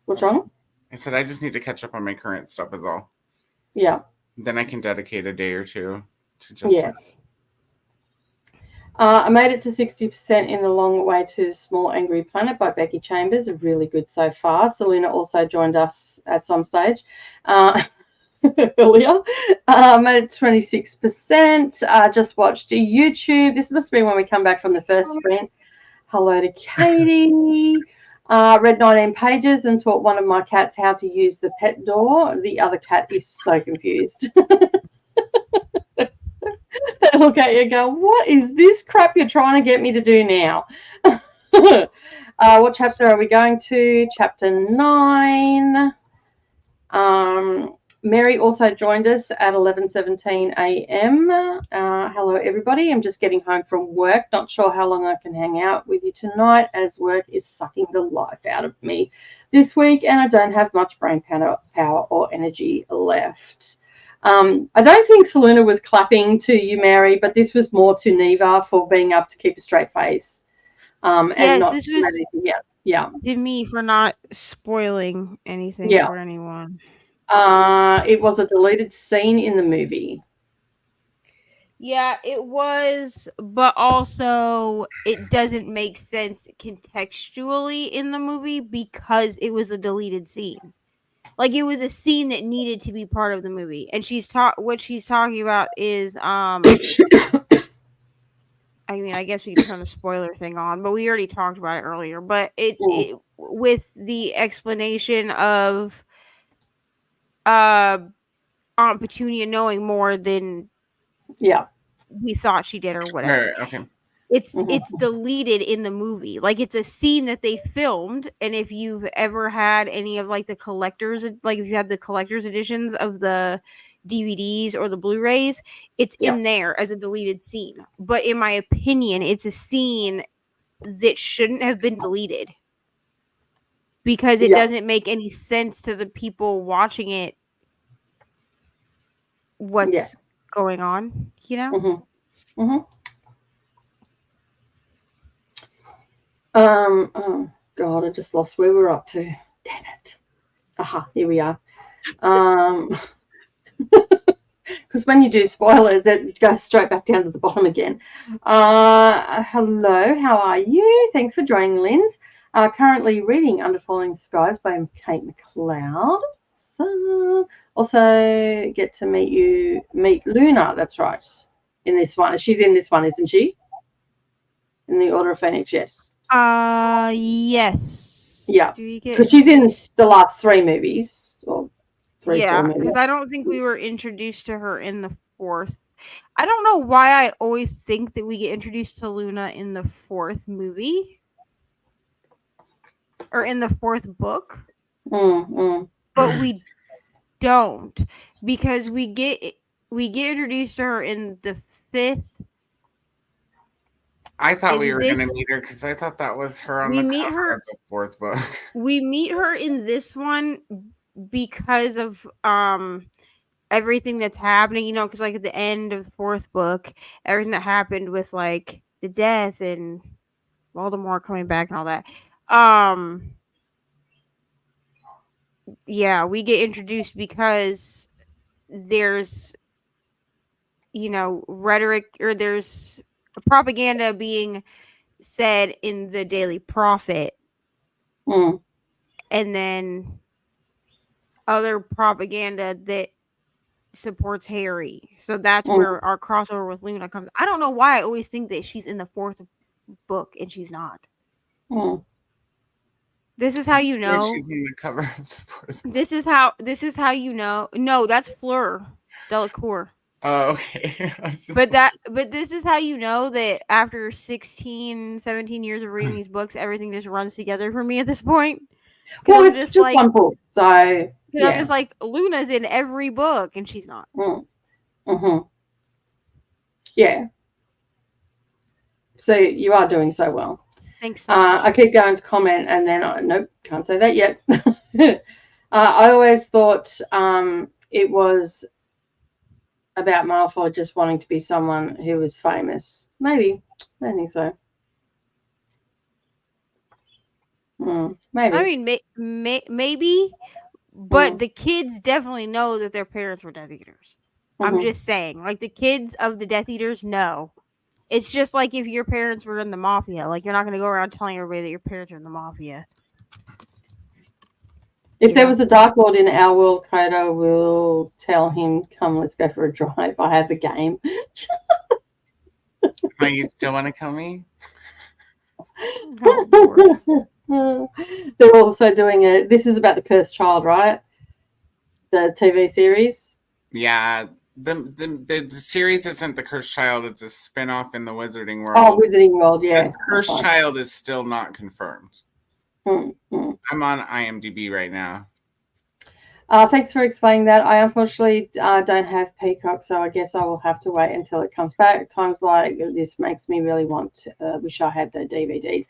What's wrong? I said I just need to catch up on my current stuff is all. Yeah. Then I can dedicate a day or two to just... Yeah. I made it to 60% in The Long Way to Small Angry Planet by Becky Chambers. Really good so far. Selena also joined us at some stage. Earlier. I'm at 26%. Just watched a YouTube. This must be when we come back from the first sprint. Hello to Katie. Read 19 pages and taught one of my cats how to use the pet door. The other cat is so confused. They look at you and go, what is this crap you're trying to get me to do now? What chapter are we going to? Chapter 9. Mary also joined us at 11:17 a.m. Hello, everybody. I'm just getting home from work. Not sure how long I can hang out with you tonight as work is sucking the life out of me. this week, and I don't have much brain power or energy left. I don't think Selena was clapping to you, Mary, but this was more to Neva for being able to keep a straight face. And Yes, not this was yeah. to me for not spoiling anything Yeah. for anyone. It was a deleted scene in the movie. Yeah, it was, but also it doesn't make sense contextually in the movie because it was a deleted scene. Like it was a scene that needed to be part of the movie, and what she's talking about is I mean, I guess we can turn the spoiler thing on, but we already talked about it earlier. But it with the explanation of Aunt Petunia knowing more than we thought she did or whatever. Okay. It's deleted in the movie. Like it's a scene that they filmed, and if you've ever had any of like the collectors, like if you had the collector's editions of the DVDs or the Blu-rays, it's in there as a deleted scene. But in my opinion, it's a scene that shouldn't have been deleted because it doesn't make any sense to the people watching it what's going on, you know? Oh God, I just lost where we're up to. Damn it. Aha, here we are. Because when you do spoilers, that goes straight back down to the bottom again. Hello, how are you? Thanks for joining, Linz. Currently reading Under Falling Skies by Kate McLeod. So, also get to meet Luna. That's right. In this one, she's in this one, isn't she? In the Order of Phoenix, yes. Yes. Yeah, because she's in the last 3 movies, or 3, 4 movies. Because I don't think we were introduced to her in the 4th. I don't know why I always think that we get introduced to Luna in the 4th movie or in the 4th book, but we don't, because we get introduced to her in the 5th. I thought we were going to meet her because I thought that was her on the cover of the 4th book. We meet her in this one because of everything that's happening, you know, because like at the end of the 4th book, everything that happened with like the death and Voldemort coming back and all that. Yeah, we get introduced because there's, you know, rhetoric, or there's propaganda being said in the Daily Prophet, and then other propaganda that supports Harry. So that's where our crossover with Luna comes. I don't know why I always think that she's in the 4th book and she's not. This is how you know she's in the cover of the 4th book. This is how you know. No, that's Fleur Delacour. Oh, okay. But this is how you know that after 16, 17 years of reading these books, everything just runs together for me at this point. Well, it's just like, one book, so yeah. I'm just like, Luna's in every book and she's not. Yeah. So you are doing so well. Thanks so much. I keep going to comment and then nope, can't say that yet. I always thought it was about Malfoy just wanting to be someone who was famous. Maybe. I don't think so. Maybe. I mean, maybe, but the kids definitely know that their parents were Death Eaters. I'm just saying, like, the kids of the Death Eaters know. It's just like if your parents were in the Mafia. Like, you're not going to go around telling everybody that your parents are in the Mafia. If there was a Dark Lord in our world, Kodo will tell him, come, let's go for a drive. I have a game. Oh, you still want to kill me? Oh, they're also doing this is about the Cursed Child, right? The TV series. Yeah. The series isn't the Cursed Child, it's a spin-off in the Wizarding World. Oh, Wizarding World, yeah. The Cursed Child is still not confirmed. I'm on IMDb right now. Thanks for explaining that. I unfortunately don't have Peacock, so I guess I will have to wait until it comes back. Times like this makes me really want to, wish I had the DVDs.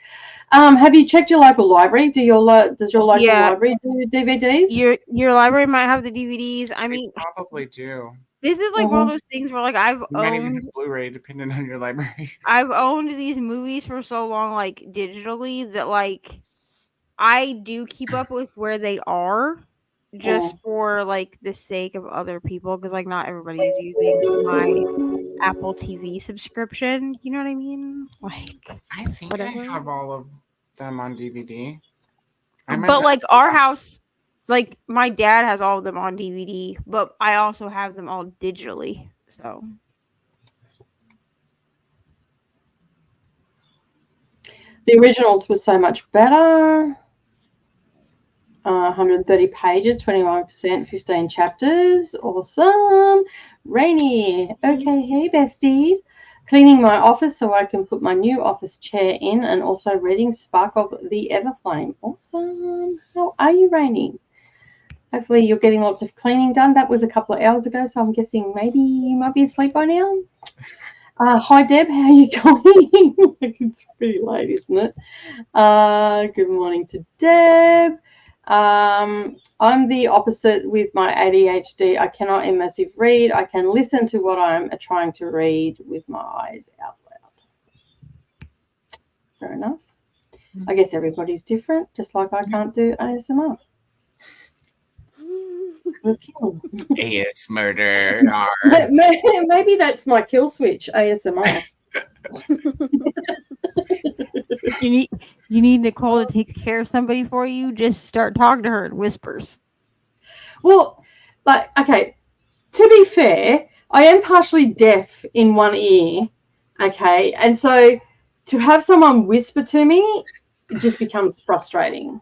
Have you checked your local library? Does your local library do DVDs? Your library might have the DVDs. I mean, probably do. This is like one of those things where like You might even have Blu-ray, depending on your library. I've owned these movies for so long, like digitally, that like I do keep up with where they are, just for like the sake of other people, because like not everybody is using my Apple TV subscription. You know what I mean? Like, I think I have all of them on DVD. But like our house, like my dad has all of them on DVD, but I also have them all digitally. So the originals were so much better. 130 pages, 21%, 15 chapters. Awesome. Rainy. Okay, hey besties. Cleaning my office so I can put my new office chair in, and also reading Spark of the Everflame. Awesome. How are you, Rainy? Hopefully you're getting lots of cleaning done. That was a couple of hours ago, so I'm guessing maybe you might be asleep by now. Hi, Deb. How are you going? It's pretty late, isn't it? Good morning to Deb. I'm the opposite with my ADHD. I cannot immersive read. I can listen to what I'm trying to read with my eyes out loud. Fair enough. I guess everybody's different, just like I can't do ASMR. AS murder. Maybe that's my kill switch, ASMR. you need Nicole to take care of somebody for you. Just start talking to her in whispers. Well, like, okay, to be fair, I am partially deaf in one ear, okay, and so to have someone whisper to me, it just becomes frustrating.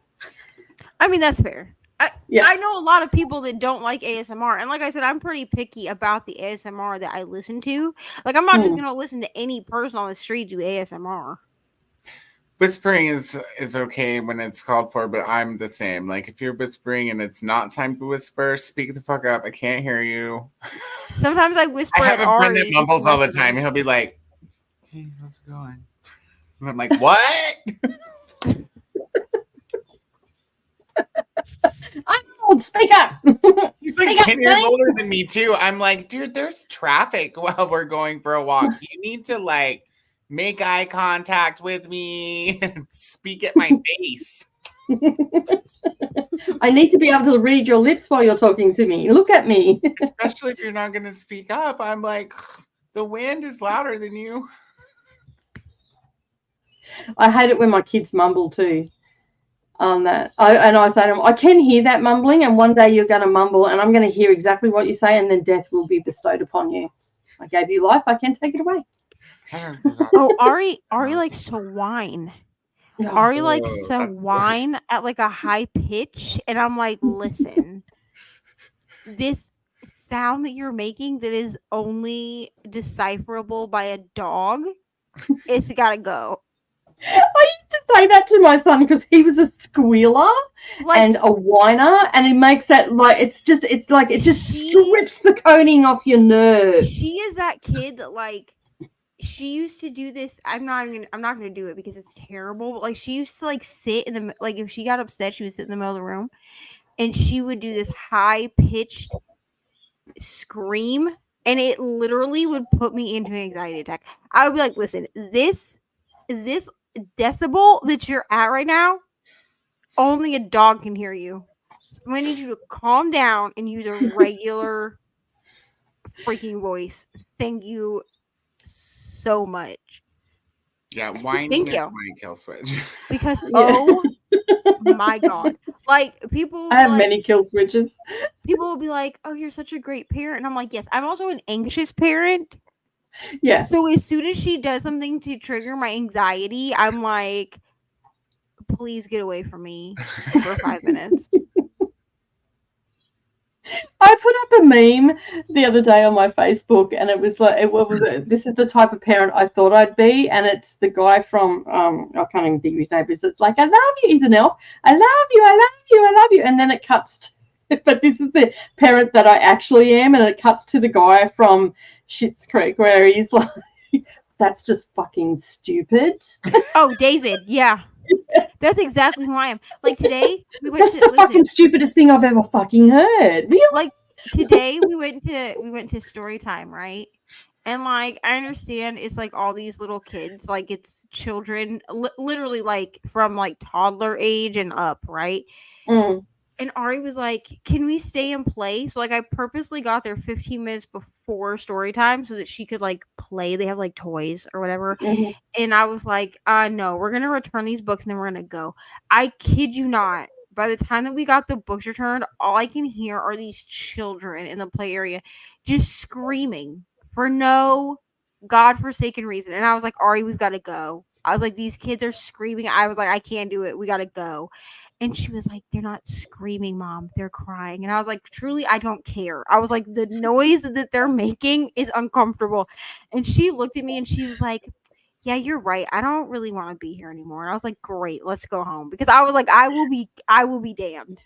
I mean, that's fair. I know a lot of people that don't like ASMR, and like I said, I'm pretty picky about the ASMR that I listen to. Like, I'm not just going to listen to any person on the street do ASMR. Whispering is okay when it's called for, but I'm the same. Like, if you're whispering and it's not time to whisper, speak the fuck up. I can't hear you. Sometimes I whisper. I have a friend that mumbles all the time. He'll be like, "Hey, how's it going?" And I'm like, "What?" I'm old. Speak up. He's like 10 years older than me too. I'm like, dude, there's traffic while we're going for a walk. You need to like make eye contact with me and speak at my face. I need to be able to read your lips while you're talking to me. Look at me. Especially if you're not going to speak up. I'm like, the wind is louder than you. I hate it when my kids mumble too. On that, I say to them, I can hear that mumbling, and one day you're going to mumble, and I'm going to hear exactly what you say, and then death will be bestowed upon you. I gave you life, I can take it away. Oh, Ari likes to whine. Ari likes to whine at like a high pitch, and I'm like, listen, this sound that you're making that is only decipherable by a dog, it's gotta go. I used to say that to my son because he was a squealer and a whiner, and it makes that like it just strips the coating off your nerves. She is that kid that like she used to do this. I'm not gonna do it because it's terrible. But like she used to like sit in the like if she got upset, she would sit in the middle of the room, and she would do this high pitched scream, and it literally would put me into an anxiety attack. I would be like, listen, this decibel that you're at right now, only a dog can hear you. So I'm gonna need you to calm down and use a regular freaking voice. Thank you so much. Yeah, whining is my kill switch. Because oh my god, like people. I have many kill switches. People will be like, "Oh, you're such a great parent," and I'm like, "Yes, I'm also an anxious parent." Yeah. So as soon as she does something to trigger my anxiety, I'm like, please get away from me for 5 minutes. I put up a meme the other day on my Facebook, and it was like, this is the type of parent I thought I'd be, and it's the guy from, I can't even think of his name, but it's like, I love you, he's an elf, I love you, I love you, I love you, and then it cuts But this is the parent that I actually am, and it cuts to the guy from Schitt's Creek where he's like, that's just fucking stupid. Oh, David, yeah. That's exactly who I am. Like today, we went That's to the fucking stupidest thing I've ever fucking heard. Really? like today we went to story time, right? And like I understand it's like all these little kids, like it's children, literally like from like toddler age and up, right? Mm. And Ari was like, "Can we stay and play?" So like I purposely got there 15 minutes before story time so that she could like play. They have like toys or whatever. Mhm. And I was like, no, we're gonna return these books and then we're gonna go. I kid you not. By the time that we got the books returned, all I can hear are these children in the play area just screaming for no godforsaken reason. And I was like, Ari, we've got to go. I was like, these kids are screaming. I was like, I can't do it. We got to go. And she was like, they're not screaming, Mom. They're crying. And I was like, truly, I don't care. I was like, the noise that they're making is uncomfortable. And she looked at me and she was like, yeah, you're right. I don't really want to be here anymore. And I was like, great, let's go home. Because I was like, I will be damned.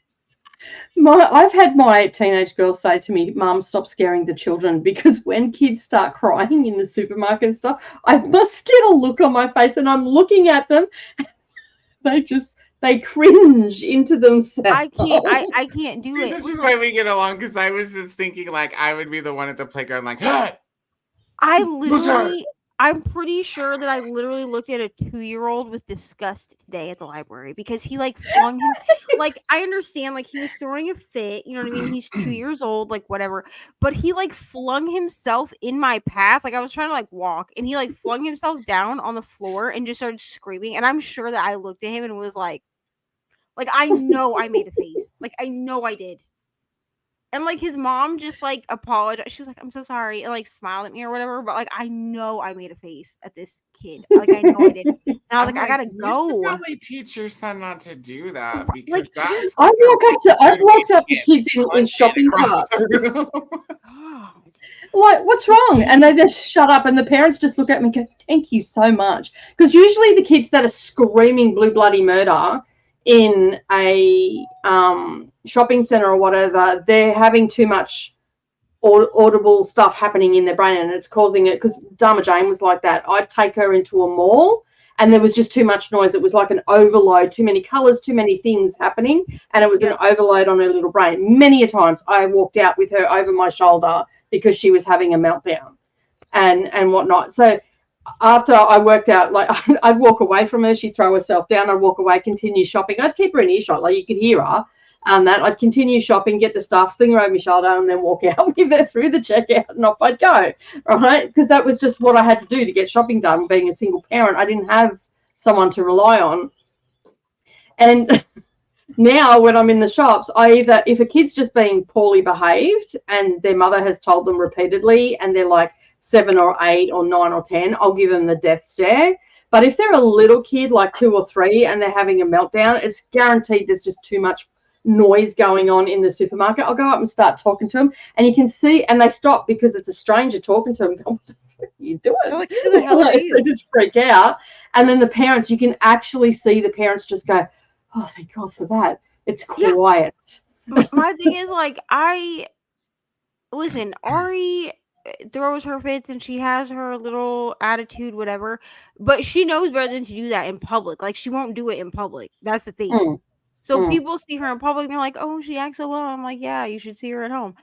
I've had my teenage girls say to me, Mum, stop scaring the children, because when kids start crying in the supermarket and stuff, I must get a look on my face and I'm looking at them. They cringe into themselves. I can't do it. This is why we get along, because I was just thinking like I would be the one at the playground like, I'm pretty sure that I literally looked at a 2-year-old with disgust today at the library because he like flung him. Like I understand, like he was throwing a fit, you know what I mean? He's 2 years old, like whatever. But he like flung himself in my path. Like I was trying to like walk, and he like flung himself down on the floor and just started screaming. And I'm sure that I looked at him and was like I know I made a face. Like I know I did. And like his mom just like apologized. She was like, I'm so sorry, and like smiled at me or whatever. But like I know I made a face at this kid. Like I know I did. And I was like, I gotta go. You should probably teach your son not to do that, because Like, that's I've walked up to kids in shopping carts. Like, what's wrong? And they just shut up, and the parents just look at me and go, thank you so much. Because usually the kids that are screaming blue bloody murder in a shopping center or whatever, they're having too much audible stuff happening in their brain, and it's causing it. Because Dharma Jane was like that. I'd take her into a mall and there was just too much noise. It was like an overload, too many colors, too many things happening, and it was an overload on her little brain. Many a times I walked out with her over my shoulder because she was having a meltdown and whatnot. So after I worked out, like I'd walk away from her, she'd throw herself down, I'd walk away, continue shopping. I'd keep her in earshot, like you could hear her. That I'd continue shopping, get the stuff, sling her over my shoulder, and then walk out with her through the checkout, and off I'd go, right? Because that was just what I had to do to get shopping done. Being a single parent, I didn't have someone to rely on. And now when I'm in the shops, if a kid's just being poorly behaved and their mother has told them repeatedly, and they're like 7 or 8 or 9 or 10, I'll give them the death stare. But if they're a little kid, like 2 or 3, and they're having a meltdown, it's guaranteed there's just too much noise going on in the supermarket. I'll go up and start talking to them, and you can see, and they stop because it's a stranger talking to them. What the fuck are you doing? Like, who the hell are you? They just freak out. And then the parents, you can actually see the parents just go, oh, thank God for that. It's quiet. My thing is, like, Ari throws her fits and she has her little attitude, whatever, but she knows better than to do that in public. Like, she won't do it in public. That's the thing. So people see her in public and they're like, oh, she acts so well. I'm like, yeah, you should see her at home.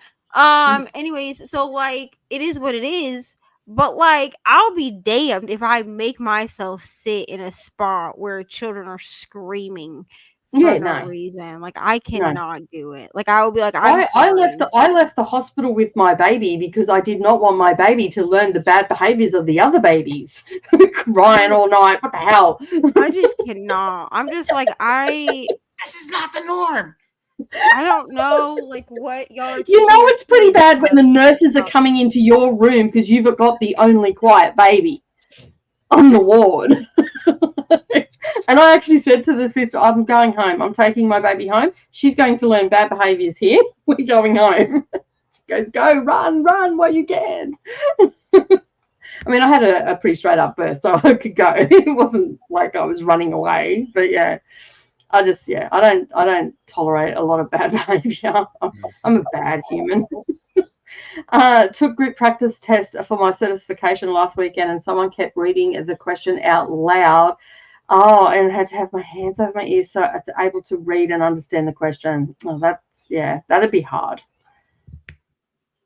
Anyways, so like it is what it is, but like I'll be damned if I make myself sit in a spot where children are screaming for no reason. Like I cannot do it. Like I will be like, I left the hospital with my baby because I did not want my baby to learn the bad behaviors of the other babies. Crying all night. What the hell? I just cannot. I'm just like, this is not the norm. I don't know, like what y'all are. You know, it's pretty bad when the nurses are coming into your room because you've got the only quiet baby on the ward. And I actually said to the sister, I'm going home. I'm taking my baby home. She's going to learn bad behaviors here. We're going home. She goes, go, run while you can. I mean, I had a pretty straight up birth, so I could go. It wasn't like I was running away, but yeah. I don't tolerate a lot of bad behavior. I'm a bad human. Took group practice test for my certification last weekend, and someone kept reading the question out loud. Oh, and I had to have my hands over my ears so I was able to read and understand the question. Oh, that'd be hard.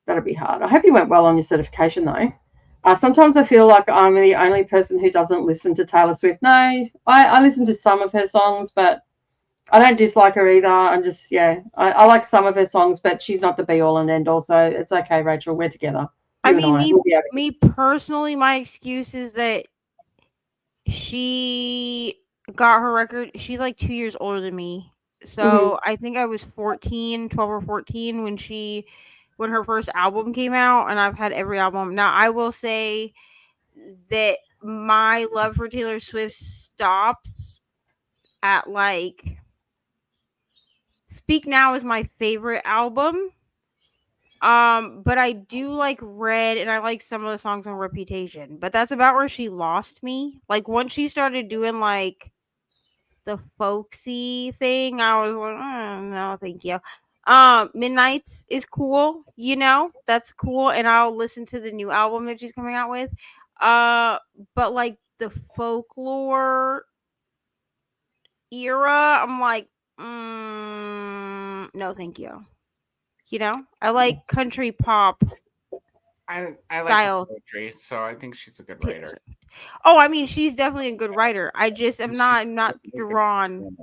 That'd be hard. I hope you went well on your certification, though. Sometimes I feel like I'm the only person who doesn't listen to Taylor Swift. No, I listen to some of her songs, but I don't dislike her either. I'm just, I like some of her songs, but she's not the be all and end all. So it's okay, Rachel. We're together. I mean, me personally, my excuse is that she got her record. She's like 2 years older than me. So I think I was 12 or 14 when her first album came out, and I've had every album. Now, I will say that my love for Taylor Swift stops at like Speak Now is my favorite album. But I do like Red, and I like some of the songs on Reputation. But that's about where she lost me. Like once she started doing like the folksy thing, I was like, no, thank you. Midnights is cool, that's cool, and I'll listen to the new album that she's coming out with. But like the Folklore era, I'm like, no, thank you. I like country pop. I style. like poetry, so I think she's a good writer. Oh, I mean, she's definitely a good writer. I just am not drawn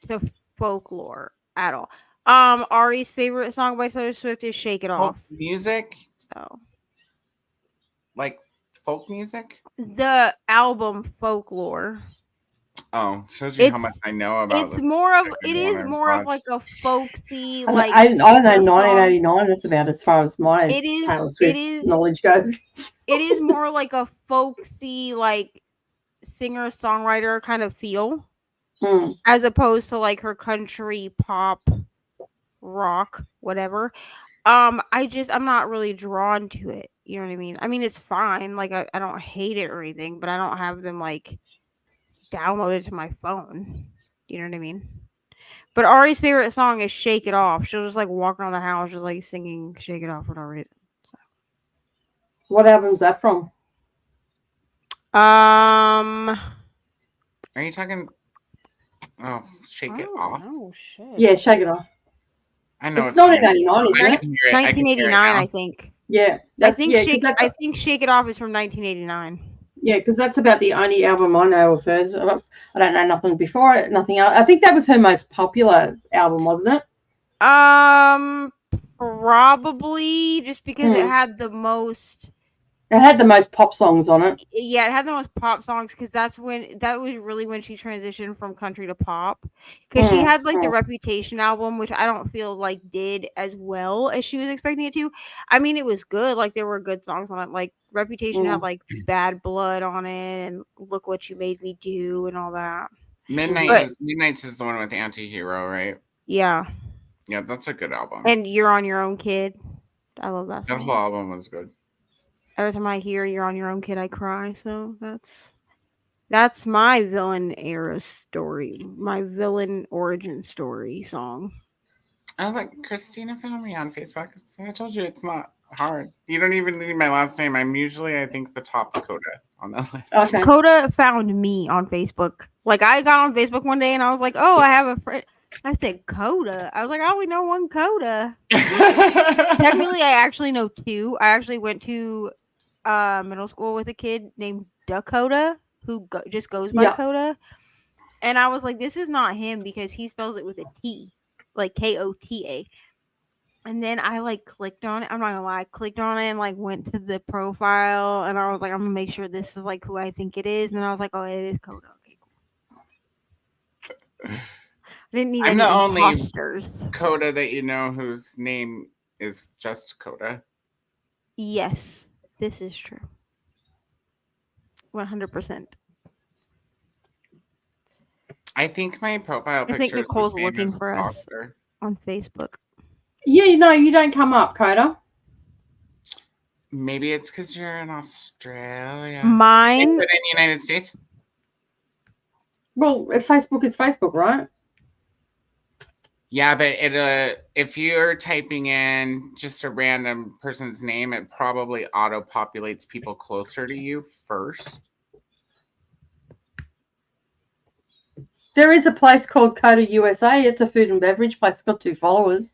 to folklore at all. Ari's favorite song by Taylor Swift is "Shake It Off." Music. So, like folk music. The album Folklore. Oh, shows you how much I know about. It is more of like a folksy, like I don't know. 1989. That's about as far as my Taylor Swift knowledge goes. It is more like a folksy, like singer songwriter kind of feel, as opposed to like her country pop, rock, whatever. I'm not really drawn to it. You know what I mean? I mean, it's fine. Like I don't hate it or anything, but I don't have them like downloaded to my phone. You know what I mean? But Ari's favorite song is "Shake It Off." She'll just like walk around the house just like singing "Shake It Off" for no reason. So. What album's that from? Are you talking? Oh, "Shake It Off." Oh shit. Yeah, "Shake It Off." I know it's 1989, isn't it? 1989, I think. Yeah, I think "Shake It Off" is from 1989. Yeah, because that's about the only album I know of hers. I don't know nothing before it, nothing else. I think that was her most popular album, wasn't it? Probably just because it had the most. It had the most pop songs on it. Yeah, it had the most pop songs because that was really when she transitioned from country to pop. Because she had like the Reputation album, which I don't feel like did as well as she was expecting it to. I mean, it was good. Like there were good songs on it. Like Reputation had like Bad Blood on it and Look What You Made Me Do and all that. Midnights is the one with Anti-Hero, right? Yeah. Yeah, that's a good album. And You're on Your Own, Kid. I love that song. That whole album was good. Every time I hear "You're on Your Own, Kid," I cry. So that's my villain era story, my villain origin story song. I like Christina found me on Facebook. So I told you it's not hard. You don't even need my last name. I'm usually, I think, the top Coda on that list. Okay. Coda found me on Facebook. Like I got on Facebook one day and I was like, "Oh, I have a friend." I said Coda. I was like, "I only know one Coda." Technically, I actually know two. I actually went to middle school with a kid named Dakota who just goes by Coda, and I was like, this is not him because he spells it with a T, like Kota. And then I like clicked on it. I'm not gonna lie, I clicked on it and like went to the profile, and I was like, I'm gonna make sure this is like who I think it is. And then I was like, oh, it is Coda. Okay, cool. I didn't need any imposters. Only Coda that you know whose name is just Coda. Yes. This is true. 100%. I think my profile picture. I think Nicole's looking for us on Facebook. Yeah, no, you don't come up, Coda. Maybe it's because you're in Australia. Mine. But in the United States. Well, Facebook is Facebook, right? Yeah, but if you're typing in just a random person's name, it probably auto-populates people closer to you first. There is a place called Coda USA. It's a food and beverage place. It's got 2 followers.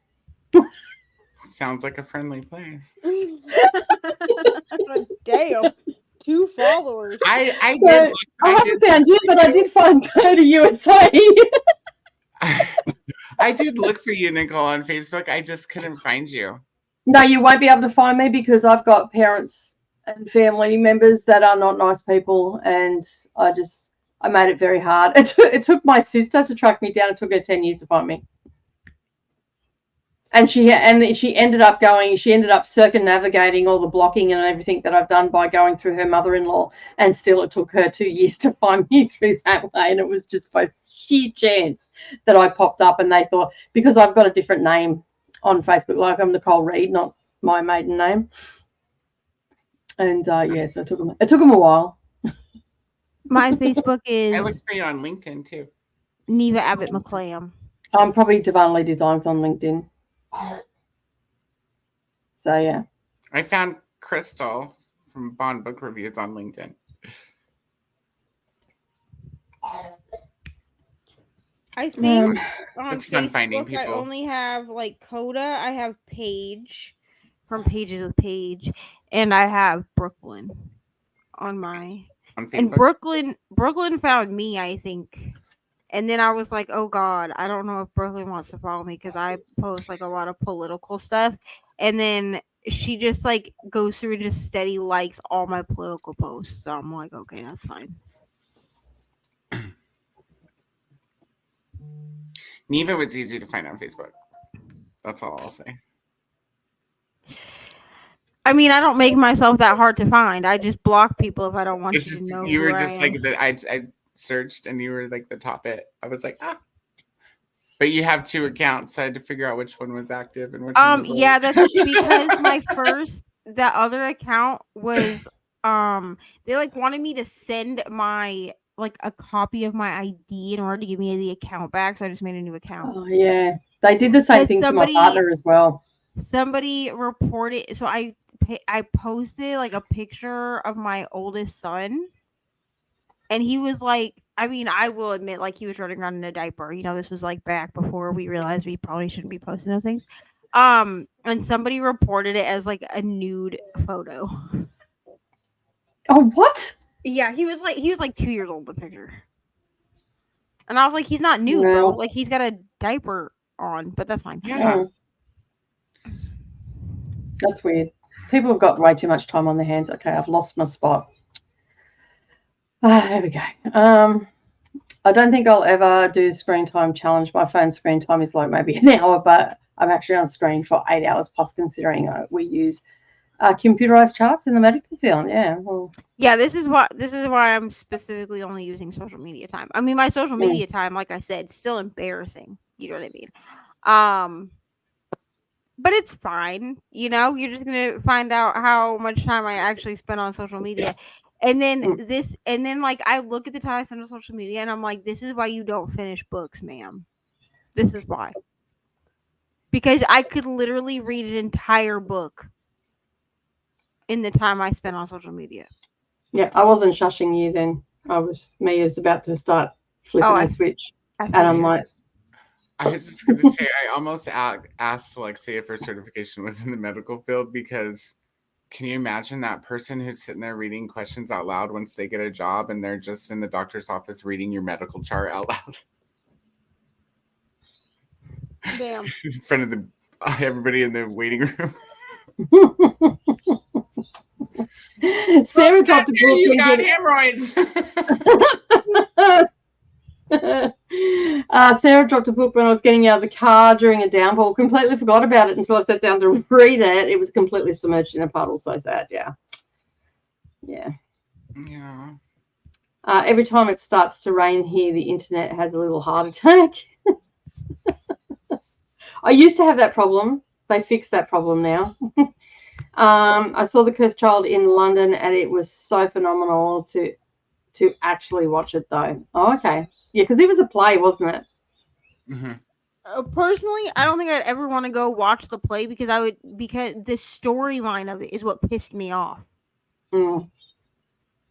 Sounds like a friendly place. Damn. 2 followers. I So, did. I haven't found you, but I did find Coda USA. I did look for you, Nicole, on Facebook. I just couldn't find you. No, you won't be able to find me because I've got parents and family members that are not nice people, and I made it very hard. It took my sister to track me down. It took her 10 years to find me. And she ended up circumnavigating all the blocking and everything that I've done by going through her mother-in-law, and still it took her 2 years to find me through that way. And it was just by sheer chance that I popped up, and they thought, because I've got a different name on Facebook, like I'm Nicole Reed, not my maiden name. And so it took them a while. My Facebook I is looked for you on LinkedIn too. Neva Abbott McClam. I'm probably Divinely Designs on LinkedIn. So yeah. I found Crystal from Bond Book Reviews on LinkedIn. I think on It's fun finding Facebook I people. only have like Coda. I have Paige from Pages with Paige, and I have Brooklyn on my. On Facebook. And Brooklyn found me, I think. And then I was like, oh God, I don't know if Brooklyn wants to follow me because I post like a lot of political stuff. And then she just like goes through and just steady likes all my political posts. So I'm like, okay, that's fine. Neva was easy to find on Facebook. That's all I'll say. I mean, I don't make myself that hard to find. I just block people if I don't want It's you to just know. you who were I just am. like the I searched and you were like the top it. I was like, ah. But you have 2 accounts, so I had to figure out which one was active and which one was Yeah, that's because that other account was they like wanted me to send my like a copy of my ID in order to give me the account back, so I just made a new account. Oh yeah. They did the same Because thing to my partner as well. Somebody reported, so I posted like a picture of my oldest son, and he was like, I mean, I will admit, like, he was running around in a diaper. You know, this was like back before we realized we probably shouldn't be posting those things. And somebody reported it as like a nude photo. Oh, what? Yeah, he was like 2 years old in the picture. And I was like, he's not nude, No. bro. Like, he's got a diaper on, but that's fine. Yeah. That's weird. People have got way too much time on their hands. Okay, I've lost my spot. There we go. I don't think I'll ever do screen time challenge. My phone screen time is like maybe an hour, but I'm actually on screen for 8 hours plus, considering we use computerized charts in the medical field. Yeah. Well, yeah, this is why I'm specifically only using social media time. I mean, my social media time, like I said, still embarrassing. You know what I mean? But it's fine. You know, you're just gonna find out how much time I actually spend on social media. And then like I look at the time I spend on social media and I'm like, this is why you don't finish books, ma'am. This is why. Because I could literally read an entire book in the time I spent on social media. Yeah, I wasn't shushing you then. Me was about to start flipping the switch. And I'm like, I was just going to say, I almost asked Alexia if her certification was in the medical field, because can you imagine that person who's sitting there reading questions out loud once they get a job and they're just in the doctor's office reading your medical chart out loud? Damn. In front of everybody in the waiting room. Sarah dropped a book. You got hemorrhoids. Sarah dropped a book when I was getting out of the car during a downpour. Completely forgot about it until I sat down to read it. It was completely submerged in a puddle. So sad. Yeah. Every time it starts to rain here, the internet has a little heart attack. I used to have that problem. They fixed that problem now. I saw The Cursed Child in London, and it was so phenomenal to actually watch it, though. Oh, okay. Yeah, because it was a play, wasn't it? Mm-hmm. Personally, I don't think I'd ever want to go watch the play because the storyline of it is what pissed me off. Mm.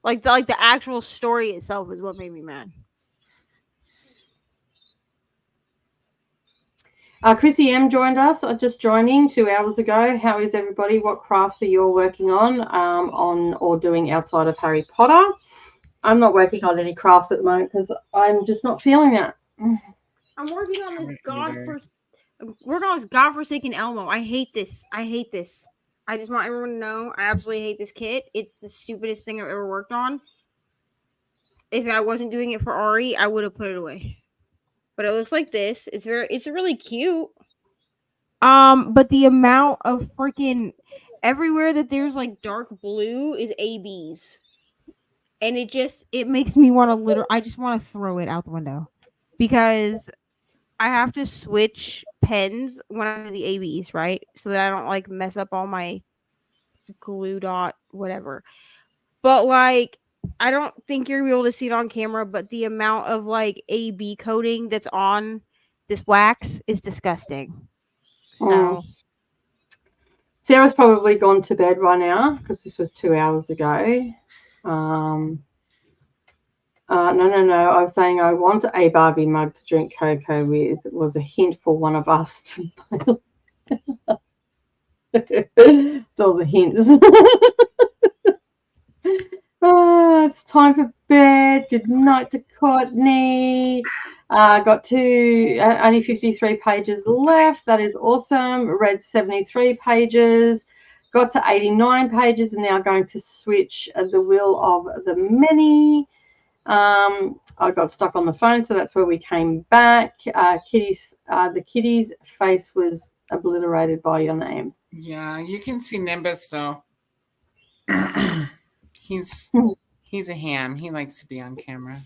Like the actual story itself is what made me mad. Chrissy M joined us, just joining 2 hours ago. How is everybody? What crafts are you all working on or doing outside of Harry Potter? I'm not working on any crafts at the moment because I'm just not feeling it. I'm working on this godforsaken Elmo. I hate this. I just want everyone to know I absolutely hate this kit. It's the stupidest thing I've ever worked on. If I wasn't doing it for Ari, I would have put it away. But it looks like this. It's really cute. But the amount of freaking everywhere that there's like dark blue is ABs. And it makes me want to I just want to throw it out the window. Because I have to switch pens when I do the ABs, right? So that I don't like mess up all my glue dot whatever. But like I don't think you're gonna be able to see it on camera, but the amount of like AB coating that's on this wax is disgusting. So Sarah's probably gone to bed right now because this was 2 hours ago. No. I was saying I want a Barbie mug to drink cocoa with. It was a hint for one of us to it's all the hints. It's time for bed. Good night to Courtney. Got only 53 pages left. That is awesome. Read 73 pages. Got to 89 pages and now going to switch The Will of the Many. I got stuck on the phone, so that's where we came back. The kitty's face was obliterated by your name. Yeah, you can see Nimbus though. He's a ham. He likes to be on camera.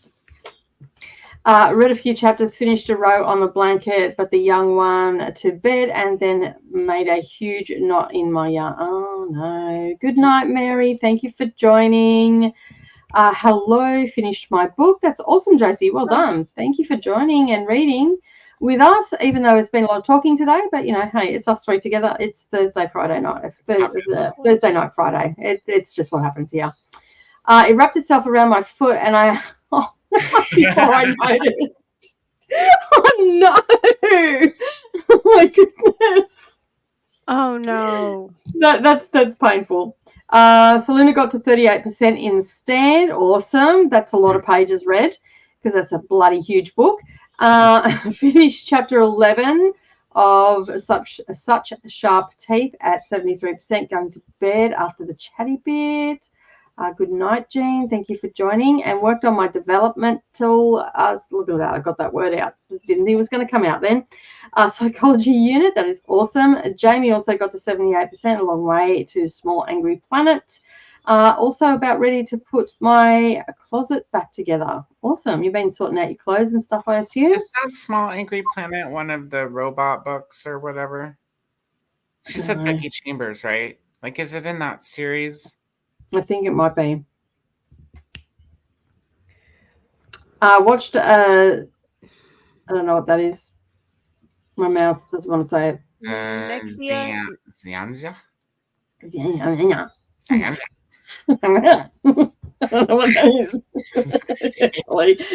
Read a few chapters, finished a row on the blanket, but the young one to bed, and then made a huge knot in my yarn. Oh no! Good night, Mary. Thank you for joining. Hello, finished my book. That's awesome, Josie. Well done. Thank you for joining and reading with us, even though it's been a lot of talking today. But, hey, it's us three together. It's Thursday, Friday night. Thursday night, Friday. It's just what happens here. It wrapped itself around my foot, and before I noticed. Oh, no. Oh, my goodness. Oh, no. That's painful. Selena got to 38% in the stand. Awesome. That's a lot of pages read because that's a bloody huge book. Finished chapter 11 of Such Sharp Teeth at 73%, going to bed after the chatty bit. Good night, Jean. Thank you for joining. And worked on my developmental, look at that, I got that word out. Didn't think it was going to come out then. Psychology unit, that is awesome. Jamie also got to 78%, a long way to Small Angry Planet. Also about ready to put my closet back together. Awesome. You've been sorting out your clothes and stuff, I assume. Is that Small Angry Planet one of the robot books or whatever? She said Becky Chambers, right? Like, is it in that series? I think it might be. Watched, I don't know what that is. My mouth doesn't want to say it. Zianzia? Yeah. I don't know what that is.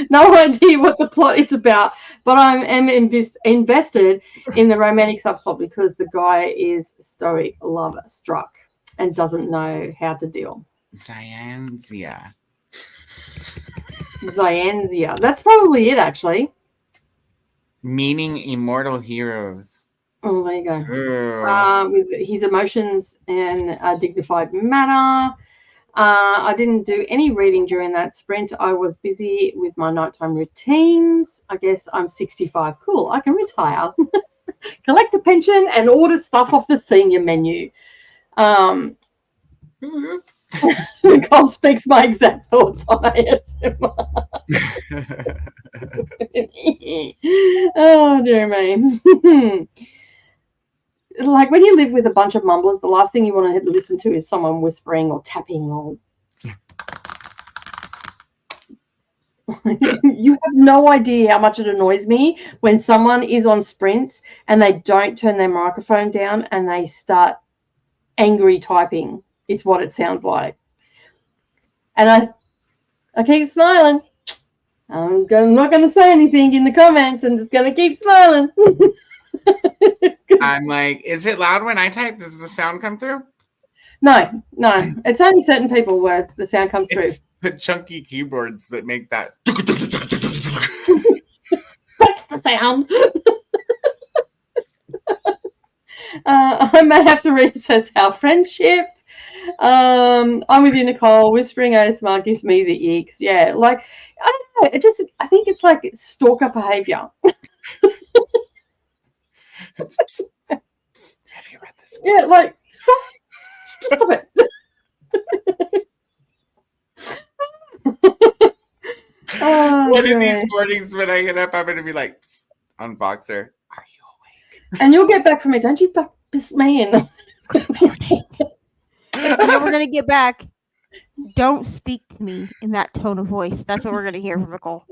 No idea what the plot is about, but I am invested in the romantic subplot because the guy is stoic, love struck, and doesn't know how to deal. Zianzia. That's probably it, actually. Meaning immortal heroes. Oh, there you go. With his emotions in a dignified manner. I didn't do any reading during that sprint. I was busy with my nighttime routines. I guess I'm 65. Cool. I can retire. Collect a pension and order stuff off the senior menu. Nicole speaks my exact thoughts on ASMR. Oh, dear me. Like when you live with a bunch of mumblers, the last thing you want to listen to is someone whispering or tapping or You have no idea how much it annoys me when someone is on sprints and they don't turn their microphone down and they start angry typing, is what it sounds like. And I keep smiling. I'm not going to say anything in the comments. I'm just going to keep smiling. I'm like, is it loud when I type? Does the sound come through? No. It's only certain people where the sound comes through. It's the chunky keyboards that make that. That's the sound. I may have to reassess our friendship. I'm with you, Nicole. Whispering ASMR gives me the icks. Yeah, like, I don't know. I think it's like stalker behavior. Psst, psst, have you read this? Yeah, like, stop it. One of these mornings when I get up, I'm going to be like, on Voxer, are you awake? And you'll get back from it. Don't you piss me in. And then we're gonna get back. Don't speak to me in that tone of voice. That's what we're gonna hear from Nicole.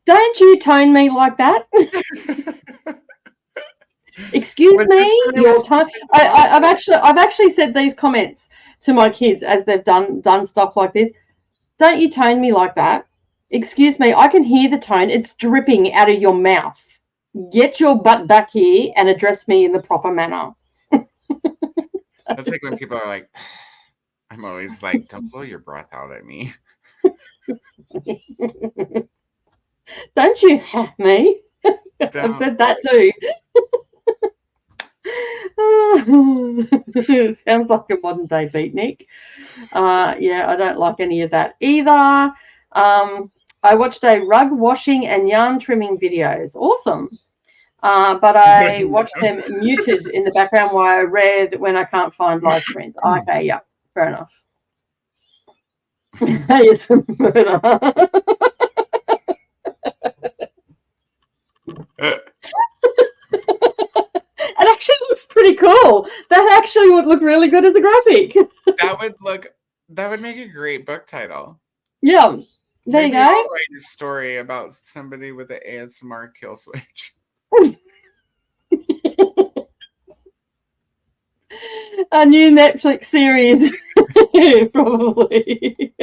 Don't you tone me like that. Excuse me, your time. I've actually said these comments to my kids as they've done stuff like this. Don't you tone me like that. Excuse me, I can hear the tone. It's dripping out of your mouth. Get your butt back here and address me in the proper manner. That's like when people are like, I'm always like, don't blow your breath out at me. Don't you have me? I've said that too. Sounds like a modern day beatnik. Yeah, I don't like any of that either. I watched a rug washing and yarn trimming videos. Awesome. But I watched them muted in the background while I read when I can't find live streams. Okay, yeah, fair enough. It's a murder. It actually looks pretty cool. That actually would look really good as a graphic. That would make a great book title. Yeah. There you go. I'll write a story about somebody with an ASMR kill switch. A new Netflix series, probably.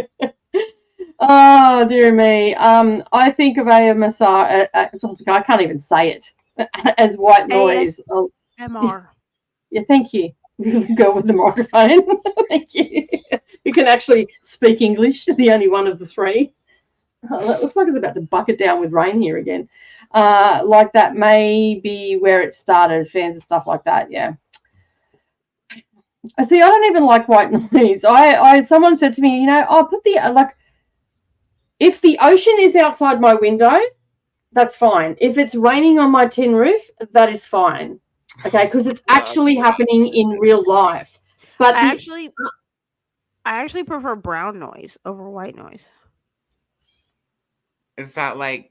Oh dear me. I think of AMSR. I can't even say it as white noise. MR. Yeah, thank you. Go with the microphone. Thank you. You can actually speak English. The only one of the three. Oh, that looks like it's about to bucket down with rain here again. Like that may be where it started. Fans and stuff like that. Yeah. I see. I don't even like white noise. Someone said to me, I'll put if the ocean is outside my window, that's fine. If it's raining on my tin roof, that is fine. Okay, because it's actually happening in real life. But I actually prefer brown noise over white noise. Is that like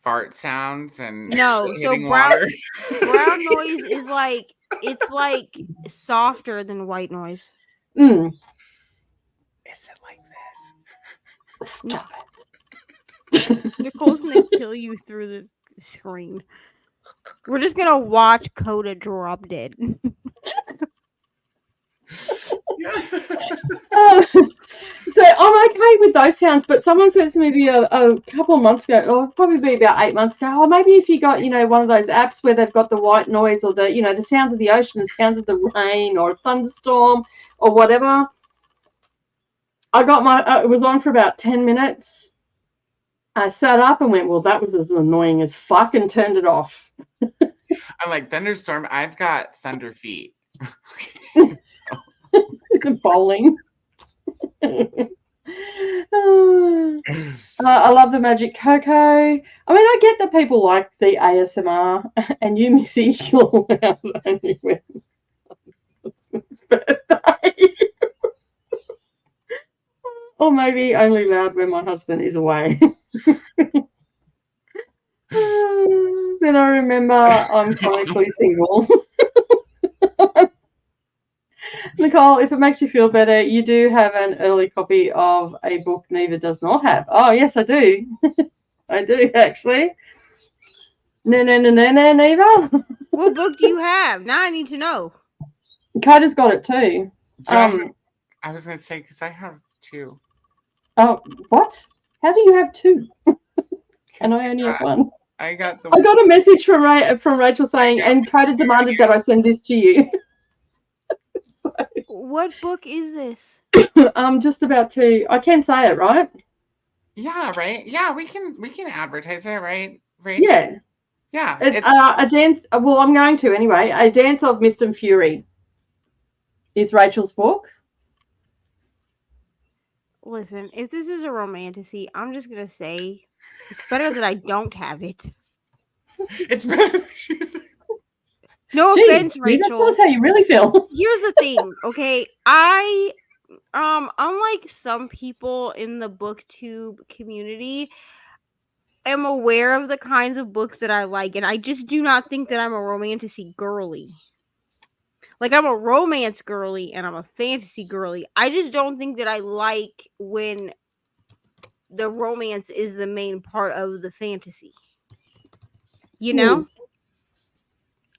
fart sounds and no? So brown noise is like it's like softer than white noise. Mm. Is it like this? Stop it. Nicole's gonna kill you through the screen. We're just gonna watch Coda drop dead. So I'm okay with those sounds, but someone said to me a couple of months ago, or probably be about 8 months ago, maybe if you got, one of those apps where they've got the white noise or the, the sounds of the ocean, the sounds of the rain or a thunderstorm or whatever. I got it was on for about 10 minutes. I sat up and went, well, that was as annoying as fuck, and turned it off. I'm like, thunderstorm, I've got thunder feet. Bowling. I love the Magic Cocoa. I mean, I get that people like the ASMR, and you, Missy, you're loud only when it's birthday. Or maybe only loud when my husband is away. Then I remember I'm chronically single. Nicole, if it makes you feel better, you do have an early copy of a book Neva does not have. Oh, yes, I do. I do, actually. No, Neva. What book do you have? Now I need to know. Coda's got it too. I was going to say, because I have 2. Oh, what? How do you have 2? And I only have 1. I got the. I got a message from Rachel saying, and Coda demanded that I send this to you. So, What book is this? I'm just about to. I can say it, right? Yeah, right. Yeah, we can advertise it, right? Rach? Yeah. Yeah. It's a dance. Well, I'm going to anyway. A Dance of Mist and Fury is Rachel's book. Listen, if this is a romantasy, I'm just gonna say it's better that I don't have it. It's better. No Gee, offense, maybe Rachel. That's how you really feel. Here's the thing, okay? I unlike some people in the booktube community, am aware of the kinds of books that I like, and I just do not think that I'm a romantasy girly. Like, I'm a romance girly and I'm a fantasy girly. I just don't think that I like when the romance is the main part of the fantasy. You know?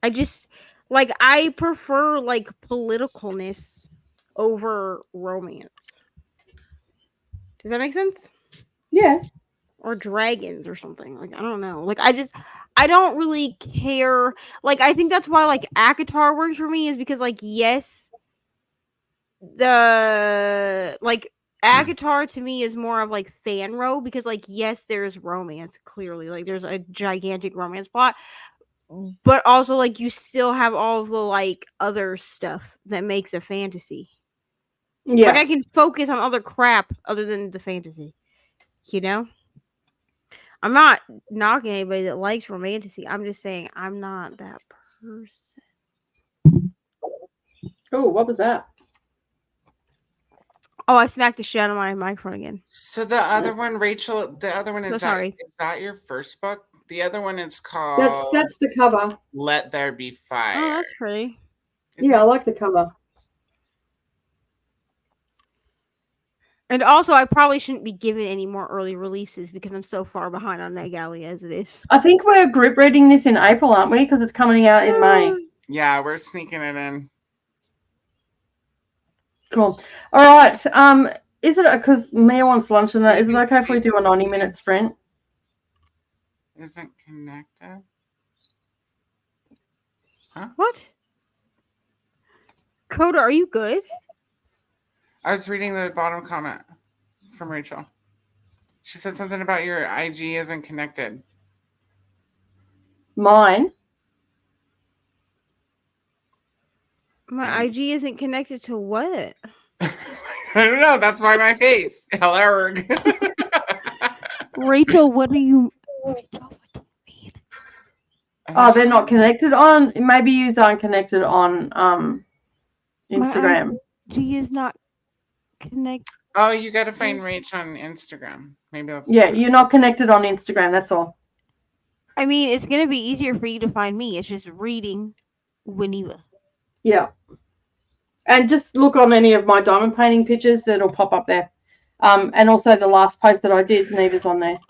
I just, like, I prefer, like, politicalness over romance. Does that make sense? Yeah. Or dragons or something. Like, I don't know. Like, I don't really care. Like, I think that's why, like, ACOTAR works for me, is because, like, yes, like, ACOTAR to me is more of, like, fanro, because, like, yes, there's romance, clearly. Like, there's a gigantic romance plot. But also, like, you still have all of the, like, other stuff that makes a fantasy. Yeah. Like, I can focus on other crap other than the fantasy. You know? I'm not knocking anybody that likes romantasy. I'm just saying I'm not that person. Oh, what was that? Oh, I smacked the shit out of my microphone again. So the other one, Rachel, the other one is sorry. Is that your first book? The other one is called That's the cover. Let There Be Fire. Oh, that's pretty. I like the cover. And also, I probably shouldn't be given any more early releases because I'm so far behind on NetGalley as it is. I think we're group reading this in April, aren't we? Because it's coming out in May. Yeah, we're sneaking it in. Cool. All right. Is it because Mia wants lunch and that? Is it okay if we do a 90-minute sprint? Isn't connected. Huh? What? Coda, are you good? I was reading the bottom comment from Rachel. She said something about your IG isn't connected. Mine? My IG isn't connected to what? I don't know. That's why my face. Hello. Rachel, what are you... Oh, they're not connected on... Maybe you aren't connected on Instagram. My IG is not connected. Oh, you got to find Rach on Instagram. Maybe that's... Yeah, you're not connected on Instagram. That's all. I mean, it's going to be easier for you to find me. It's just reading Winneba. Yeah. And just look on any of my diamond painting pictures that'll pop up there. And also the last post that I did, Neva's on there.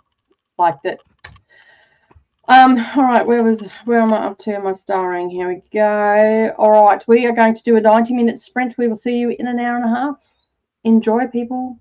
Liked it. All right, where am I up to? Am I starring? Here we go. All right, we are going to do a 90-minute sprint. We will see you in an hour and a half. Enjoy, people.